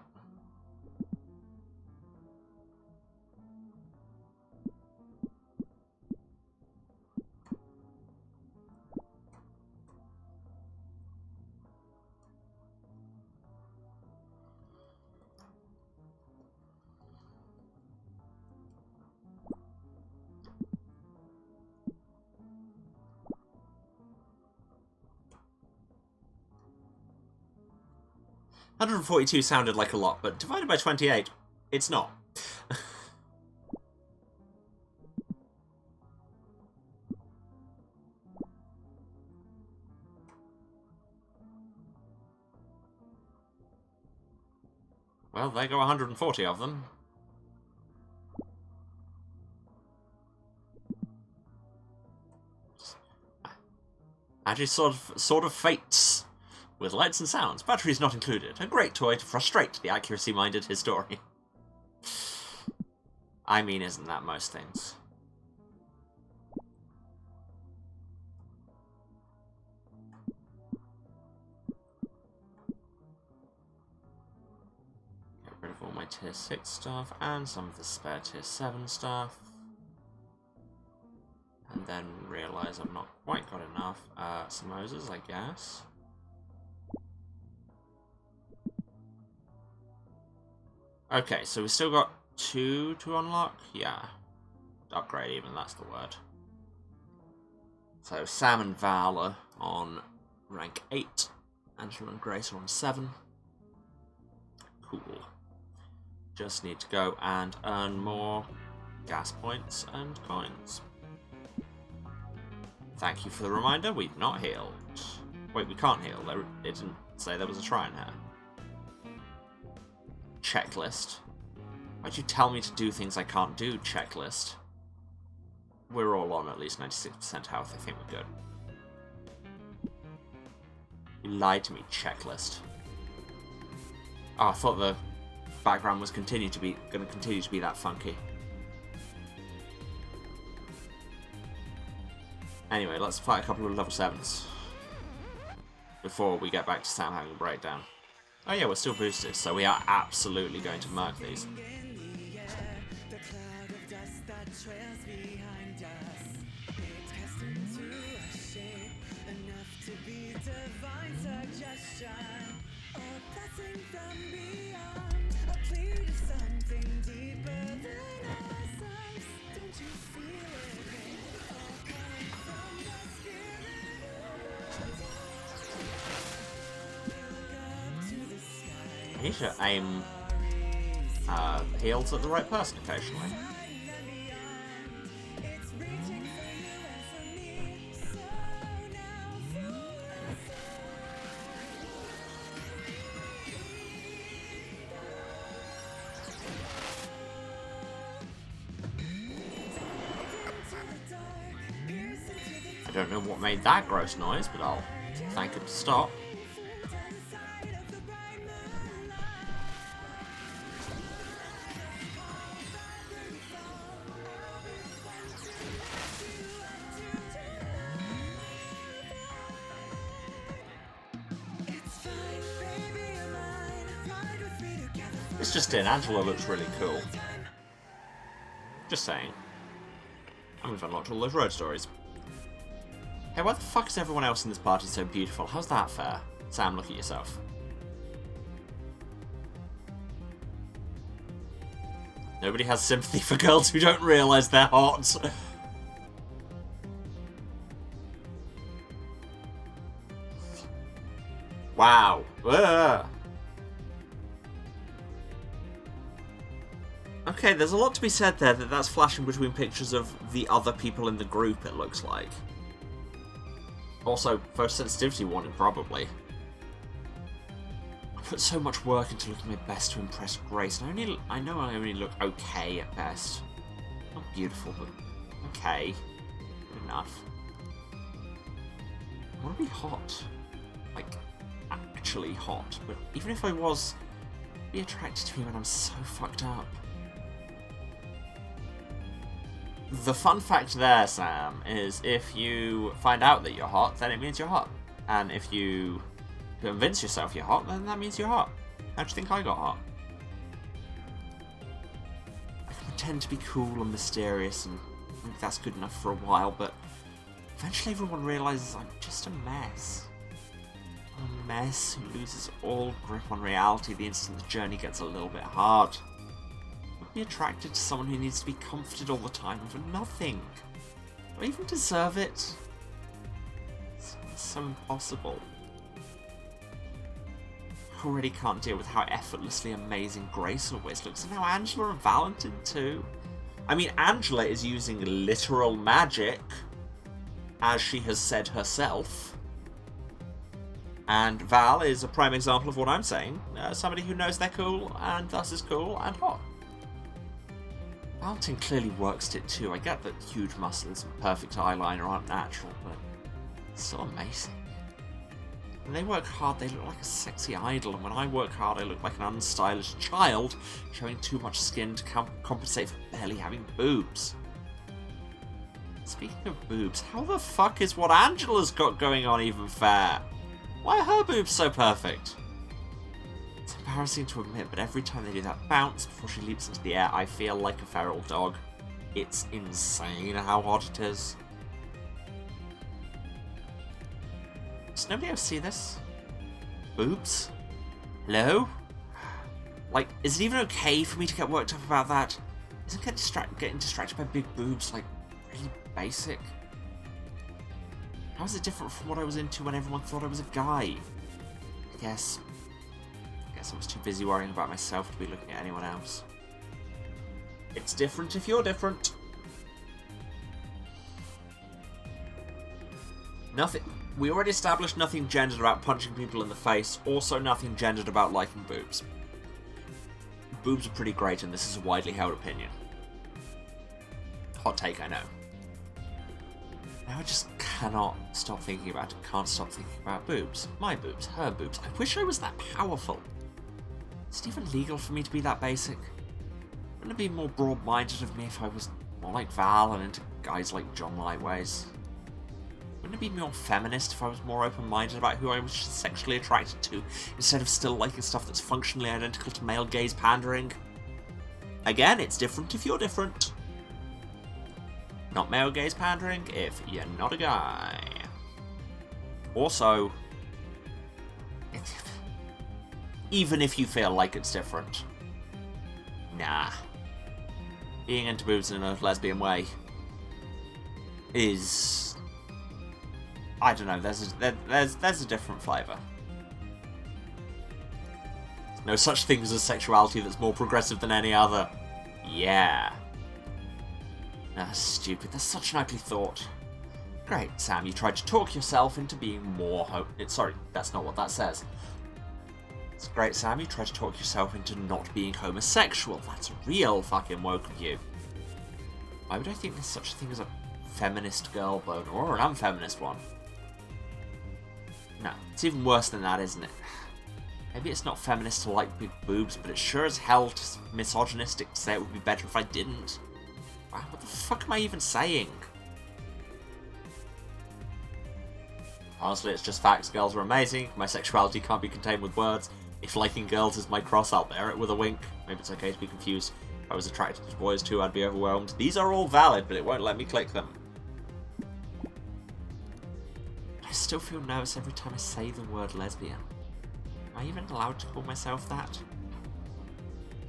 $142 sounded like a lot, but divided by 28, it's not. Well, there go 140 of them. Actually, sort of fates. With lights and sounds, batteries not included. A great toy to frustrate the accuracy-minded historian. I mean, isn't that most things? Get rid of all my tier 6 stuff and some of the spare tier 7 stuff. And then realise I've not quite got enough samosas, I guess. Okay, so we've still got 2 to unlock? Yeah. Upgrade even, that's the word. So Sam and Val are on rank 8. Angela and Grace are on 7. Cool. Just need to go and earn more gas points and coins. Thank you for the reminder, we've not healed. Wait, we can't heal. It didn't say there was a shrine here. Checklist. Why'd you tell me to do things I can't do, checklist? We're all on at least 96% health, I think we're good. You lied to me, checklist. Oh, I thought the background was gonna continue to be that funky. Anyway, let's fight a couple of level 7s. Before we get back to Sam having a breakdown. Oh yeah, we're still boosted, so we are absolutely going to murk these. I need to aim heals at the right person occasionally. I don't know what made that gross noise, but I'll thank it to stop. It's just in. Angela looks really cool. Just saying. And we've unlocked all those road stories. Hey, why the fuck is everyone else in this party so beautiful? How's that fair? Sam, look at yourself. Nobody has sympathy for girls who don't realise they're hot. Wow. Ugh. Okay, there's a lot to be said there that's flashing between pictures of the other people in the group, it looks like. Also, photosensitivity warning, probably. I put so much work into looking my best to impress Grace, and I know I only look okay at best. Not beautiful, but okay. Good enough. I want to be hot. Like, actually hot. But even if I was, be attracted to me when I'm so fucked up. The fun fact there, Sam, is if you find out that you're hot, then it means you're hot. And if you convince yourself you're hot, then that means you're hot. How do you think I got hot? I can pretend to be cool and mysterious, and I think that's good enough for a while, but eventually everyone realises I'm just a mess. A mess who loses all grip on reality the instant the journey gets a little bit hard. Be attracted to someone who needs to be comforted all the time for nothing. Do I even deserve it? It's so impossible. I already can't deal with how effortlessly amazing Grace always looks, and now Angela and Valentin too. I mean, Angela is using literal magic, as she has said herself. And Val is a prime example of what I'm saying. Somebody who knows they're cool, and thus is cool and hot. Valentin clearly works it too. I get that huge muscles and perfect eyeliner aren't natural, but it's so amazing. When they work hard, they look like a sexy idol, and when I work hard, I look like an unstylish child, showing too much skin to compensate for barely having boobs. Speaking of boobs, how the fuck is what Angela's got going on even fair? Why are her boobs so perfect? It's embarrassing to admit, but every time they do that bounce before she leaps into the air, I feel like a feral dog. It's insane how hot it is. Does nobody else see this? Boobs? Hello? Like, is it even okay for me to get worked up about that? Isn't getting distracted by big boobs, like, really basic? How is it different from what I was into when everyone thought I was a guy? I guess I was too busy worrying about myself to be looking at anyone else. It's different if you're different. Nothing. We already established nothing gendered about punching people in the face. Also, nothing gendered about liking boobs. Boobs are pretty great, and this is a widely held opinion. Hot take, I know. Now I just cannot stop thinking about it. Can't stop thinking about boobs. My boobs, her boobs. I wish I was that powerful. Is it even legal for me to be that basic? Wouldn't it be more broad-minded of me if I was more like Val and into guys like John Lightways? Wouldn't it be more feminist if I was more open-minded about who I was sexually attracted to, instead of still liking stuff that's functionally identical to male gaze pandering? Again, it's different if you're different. Not male gaze pandering if you're not a guy. Also, even if you feel like it's different, nah. Being into boobs in a lesbian way is, I don't know. There's a different flavour. No such thing as a sexuality that's more progressive than any other. Yeah. That's stupid. That's such an ugly thought. Great, Sam. You tried to talk yourself into being more sorry, that's not what that says. It's great, Sam. You tried to talk yourself into not being homosexual. That's real fucking woke of you. Why would I think there's such a thing as a feminist girl boner or an unfeminist one? No, it's even worse than that, isn't it? Maybe it's not feminist to like big boobs, but it's sure as hell misogynistic to say it would be better if I didn't. Wow, what the fuck am I even saying? Honestly, it's just facts. Girls are amazing. My sexuality can't be contained with words. If liking girls is my cross, I'll bear it with a wink. Maybe it's okay to be confused. If I was attracted to boys too, I'd be overwhelmed. These are all valid, but it won't let me click them. I still feel nervous every time I say the word lesbian. Am I even allowed to call myself that?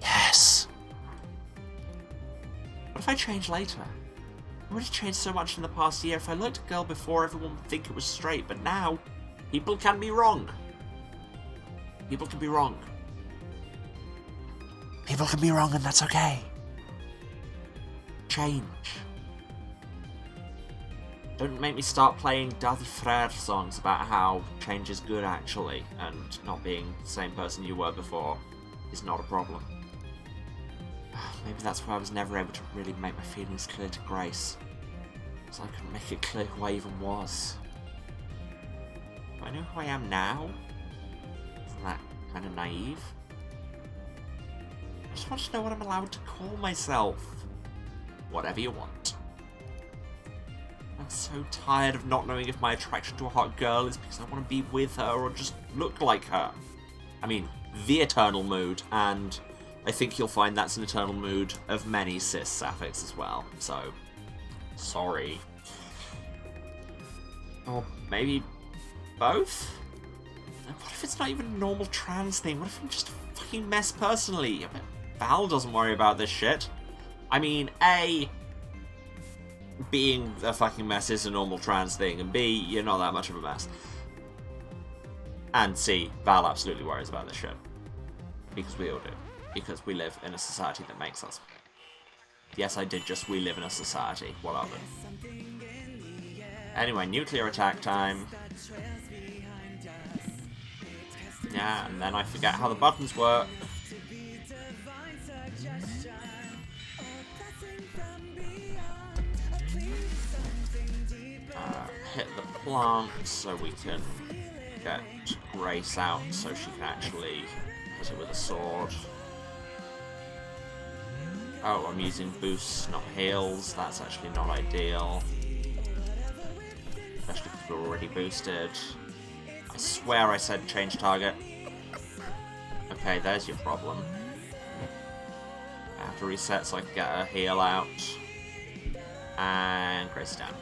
Yes! What if I change later? I would have changed so much in the past year. If I liked a girl before, everyone would think it was straight, but now, people can be wrong. People can be wrong. People can be wrong, and that's okay. Change. Don't make me start playing David Frere songs about how change is good, actually, and not being the same person you were before is not a problem. Maybe that's why I was never able to really make my feelings clear to Grace. Because I couldn't make it clear who I even was. Do I know who I am now? Isn't that kind of naive? I just want to know what I'm allowed to call myself. Whatever you want. I'm so tired of not knowing if my attraction to a hot girl is because I want to be with her or just look like her. I mean, the eternal mood, and I think you'll find that's an eternal mood of many cis sapphics as well, so sorry. Or maybe both? What if it's not even a normal trans thing? What if I'm just a fucking mess personally? I bet Val doesn't worry about this shit. I mean, A, being a fucking mess is a normal trans thing, and B, you're not that much of a mess. And C, Val absolutely worries about this shit. Because we all do. Because we live in a society that makes us. Yes, I did just we live in a society. What of it? Anyway, nuclear attack time. Yeah, and then I forget how the buttons work. Hit the plant so we can get Grace out so she can actually hit it with a sword. Oh, I'm using boosts, not heals. That's actually not ideal. Especially because we're already boosted. I swear I said change target. Okay, there's your problem. I have to reset so I can get a heal out. And Grace down.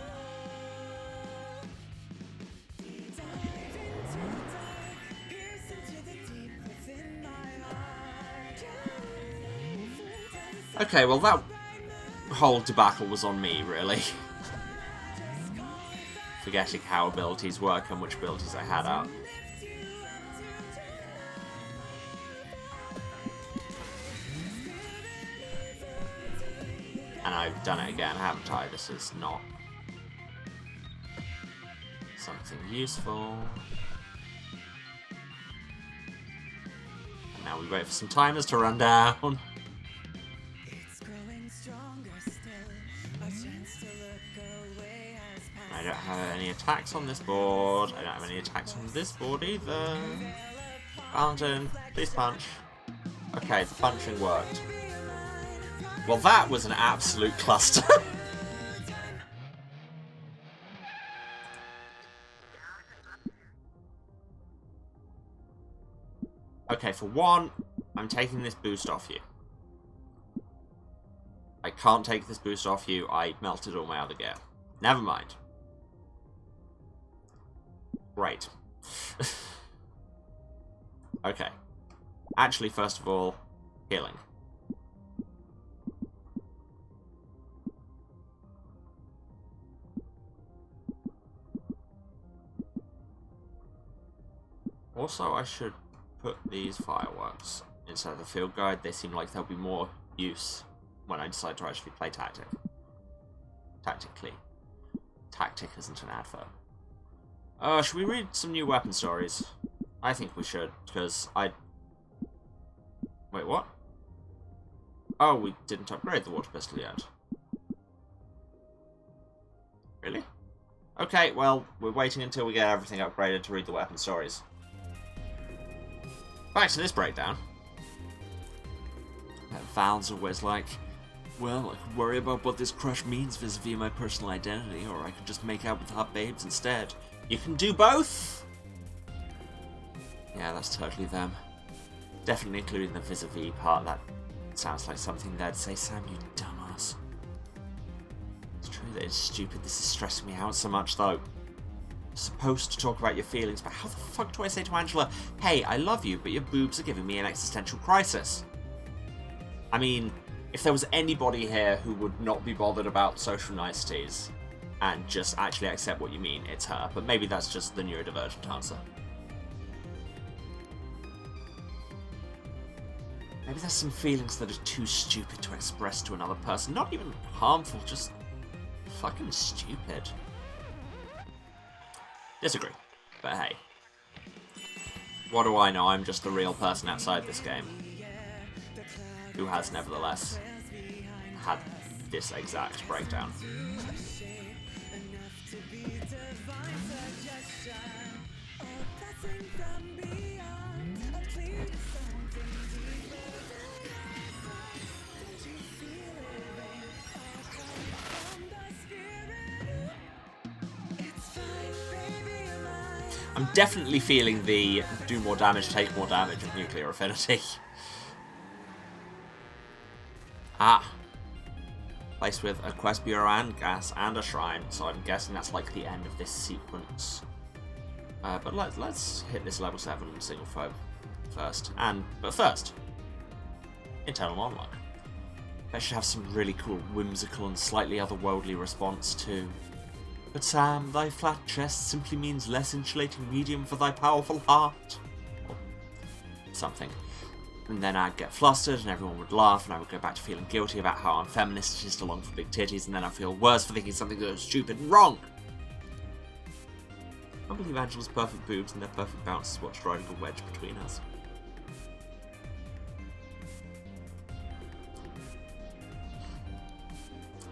Okay, well that whole debacle was on me, really. Forgetting how abilities work and which abilities I had up. And I've done it again, haven't I? This is not something useful. And now we wait for some timers to run down. I don't have any attacks on this board. I don't have any attacks on this board either. Valentine, please punch. Okay, the punching worked. Well, that was an absolute cluster. Okay, for one, I'm taking this boost off you. I can't take this boost off you. I melted all my other gear. Never mind. Great. Okay. Actually, first of all, healing. Also, I should put these fireworks inside the field guide. They seem like they'll be more use when I decide to actually play tactic. Tactically. Tactic isn't an adverb. Should we read some new weapon stories? I think we should, because Wait, what? Oh, we didn't upgrade the water pistol yet. Really? Okay, well, we're waiting until we get everything upgraded to read the weapon stories. Back to this breakdown. Val's always like, well, I could worry about what this crush means vis-a-vis my personal identity, or I could just make out with hot babes instead. You can do both! Yeah, that's totally them. Definitely including the vis-a-vis part. That sounds like something they'd say, Sam, you dumbass. It's true that it's stupid. This is stressing me out so much, though. You're supposed to talk about your feelings, but how the fuck do I say to Angela, hey, I love you, but your boobs are giving me an existential crisis? I mean, if there was anybody here who would not be bothered about social niceties and just actually accept what you mean, it's her. But maybe that's just the neurodivergent answer. Maybe there's some feelings that are too stupid to express to another person. Not even harmful, just fucking stupid. Disagree. But hey. What do I know? I'm just the real person outside this game. Who has, nevertheless, had this exact breakdown. I'm definitely feeling the do more damage, take more damage of nuclear affinity. Ah. Place with a quest bureau and gas and a shrine, so I'm guessing that's like the end of this sequence. But let's hit this level 7 single foe first. But first, internal monologue. That should have some really cool, whimsical and slightly otherworldly response to. But Sam, thy flat chest simply means less insulating medium for thy powerful heart. Or something. And then I'd get flustered and everyone would laugh and I would go back to feeling guilty about how unfeminist it is to long for big titties, and then I'd feel worse for thinking something that was stupid and wrong. I believe Angela's perfect boobs and their perfect bounce is what's driving a wedge between us.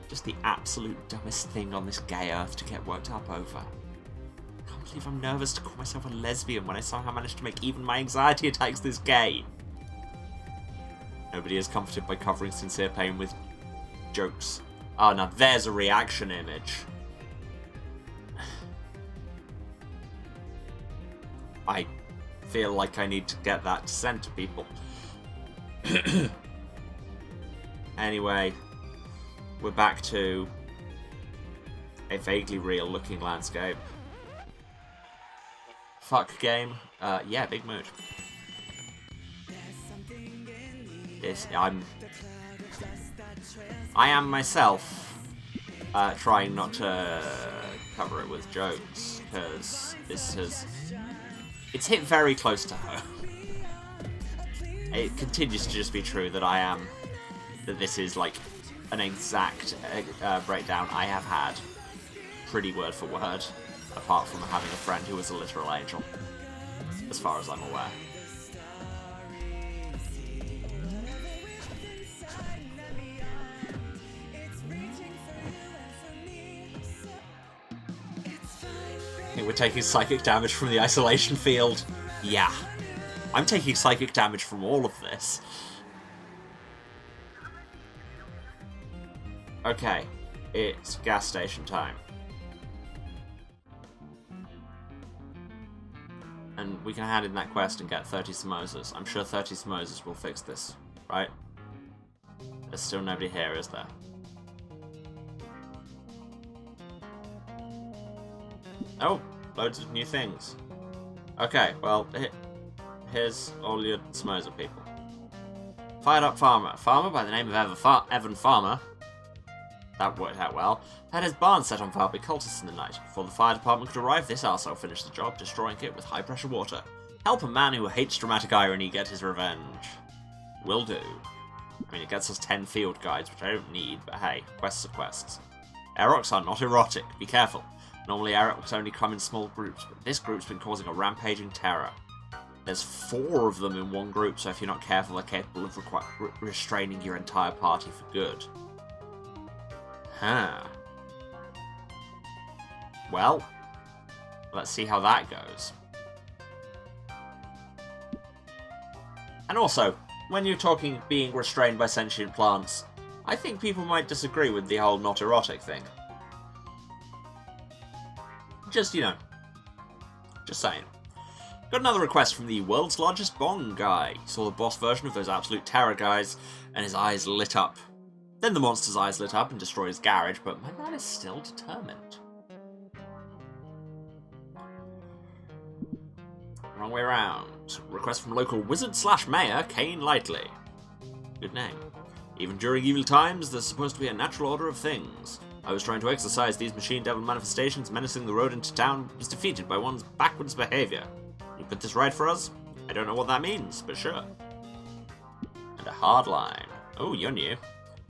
Just the absolute dumbest thing on this gay earth to get worked up over. I can't believe I'm nervous to call myself a lesbian when I somehow managed to make even my anxiety attacks this gay. Nobody is comforted by covering sincere pain with jokes. Oh, now there's a reaction image. I feel like I need to get that sent to people. Anyway, we're back to a vaguely real-looking landscape. Fuck game. Yeah, big mood. I am myself trying not to cover it with jokes, because it's hit very close to home. It continues to just be true that this is like an exact breakdown I have had, pretty word for word, apart from having a friend who was a literal angel, as far as I'm aware. I think we're taking psychic damage from the isolation field. Yeah. I'm taking psychic damage from all of this. Okay. It's gas station time. and we can hand in that quest and get 30 samosas. I'm sure 30 samosas will fix this, right? There's still nobody here, is there? Oh, loads of new things. Okay, well, here's all your samosa people. Fired up farmer. Farmer by the name of Evan Farmer. That worked out well. Had his barn set on fire by cultists in the night. Before the fire department could arrive, this arsehole finished the job, destroying it with high-pressure water. Help a man who hates dramatic irony get his revenge. Will do. I mean, it gets us 10 field guides, which I don't need, but hey, quests are quests. Aerocs are not erotic. Be careful. Normally, Aerocs only come in small groups, but this group's been causing a rampaging terror. There's 4 of them in one group, so if you're not careful, they're capable of restraining your entire party for good. Huh. Well, let's see how that goes. And also, when you're talking being restrained by sentient plants, I think people might disagree with the whole not erotic thing. Just, you know, just saying. Got another request from the world's largest bong guy. He saw the boss version of those absolute terror guys, and his eyes lit up. Then the monster's eyes lit up and destroyed his garage, but my man is still determined. Wrong way around. Request from local wizard/mayor, Kane Lightly. Good name. Even during evil times, there's supposed to be a natural order of things. I was trying to exorcise these machine devil manifestations menacing the road into town, was defeated by one's backwards behavior. You put this right for us? I don't know what that means, but sure. And a hard line. Oh, you're new.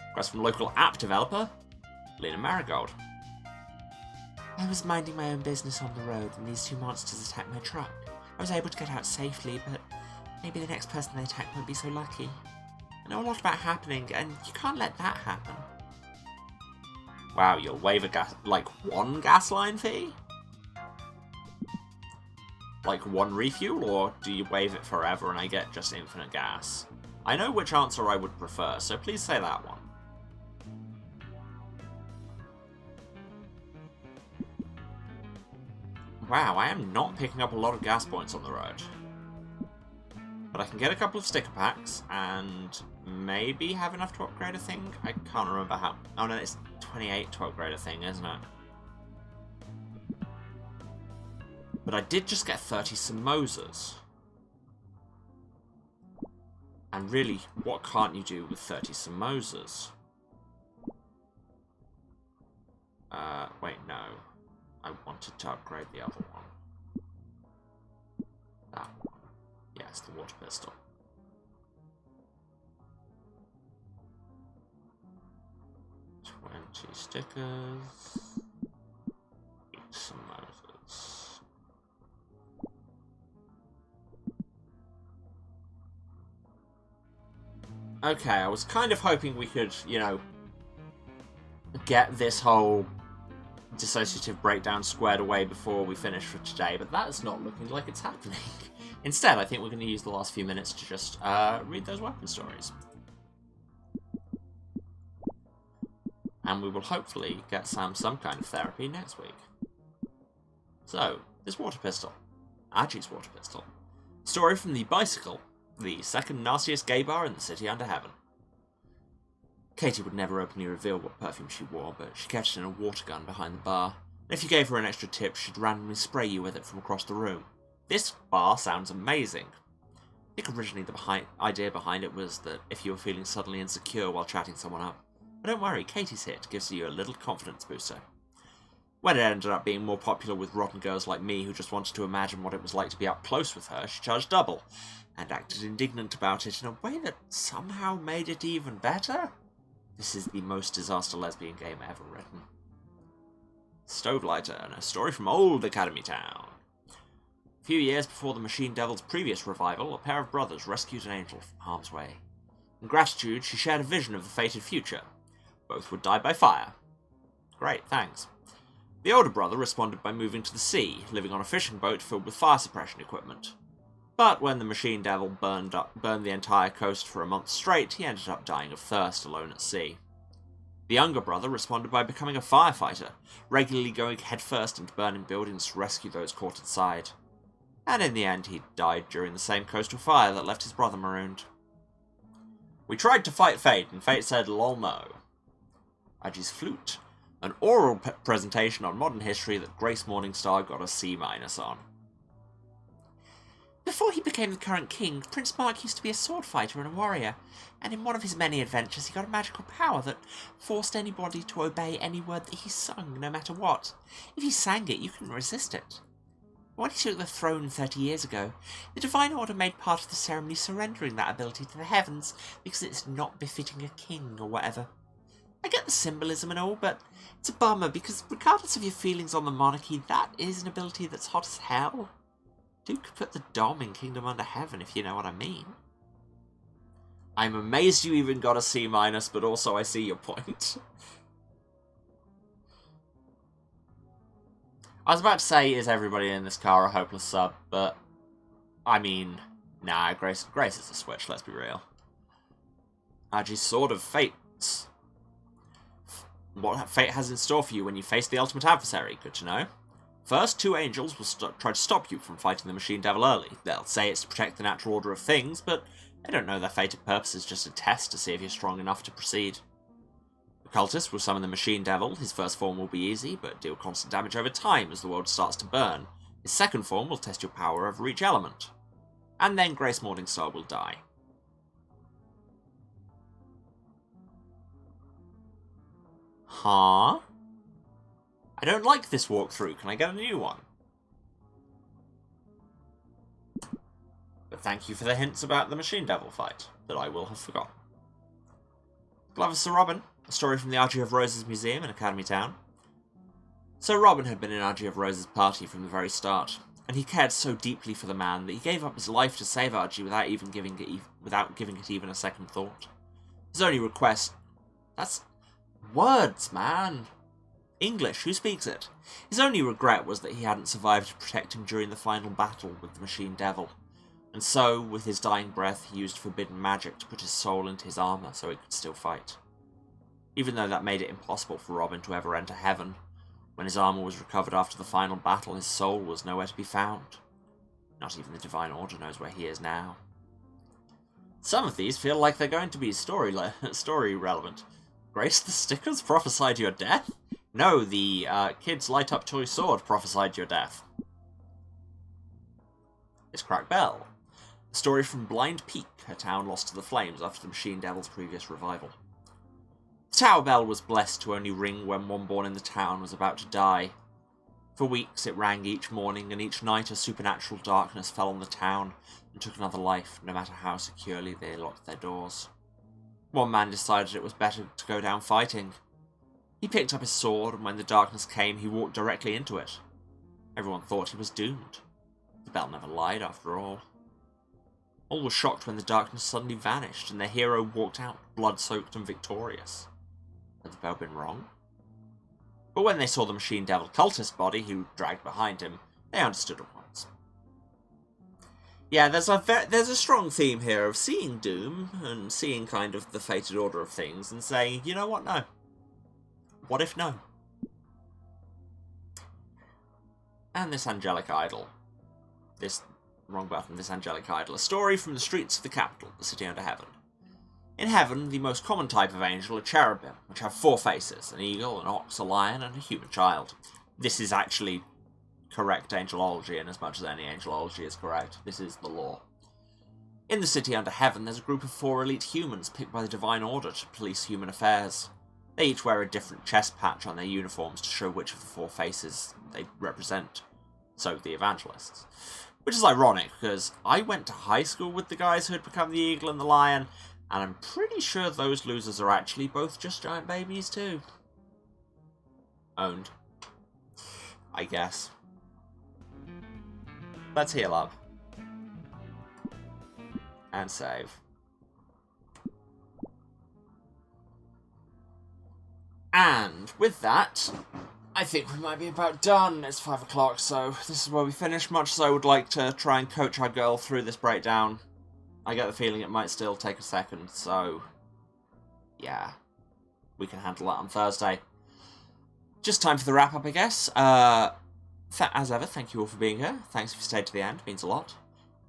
Request from local app developer, Lena Marigold. I was minding my own business on the road when these 2 monsters attacked my truck. I was able to get out safely, but maybe the next person they attack won't be so lucky. I know a lot about happening, and you can't let that happen. Wow, you'll waive a one gas line fee? Like 1 refuel, or do you waive it forever and I get just infinite gas? I know which answer I would prefer, so please say that one. Wow, I am not picking up a lot of gas points on the road. But I can get a couple of sticker packs, and maybe have enough to upgrade a thing? I can't remember how... Oh no, it's 28 to upgrade a thing, isn't it? But I did just get 30 samosas. And really, what can't you do with 30 samosas? Wait, no. I wanted to upgrade the other one. That one. Yes, the water pistol. $20 stickers. 8 samosas. Okay, I was kind of hoping we could, you know, get this whole dissociative breakdown squared away before we finish for today, but that is not looking like it's happening. Instead, I think we're going to use the last few minutes to just read those weapon stories. And we will hopefully get some kind of therapy next week. So, this water pistol. Archie's water pistol. Story from the Bicycle, the second nastiest gay bar in the city under heaven. Katie would never openly reveal what perfume she wore, but she kept it in a water gun behind the bar. And if you gave her an extra tip, she'd randomly spray you with it from across the room. This bar sounds amazing. I think originally the idea behind it was that if you were feeling suddenly insecure while chatting someone up. But don't worry, Katie's here to give you a little confidence booster. When it ended up being more popular with rotten girls like me who just wanted to imagine what it was like to be up close with her, she charged double, and acted indignant about it in a way that somehow made it even better. This is the most disaster lesbian game ever written. Stovelighter, and a story from old Academy Town. A few years before the Machine Devil's previous revival, a pair of brothers rescued an angel from harm's way. In gratitude, she shared a vision of the fated future. Both would die by fire. Great, thanks. The older brother responded by moving to the sea, living on a fishing boat filled with fire suppression equipment. But when the Machine Devil burned the entire coast for a month straight, he ended up dying of thirst alone at sea. The younger brother responded by becoming a firefighter, regularly going headfirst into burning buildings to rescue those caught inside. and in the end he died during the same coastal fire that left his brother marooned. We tried to fight fate, and fate said, lol no. Aji's flute, an oral presentation on modern history that Grace Morningstar got a C- on. Before he became the current king, Prince Mark used to be a sword fighter and a warrior, and in one of his many adventures he got a magical power that forced anybody to obey any word that he sung, no matter what. If he sang it, you couldn't resist it. When he took the throne 30 years ago, the Divine Order made part of the ceremony surrendering that ability to the heavens because it's not befitting a king or whatever. I get the symbolism and all, but it's a bummer because regardless of your feelings on the monarchy, that is an ability that's hot as hell. Duke could put the Dom in Kingdom Under Heaven, if you know what I mean. I'm amazed you even got a C-, but also I see your point. I was about to say, is everybody in this car a hopeless sub, but I mean, nah, Grace is a switch, let's be real. Aji's Sword of Fates. What fate has in store for you when you face the ultimate adversary, good to know. First, 2 angels will try to stop you from fighting the Machine Devil early. They'll say it's to protect the natural order of things, but they don't know their fated purpose is just a test to see if you're strong enough to proceed. The cultist will summon the Machine Devil. His first form will be easy, but deal constant damage over time as the world starts to burn. His second form will test your power over each element. And then Grace Morningstar will die. Huh? I don't like this walkthrough. Can I get a new one? But thank you for the hints about the Machine Devil fight, that I will have forgotten. Glove of Sir Robin, a story from the Argy of Roses Museum in Academy Town. Sir Robin had been in Argy of Roses' party from the very start, and he cared so deeply for the man that he gave up his life to save Argy without giving it even a second thought. His only request... That's... words, man! English, who speaks it? His only regret was that he hadn't survived to protect him during the final battle with the Machine Devil, and so, with his dying breath, he used forbidden magic to put his soul into his armour so he could still fight. Even though that made it impossible for Robin to ever enter heaven, when his armour was recovered after the final battle, his soul was nowhere to be found. Not even the Divine Order knows where he is now. Some of these feel like they're going to be story relevant. Grace the Stickers prophesied your death? No, the kids light up toy sword prophesied your death. It's Crack Bell. A story from Blind Peak, a town lost to the flames after the Machine Devil's previous revival. The tower bell was blessed to only ring when one born in the town was about to die. For weeks it rang each morning, and each night a supernatural darkness fell on the town and took another life, no matter how securely they locked their doors. One man decided it was better to go down fighting. He picked up his sword, and when the darkness came, he walked directly into it. Everyone thought he was doomed. The bell never lied, after all. All were shocked when the darkness suddenly vanished, and their hero walked out, blood-soaked and victorious. Had the bell been wrong? But when they saw the Machine Devil cultist body, who dragged behind him, they understood at once. Yeah, there's a strong theme here of seeing Doom, and seeing kind of the fated order of things, and saying, you know what, no. What if no? And this angelic idol. This angelic idol. A story from the streets of the capital, the city under heaven. In heaven, the most common type of angel are cherubim, which have 4 faces, an eagle, an ox, a lion, and a human child. This is actually correct angelology, and as much as any angelology is correct, this is the law. In the city under heaven, there's a group of 4 elite humans picked by the Divine Order to police human affairs. They each wear a different chest patch on their uniforms to show which of the 4 faces they represent. So, the evangelists. Which is ironic, because I went to high school with the guys who had become the eagle and the lion, and I'm pretty sure those losers are actually both just giant babies too. Owned. I guess. Let's heal up. And save. And with that, I think we might be about done. It's 5 o'clock, so this is where we finish. Much as I would like to try and coach our girl through this breakdown, I get the feeling it might still take a second, so yeah, we can handle that on Thursday. Just time for the wrap-up, I guess. As ever, thank you all for being here. Thanks if you stayed to the end, it means a lot.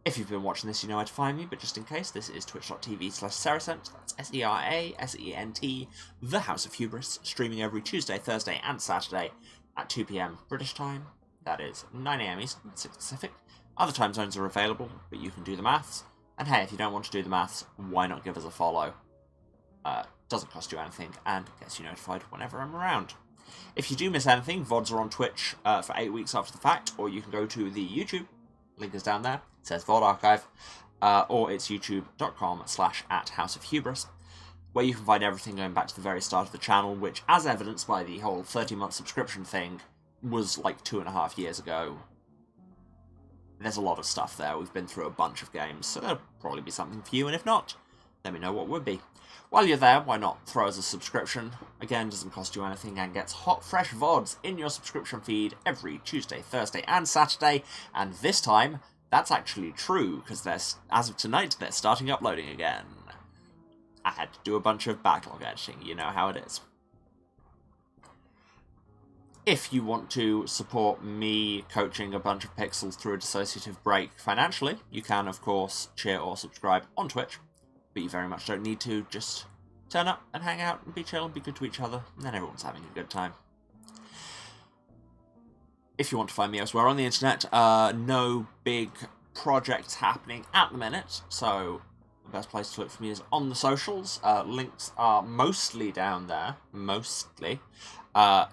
If you've been watching this, you know where to find me, but just in case, this is twitch.tv/Serasent, that's SERASENT, the House of Hubris, streaming every Tuesday, Thursday, and Saturday at 2 PM British time. That is 9 AM Eastern, 6 Pacific. Other time zones are available, but you can do the maths. And hey, if you don't want to do the maths, why not give us a follow? Doesn't cost you anything, and gets you notified whenever I'm around. If you do miss anything, VODs are on Twitch for 8 weeks after the fact, or you can go to the YouTube, link is down there, it says VOD Archive, or it's youtube.com/@houseofhubris, where you can find everything going back to the very start of the channel, which, as evidenced by the whole 30-month subscription thing, was like 2.5 years ago. There's a lot of stuff there, we've been through a bunch of games, so there'll probably be something for you, and if not, let me know what would be. While you're there, why not throw us a subscription? Again, doesn't cost you anything and gets hot, fresh VODs in your subscription feed every Tuesday, Thursday, and Saturday. And this time, that's actually true, because as of tonight, they're starting uploading again. I had to do a bunch of backlog editing, you know how it is. If you want to support me coaching a bunch of pixels through a dissociative break financially, you can, of course, cheer or subscribe on Twitch. But you very much don't need to, just turn up and hang out and be chill and be good to each other, and then everyone's having a good time. If you want to find me elsewhere on the internet, no big projects happening at the minute, so the best place to look for me is on the socials. Links are mostly down there, mostly. I'm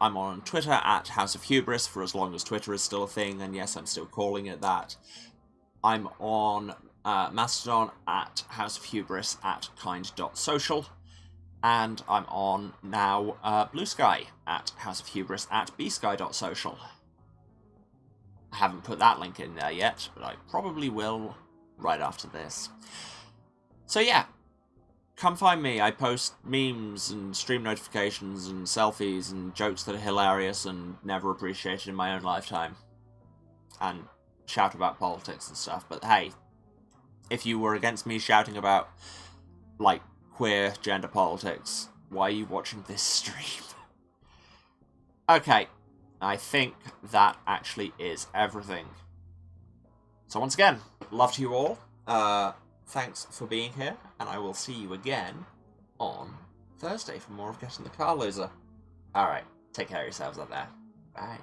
on Twitter at House of Hubris for as long as Twitter is still a thing, and yes, I'm still calling it that. I'm on Mastodon at House of Hubris at kind.social, and I'm on now Blue Sky at House of Hubris at bsky.social. I haven't put that link in there yet, but I probably will right after this. So yeah, come find me. I post memes and stream notifications and selfies and jokes that are hilarious and never appreciated in my own lifetime, and shout about politics and stuff, but hey, if you were against me shouting about, like, queer gender politics, why are you watching this stream? Okay, I think that actually is everything. So once again, love to you all. Thanks for being here, and I will see you again on Thursday for more of Getting the Car Loser. Alright, take care of yourselves out there. Bye.